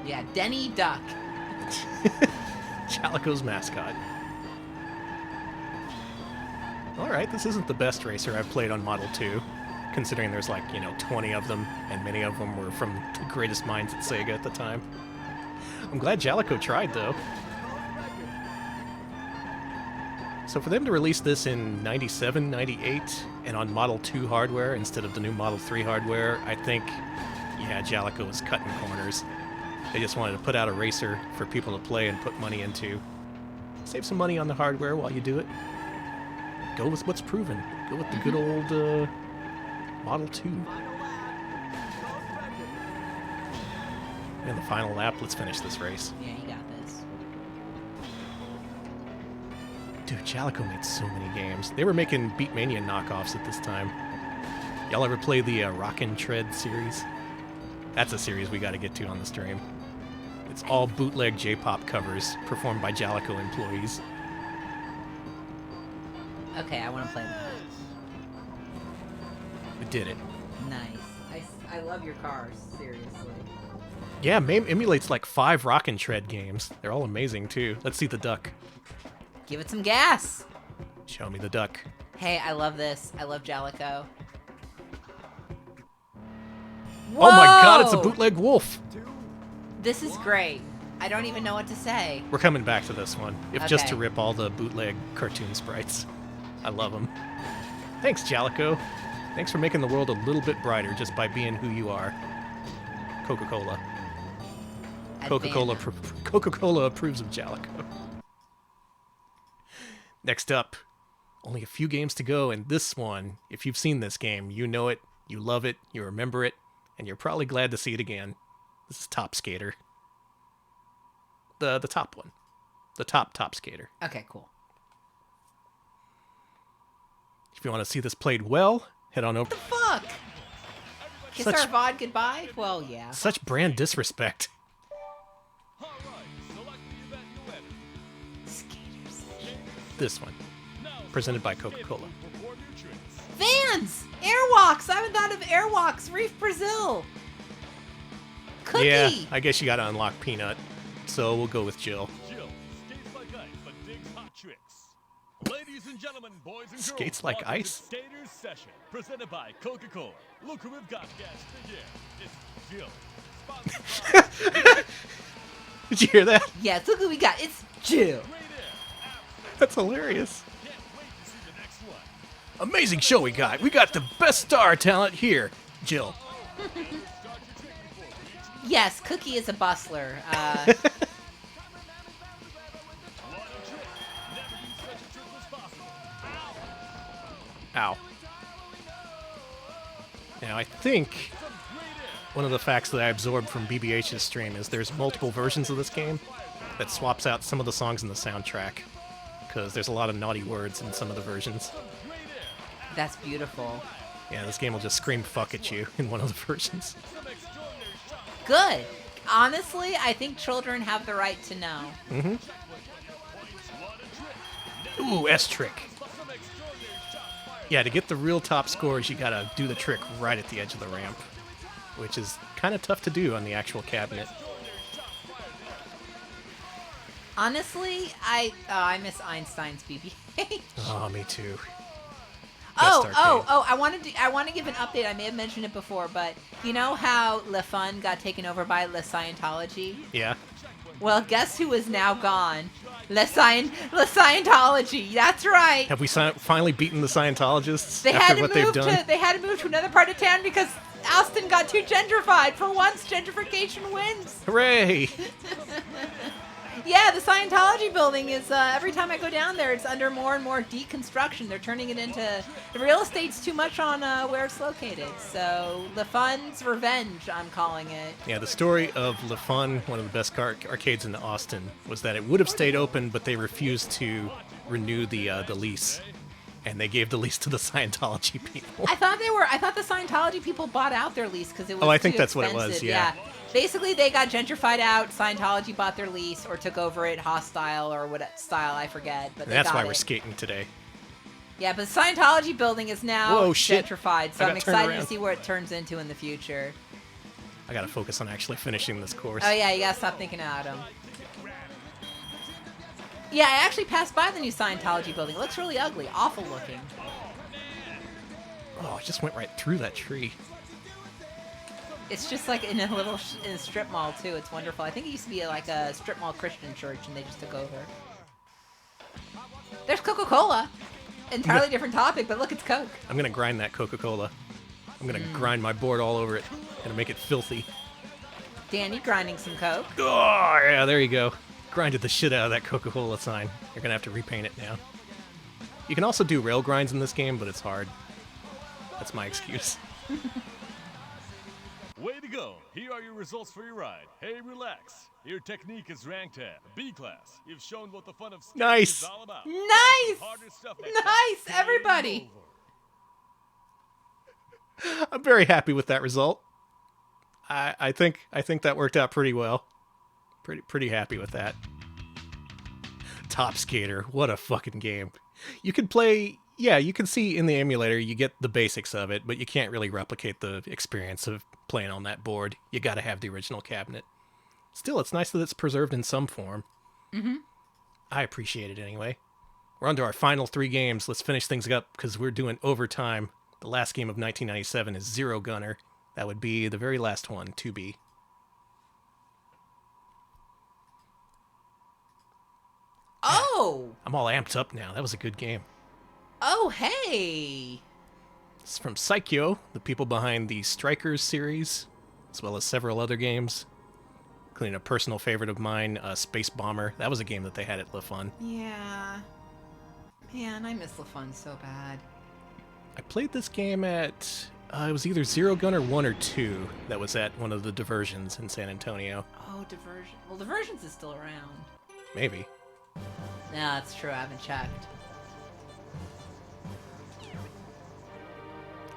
Yeah, Denny Duck. Jalico's mascot. Alright, this isn't the best racer I've played on Model 2, considering there's like, 20 of them, and many of them were from the greatest minds at Sega at the time. I'm glad Jalico tried, though. So for them to release this in 97, 98, and on Model 2 hardware instead of the new Model 3 hardware, I think, yeah, Jalico was cutting corners. They just wanted to put out a racer for people to play and put money into. Save some money on the hardware while you do it. Go with what's proven. Go with the good old Model 2. And the final lap, let's finish this race. Yeah, you got this. Dude, Jalico made so many games. They were making Beatmania knockoffs at this time. Y'all ever play the Rockin' Tread series? That's a series we gotta get to on the stream. It's all bootleg J-pop covers performed by Jalico employees. Okay, I want to play that. We did it. Nice. I love your cars, seriously. Yeah, MAME emulates like 5 Rockin' Tread games. They're all amazing too. Let's see the duck. Give it some gas. Show me the duck. Hey, I love this. I love Jalico. Oh my god, it's a Whoa! bootleg wolf! This is great. I don't even know what to say. We're coming back to this one, if just Okay. to rip all the bootleg cartoon sprites. I love them. Thanks, Jalico. Thanks for making the world a little bit brighter just by being who you are. Coca-Cola. Coca-Cola approves of Jalico. Next up, only a few games to go, and this one, if you've seen this game, you know it, you love it, you remember it, and you're probably glad to see it again. This is Top Skater. The top one. The top Skater. Okay, cool. If you want to see this played well, head on over. Fuck! Kiss Such- our VOD goodbye? Well, yeah. Such brand disrespect. Skaters. This one. Presented by Coca-Cola. Vans! Airwalks! I haven't thought of Airwalks. Reef Brazil. Cookie! Yeah, I guess you gotta unlock Peanut. So we'll go with Jill. Jill skates like ice but digs hot tricks. Ladies and gentlemen, boys and girls, Skates like welcome to ice? Skaters Session, presented by Coca-Cola. Look who we've got guests again. It's Jill. Sponsored by Did you hear that? Yes, look who we got. It's Jill. Great Air. That's hilarious. Can't wait to see the next one. Amazing show we got. We got the best star talent here. Jill. Yes, Cookie is a bustler. One trick. Never knew such a trick was possible. Ow. Now, I think one of the facts that I absorbed from BBH's stream is there's multiple versions of this game that swaps out some of the songs in the soundtrack, because there's a lot of naughty words in some of the versions. That's beautiful. Yeah, this game will just scream fuck at you in one of the versions. Good. Honestly, I think children have the right to know. Ooh, S-trick. Yeah, to get the real top scores, you gotta do the trick right at the edge of the ramp. which is kind of tough to do on the actual cabinet. Honestly, I miss Einstein's BB-8. Oh, me too. I want to give an update. I may have mentioned it before, but you know how Le Fun got taken over by Le Scientology? Yeah. Well, guess who is now gone? Le Scientology. That's right. Have we finally beaten the Scientologists They after had what they've done? They had to move to another part of town because Austin got too gentrified. For once, gentrification wins. Hooray! Yeah, the Scientology building is, every time I go down there, it's under more and more deconstruction. They're turning it into, the real estate's too much on where it's located. So, Le Fun's Revenge, I'm calling it. Yeah, the story of Le Fun, one of the best arcades in Austin, was that it would have stayed open, but they refused to renew the lease. And they gave the lease to the Scientology people. I thought the Scientology people bought out their lease because it was I think too that's expensive. what it was, yeah. Basically, they got gentrified out. Scientology bought their lease or took over it, hostile or what style, I forget. But And that's why got we're it. skating today. Yeah, but the Scientology building is now Whoa, shit. gentrified, so I I'm got turned excited to around. see where it turns into in the future. I gotta focus on actually finishing this course. Oh yeah, you gotta stop thinking about them. Yeah, I actually passed by the new Scientology building. It looks really ugly, awful looking. Oh, I just went right through that tree. It's just like in a little in a strip mall too. It's wonderful. I think it used to be like a strip mall Christian church, and they just took over. There's Coca-Cola. Entirely different topic, but look, it's Coke. I'm gonna grind that Coca-Cola. I'm gonna grind my board all over it. Gonna make it filthy. Danny grinding some Coke. Oh, yeah, there you go. Grinded the shit out of that Coca-Cola sign. You're gonna have to repaint it now. You can also do rail grinds in this game, but it's hard. That's my excuse. Way to go. Here are your results for your ride. Hey, relax. Your technique is ranked at B class. You've shown what the fun of skating Nice. is all about. Nice! Harder stuff next time. Nice, Game everybody. over. I'm very happy with that result. I think that worked out pretty well. Pretty happy with that. Top Skater, what a fucking game. You can play, yeah, you can see in the emulator you get the basics of it, but you can't really replicate the experience of playing on that board. You gotta have the original cabinet. Still, it's nice that it's preserved in some form. Mm-hmm. I appreciate it anyway. We're on to our final 3 games. Let's finish things up because we're doing overtime. The last game of 1997 is Zero Gunner. That would be the very last one, 2B. Oh! I'm all amped up now. That was a good game. Oh, hey! It's from Psycho, the people behind the Strikers series, as well as several other games, including a personal favorite of mine, Space Bomber. That was a game that they had at Le Fun. Yeah. Man, I miss LaFun so bad. I played this game at, it was either Zero Gunner 1 or 2 that was at one of the diversions in San Antonio. Oh, Diversion. Well, Diversions is still around. Maybe. No, that's true. I haven't checked.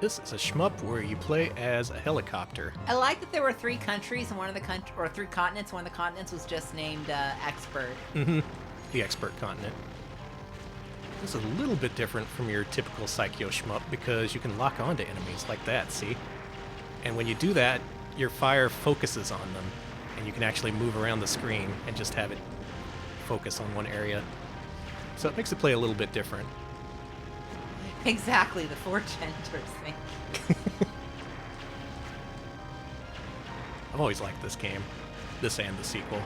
This is a shmup where you play as a helicopter. I like that there were 3 countries and one of the or 3 continents. One of the continents was just named Expert. Mm-hmm. The Expert Continent. This is a little bit different from your typical Psycho shmup because you can lock onto enemies like that, see? And when you do that, your fire focuses on them, and you can actually move around the screen and just have it focus on one area. So it makes it play a little bit different. Exactly, the 4 genders thing. I've always liked this game. This and the sequel.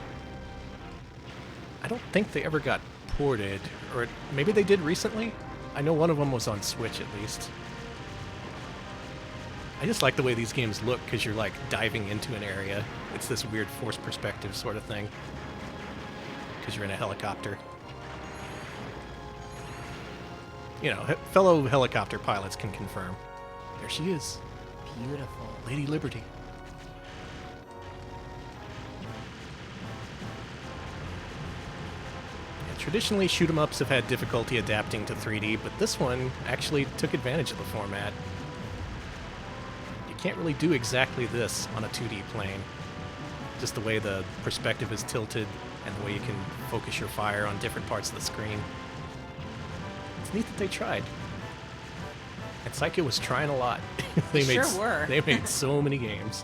I don't think they ever got ported, or maybe they did recently? I know one of them was on Switch at least. I just like the way these games look because you're like diving into an area. It's this weird forced perspective sort of thing. Because you're in a helicopter. You know, fellow helicopter pilots can confirm. There she is. Beautiful. Lady Liberty. Traditionally, shoot-'em-ups have had difficulty adapting to 3D, but this one actually took advantage of the format. You can't really do exactly this on a 2D plane. Just the way the perspective is tilted and the way you can focus your fire on different parts of the screen. It's neat that they tried. It's like it was trying a lot. Sure were. They made so many games.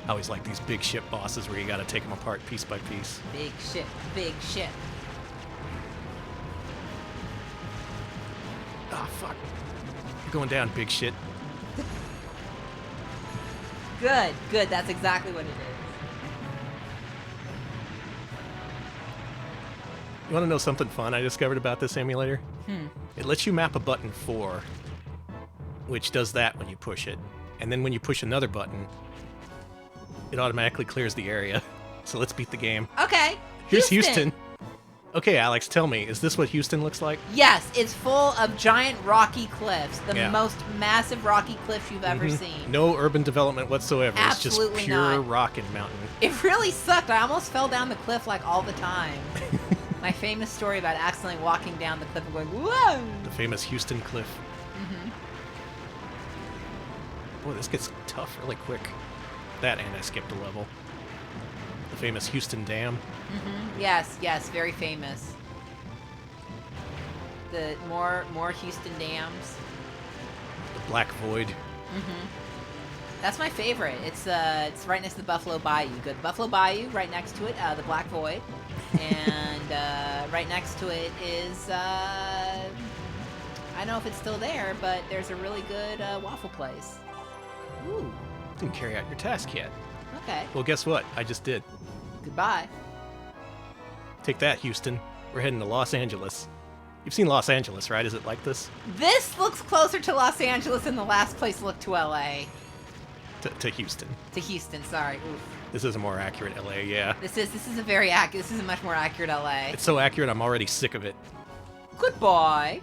I always like these big ship bosses where you gotta take them apart piece by piece. Big ship, big ship. Ah, fuck. You're going down, big shit. Good, good. That's exactly what it is. You want to know something fun I discovered about this emulator? It lets you map a button 4, which does that when you push it. And then when you push another button, it automatically clears the area. So let's beat the game. Okay. Here's Houston. Okay, Alex, tell me, is this what Houston looks like? Yes, it's full of giant rocky cliffs. The Yeah. most massive rocky cliffs you've ever seen. No urban development whatsoever. Absolutely it's just pure not. rock and mountain. It really sucked. I almost fell down the cliff like all the time. My famous story about accidentally walking down the cliff and going, whoa! The famous Houston Cliff. Boy, this gets tough really quick. That and I skipped a level. The famous Houston Dam. Yes, yes, very famous. The more Houston dams. The Black Void. That's my favorite. It's right next to the Buffalo Bayou. You go to Buffalo Bayou, right next to it, the Black Void, and right next to it is I don't know if it's still there, but there's a really good waffle place. Ooh, didn't carry out your task yet. Okay. Well, guess what? I just did. Goodbye. Take that, Houston. We're heading to Los Angeles. You've seen Los Angeles, right? Is it like this? This looks closer to Los Angeles than the last place looked to LA. To Houston. To Houston, sorry. Oof. This is a more accurate LA, yeah. This is a very accurate. This is a much more accurate LA. It's so accurate, I'm already sick of it. Good boy.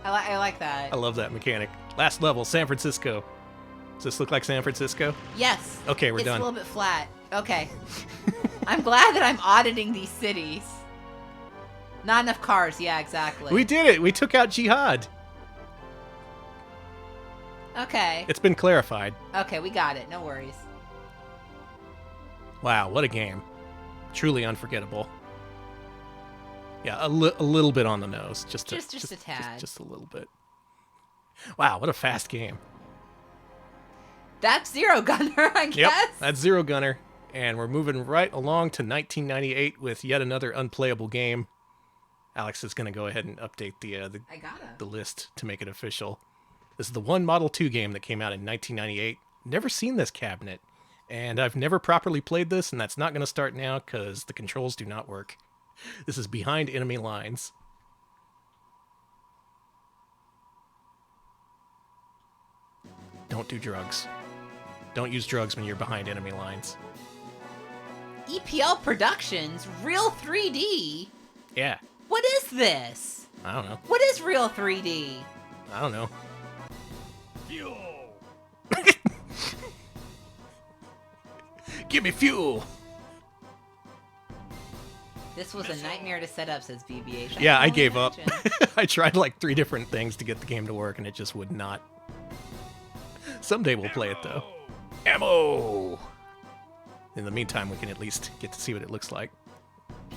I like that. I love that mechanic. Last level, San Francisco. Does this look like San Francisco? Yes. Okay, we're it's done. It's a little bit flat. Okay. I'm glad that I'm auditing these cities. Not enough cars. Yeah, exactly. We did it! We took out Jihad! Okay. It's been clarified. Okay, we got it. No worries. Wow, what a game. Truly unforgettable. Yeah, a little bit on the nose. Just a tad. Just a little bit. Wow, what a fast game. That's Zero Gunner, I guess. Yep, that's Zero Gunner. And we're moving right along to 1998 with yet another unplayable game. Alex is going to go ahead and update the list to make it official. This is the one Model 2 game that came out in 1998. Never seen this cabinet. And I've never properly played this, and that's not going to start now because the controls do not work. This is Behind Enemy Lines. Don't do drugs. Don't use drugs when you're behind enemy lines. EPL Productions, Real 3D? Yeah. What is this? I don't know. What is Real 3D? I don't know. Fuel! Give me fuel! This was a nightmare to set up, says BBH. Yeah, I gave up. I tried like 3 different things to get the game to work, and it just would not. Someday we'll play it, though. Ammo! In the meantime, we can at least get to see what it looks like.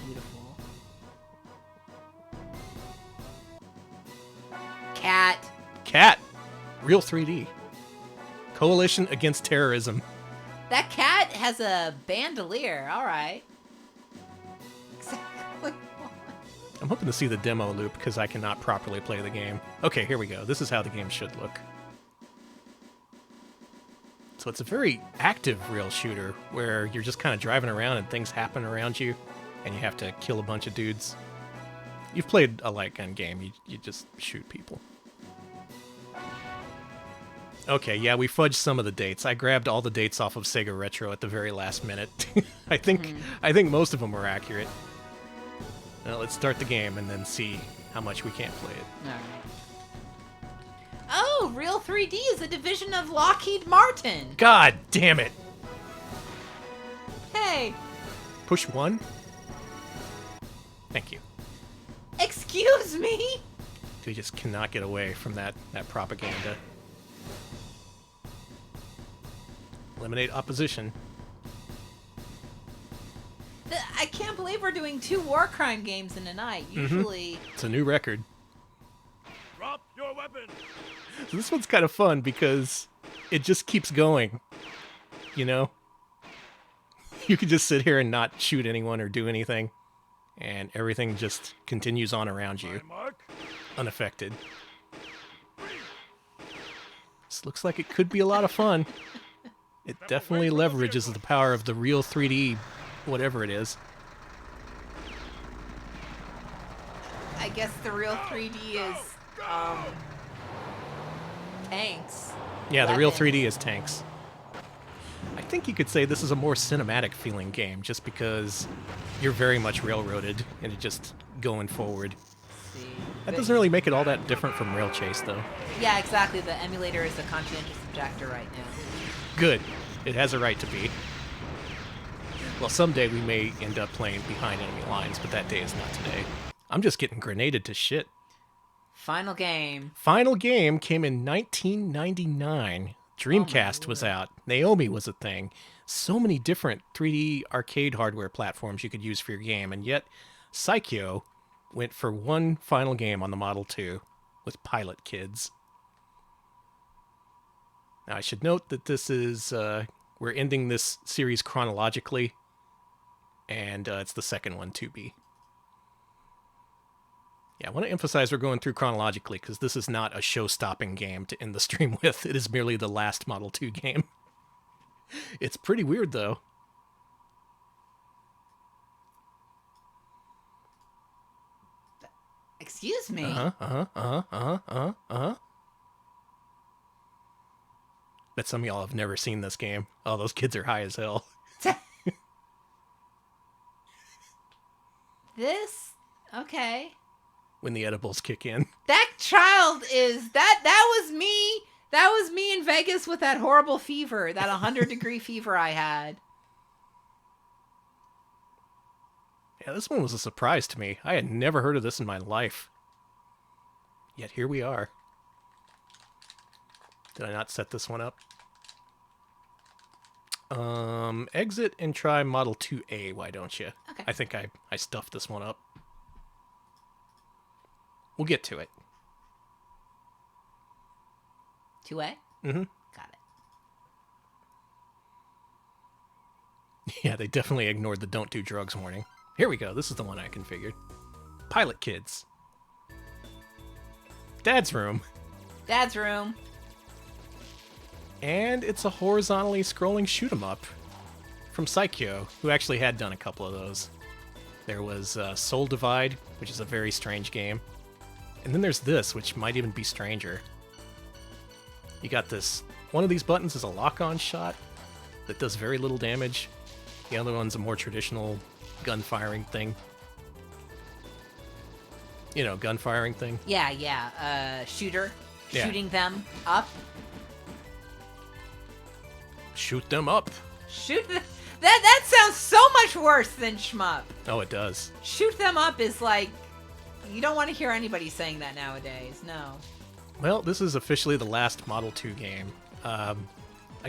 Beautiful. Cat. Cat! Real 3D. Coalition Against Terrorism. That cat has a bandolier. All right. Exactly. I'm hoping to see the demo loop because I cannot properly play the game. Okay, here we go. This is how the game should look. So it's a very active rail shooter where you're just kind of driving around and things happen around you and you have to kill a bunch of dudes. You've played a light gun game. You just shoot people. Okay, yeah, we fudged some of the dates. I grabbed all the dates off of Sega Retro at the very last minute. I think most of them were accurate. Now let's start the game and then see how much we can't play it. All right. Oh, Real 3D is a division of Lockheed Martin. God damn it! Hey. Push 1? Thank you. Excuse me? We just cannot get away from that propaganda. Eliminate opposition. I can't believe we're doing 2 war crime games in a night. Usually... It's a new record. Drop your This one's kind of fun because it just keeps going, you know? You could just sit here and not shoot anyone or do anything, and everything just continues on around you, unaffected. This looks like it could be a lot of fun. It definitely leverages the power of the real 3D, whatever it is. I guess the real 3D is tanks. Yeah, the real Weapons. 3D is tanks. I think you could say this is a more cinematic feeling game, just because you're very much railroaded and it's just going forward. See. That doesn't really make it all that different from Rail Chase, though. Yeah, exactly. The emulator is a conscientious objector right now. Good. It has a right to be. Well, someday we may end up playing behind enemy lines, but that day is not today. I'm just getting grenaded to shit. Final game. Final game came in 1999. Dreamcast was out. Naomi was a thing. So many different 3D arcade hardware platforms you could use for your game, and yet Psycho went for one final game on the Model 2 with Pilot Kids. Now, I should note that this is, we're ending this series chronologically, and it's the second one to be. Yeah, I want to emphasize we're going through chronologically, because this is not a show-stopping game to end the stream with. It is merely the last Model 2 game. It's pretty weird, though. Excuse me. Bet some of y'all have never seen this game. Oh, those kids are high as hell. This? Okay. When the edibles kick in. That child is that was me. That was me in Vegas with that horrible fever, that 100-degree fever I had. Yeah, this one was a surprise to me. I had never heard of this in my life. Yet here we are. Did I not set this one up? Exit and try Model 2A, why don't you? Okay. I think I stuffed this one up. We'll get to it. 2A? Mm-hmm. Got it. Yeah, they definitely ignored the don't do drugs warning. Here we go. This is the one I configured. Pilot Kids. Dad's room. Dad's room. And it's a horizontally scrolling shoot 'em up from Psycho, who actually had done a couple of those. There was Soul Divide, which is a very strange game. And then there's this, which might even be stranger. You got this, one of these buttons is a lock-on shot that does very little damage. The other one's a more traditional gun firing thing. You know, gun firing thing. Yeah. Shooter. Yeah. Shooting them up. Shoot them up. That sounds so much worse than shmup. Oh, it does. Shoot them up is like, you don't want to hear anybody saying that nowadays. No. Well, this is officially the last Model 2 game. I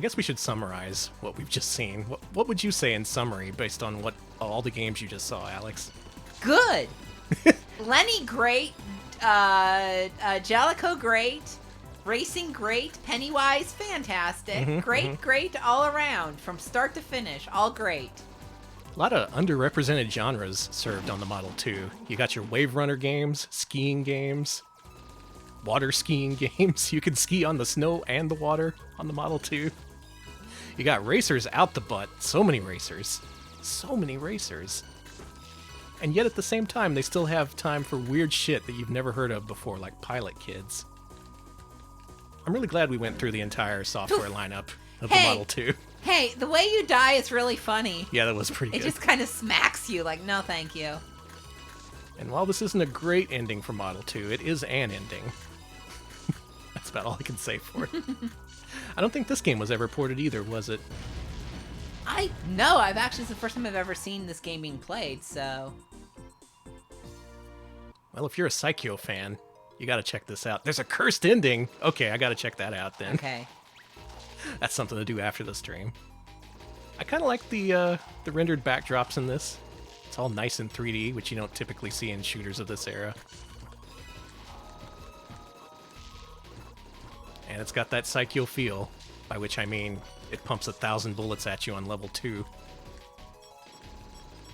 guess we should summarize what we've just seen. What would you say in summary based on what all the games you just saw, Alex? Good. Lenny, great. Jellicoe, great. Racing, great. Pennywise, fantastic. Great all around. From start to finish, all great. A lot of underrepresented genres served on the Model 2. You got your Wave Runner games, skiing games, water skiing games. You can ski on the snow and the water on the Model 2. You got racers out the butt. So many racers. So many racers. And yet at the same time, they still have time for weird shit that you've never heard of before, like Pilot Kids. I'm really glad we went through the entire software lineup of the Model 2. Hey, the way you die is really funny. Yeah, that was pretty It good. just kind of smacks you like, no thank you. And while this isn't a great ending for Model 2, it is an ending. That's about all I can say for it. I don't think this game was ever ported either, was it? No, it's the first time I've ever seen this game being played, so. Well, if you're a Psycho fan, you gotta check this out. There's a cursed ending! Okay, I gotta check that out then. Okay. That's something to do after the stream. I kind of like the rendered backdrops in this. It's all nice in 3D, which you don't typically see in shooters of this era. And it's got that Psycho feel, by which I mean it pumps 1,000 bullets at you on level 2.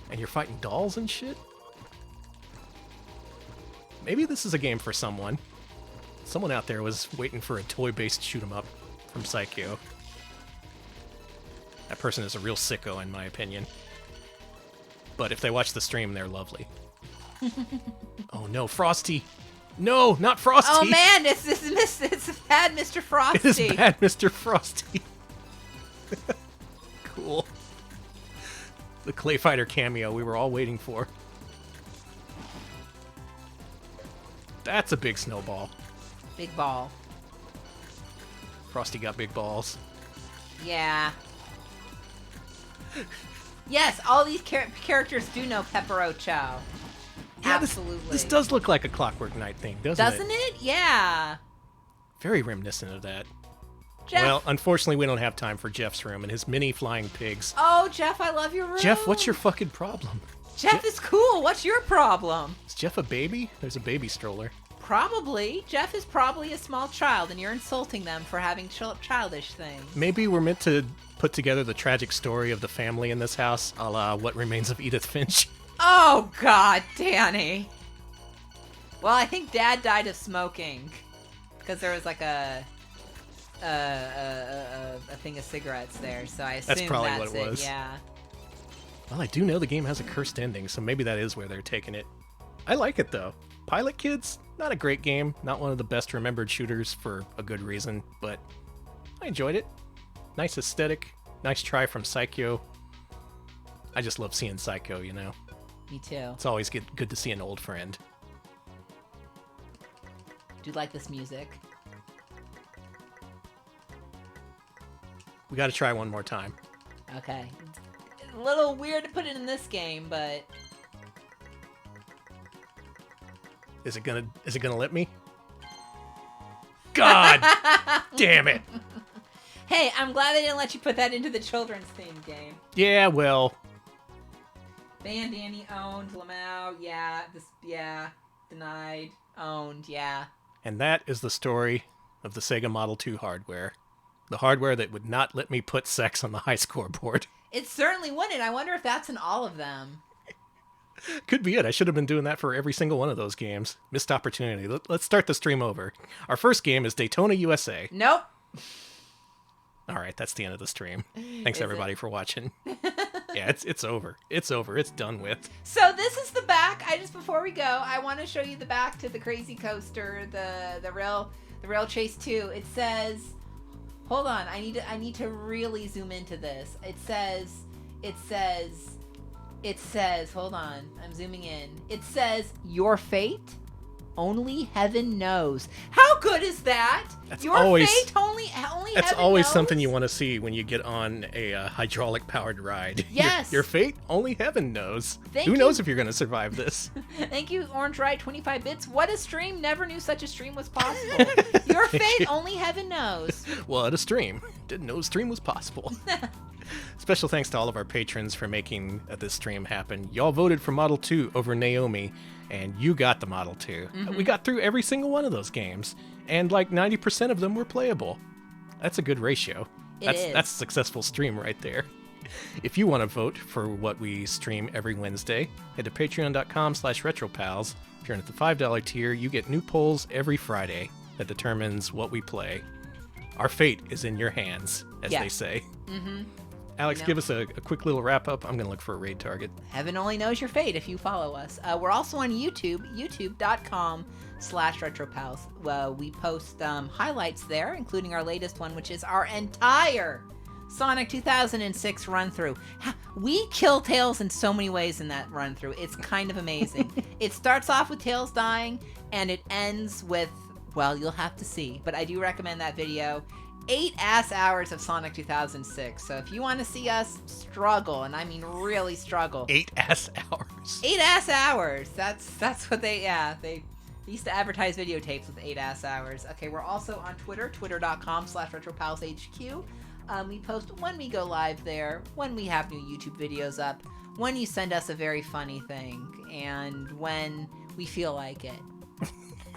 And you're fighting dolls and shit? Maybe this is a game for someone. Someone out there was waiting for a toy-based shoot-'em-up from Psycho. That person is a real sicko, in my opinion. But if they watch the stream, they're lovely. Oh no, Frosty! No, not Frosty! Oh man, it's bad Mr. Frosty. It is bad Mr. Frosty. Cool. The Clay Fighter cameo we were all waiting for. That's a big snowball. Big ball. Frosty got big balls. Yeah. Yes, all these characters do know Pepperocho. Yeah, Absolutely. This does look like a Clockwork Knight thing, doesn't it? Yeah. Very reminiscent of that. Jeff. Well, unfortunately, we don't have time for Jeff's room and his mini flying pigs. Oh, Jeff, I love your room. Jeff, what's your fucking problem? Jeff is cool. What's your problem? Is Jeff a baby? There's a baby stroller. Probably. Jeff is probably a small child, and you're insulting them for having childish things. Maybe we're meant to put together the tragic story of the family in this house, a la What Remains of Edith Finch. Oh, God, Danny. Well, I think Dad died of smoking, because there was like a thing of cigarettes there, so I assume That's probably what it was. Yeah. Well, I do know the game has a cursed ending, so maybe that is where they're taking it. I like it, though. Pilot Kids, not a great game, not one of the best remembered shooters for a good reason, but I enjoyed it. Nice aesthetic, nice try from Psycho. I just love seeing Psycho, you know. Me too. It's always good to see an old friend. Do you like this music? We got to try one more time. Okay. A little weird to put it in this game, but Is it gonna let me? God damn it! hey, I'm glad they didn't let you put that into the children's theme game. Yeah, well, Ban Danny owned Lamau, yeah, denied, owned, yeah. and that is the story of the Sega Model 2 hardware. The hardware that would not let me put sex on the high scoreboard. It certainly wouldn't. I wonder if that's in all of them. Could be it. I should have been doing that for every single one of those games. Missed opportunity. Let's start the stream over. Our first game is Daytona USA. Nope. All right, that's the end of the stream. Thanks everybody for watching. Yeah, it's over. It's over. It's done with. So this is the back. Before we go, I want to show you the back to the Crazy Coaster, the Rail Chase 2. It says, hold on, I need to really zoom into this. It says, hold on, I'm zooming in. It says, your fate, only heaven knows. How good is that? That's your always- fate, only heaven knows. That's always something you want to see when you get on a hydraulic powered ride. Yes. Your fate, only heaven knows. Thank Who you. knows if you're going to survive this? Thank you, Orange Right, 25 bits. What a stream. Never knew such a stream was possible. Your fate, only heaven knows. Well, at a stream. Didn't know a stream was possible. Special thanks to all of our patrons for making this stream happen. Y'all voted for Model 2 over Naomi, and you got the Model 2. We got through every single one of those games, and like 90% of them were playable. That's a good ratio. That's a successful stream right there. If you want to vote for what we stream every Wednesday, head to patreon.com/retropals. If you're in at the $5 tier, you get new polls every Friday that determines what we play. Our fate is in your hands, as they say. Alex, give us a quick little wrap-up. I'm going to look for a raid target. Heaven only knows your fate if you follow us. We're also on YouTube, youtube.com/retropals. We post highlights there, including our latest one, which is our entire Sonic 2006 run-through. We kill Tails in so many ways in that run-through. It's kind of amazing. It starts off with Tails dying, and it ends with, well, you'll have to see. But I do recommend that video. 8 ass hours of Sonic 2006. So if you want to see us struggle, and I mean really struggle. 8 ass hours. 8 ass hours. That's what they used to advertise videotapes with 8 ass hours. Okay, we're also on Twitter, twitter.com/retropalshq. We post when we go live there, when we have new YouTube videos up, when you send us a very funny thing, and when we feel like it.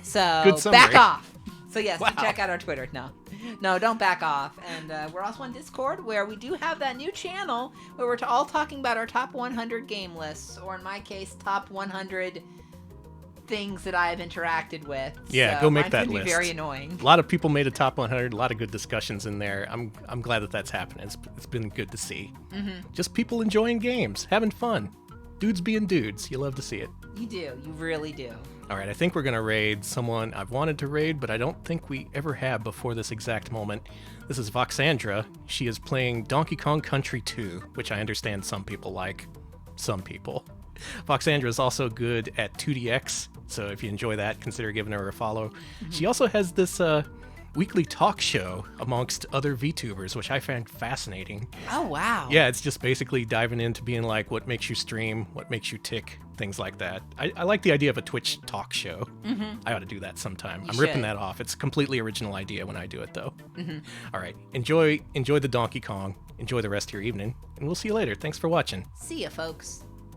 So Good summary. back off. So yes, Wow. check out our Twitter. No, don't back off. And we're also on Discord, where we do have that new channel where we're all talking about our top 100 game lists, or in my case, top 100 things that I have interacted with. Yeah, so go make mine that can list. Be very annoying. A lot of people made a top 100. A lot of good discussions in there. I'm glad that that's happening. It's been good to see. Just people enjoying games, having fun, dudes being dudes. You love to see it. You do. You really do. All right, I think we're gonna raid someone I've wanted to raid, but I don't think we ever have before this exact moment. This is Voxandra. She is playing Donkey Kong Country 2, which I understand some people like. Some people. Voxandra is also good at 2DX, so if you enjoy that, consider giving her a follow. She also has this weekly talk show amongst other VTubers, which I find fascinating. Oh, wow. Yeah, it's just basically diving into being like, what makes you stream, what makes you tick, things like that. I like the idea of a Twitch talk show. I ought to do that sometime. I'm ripping should. that off. It's a completely original idea when I do it, though. All right, enjoy the Donkey Kong. Enjoy the rest of your evening, and we'll see you later. Thanks for watching. See ya, folks.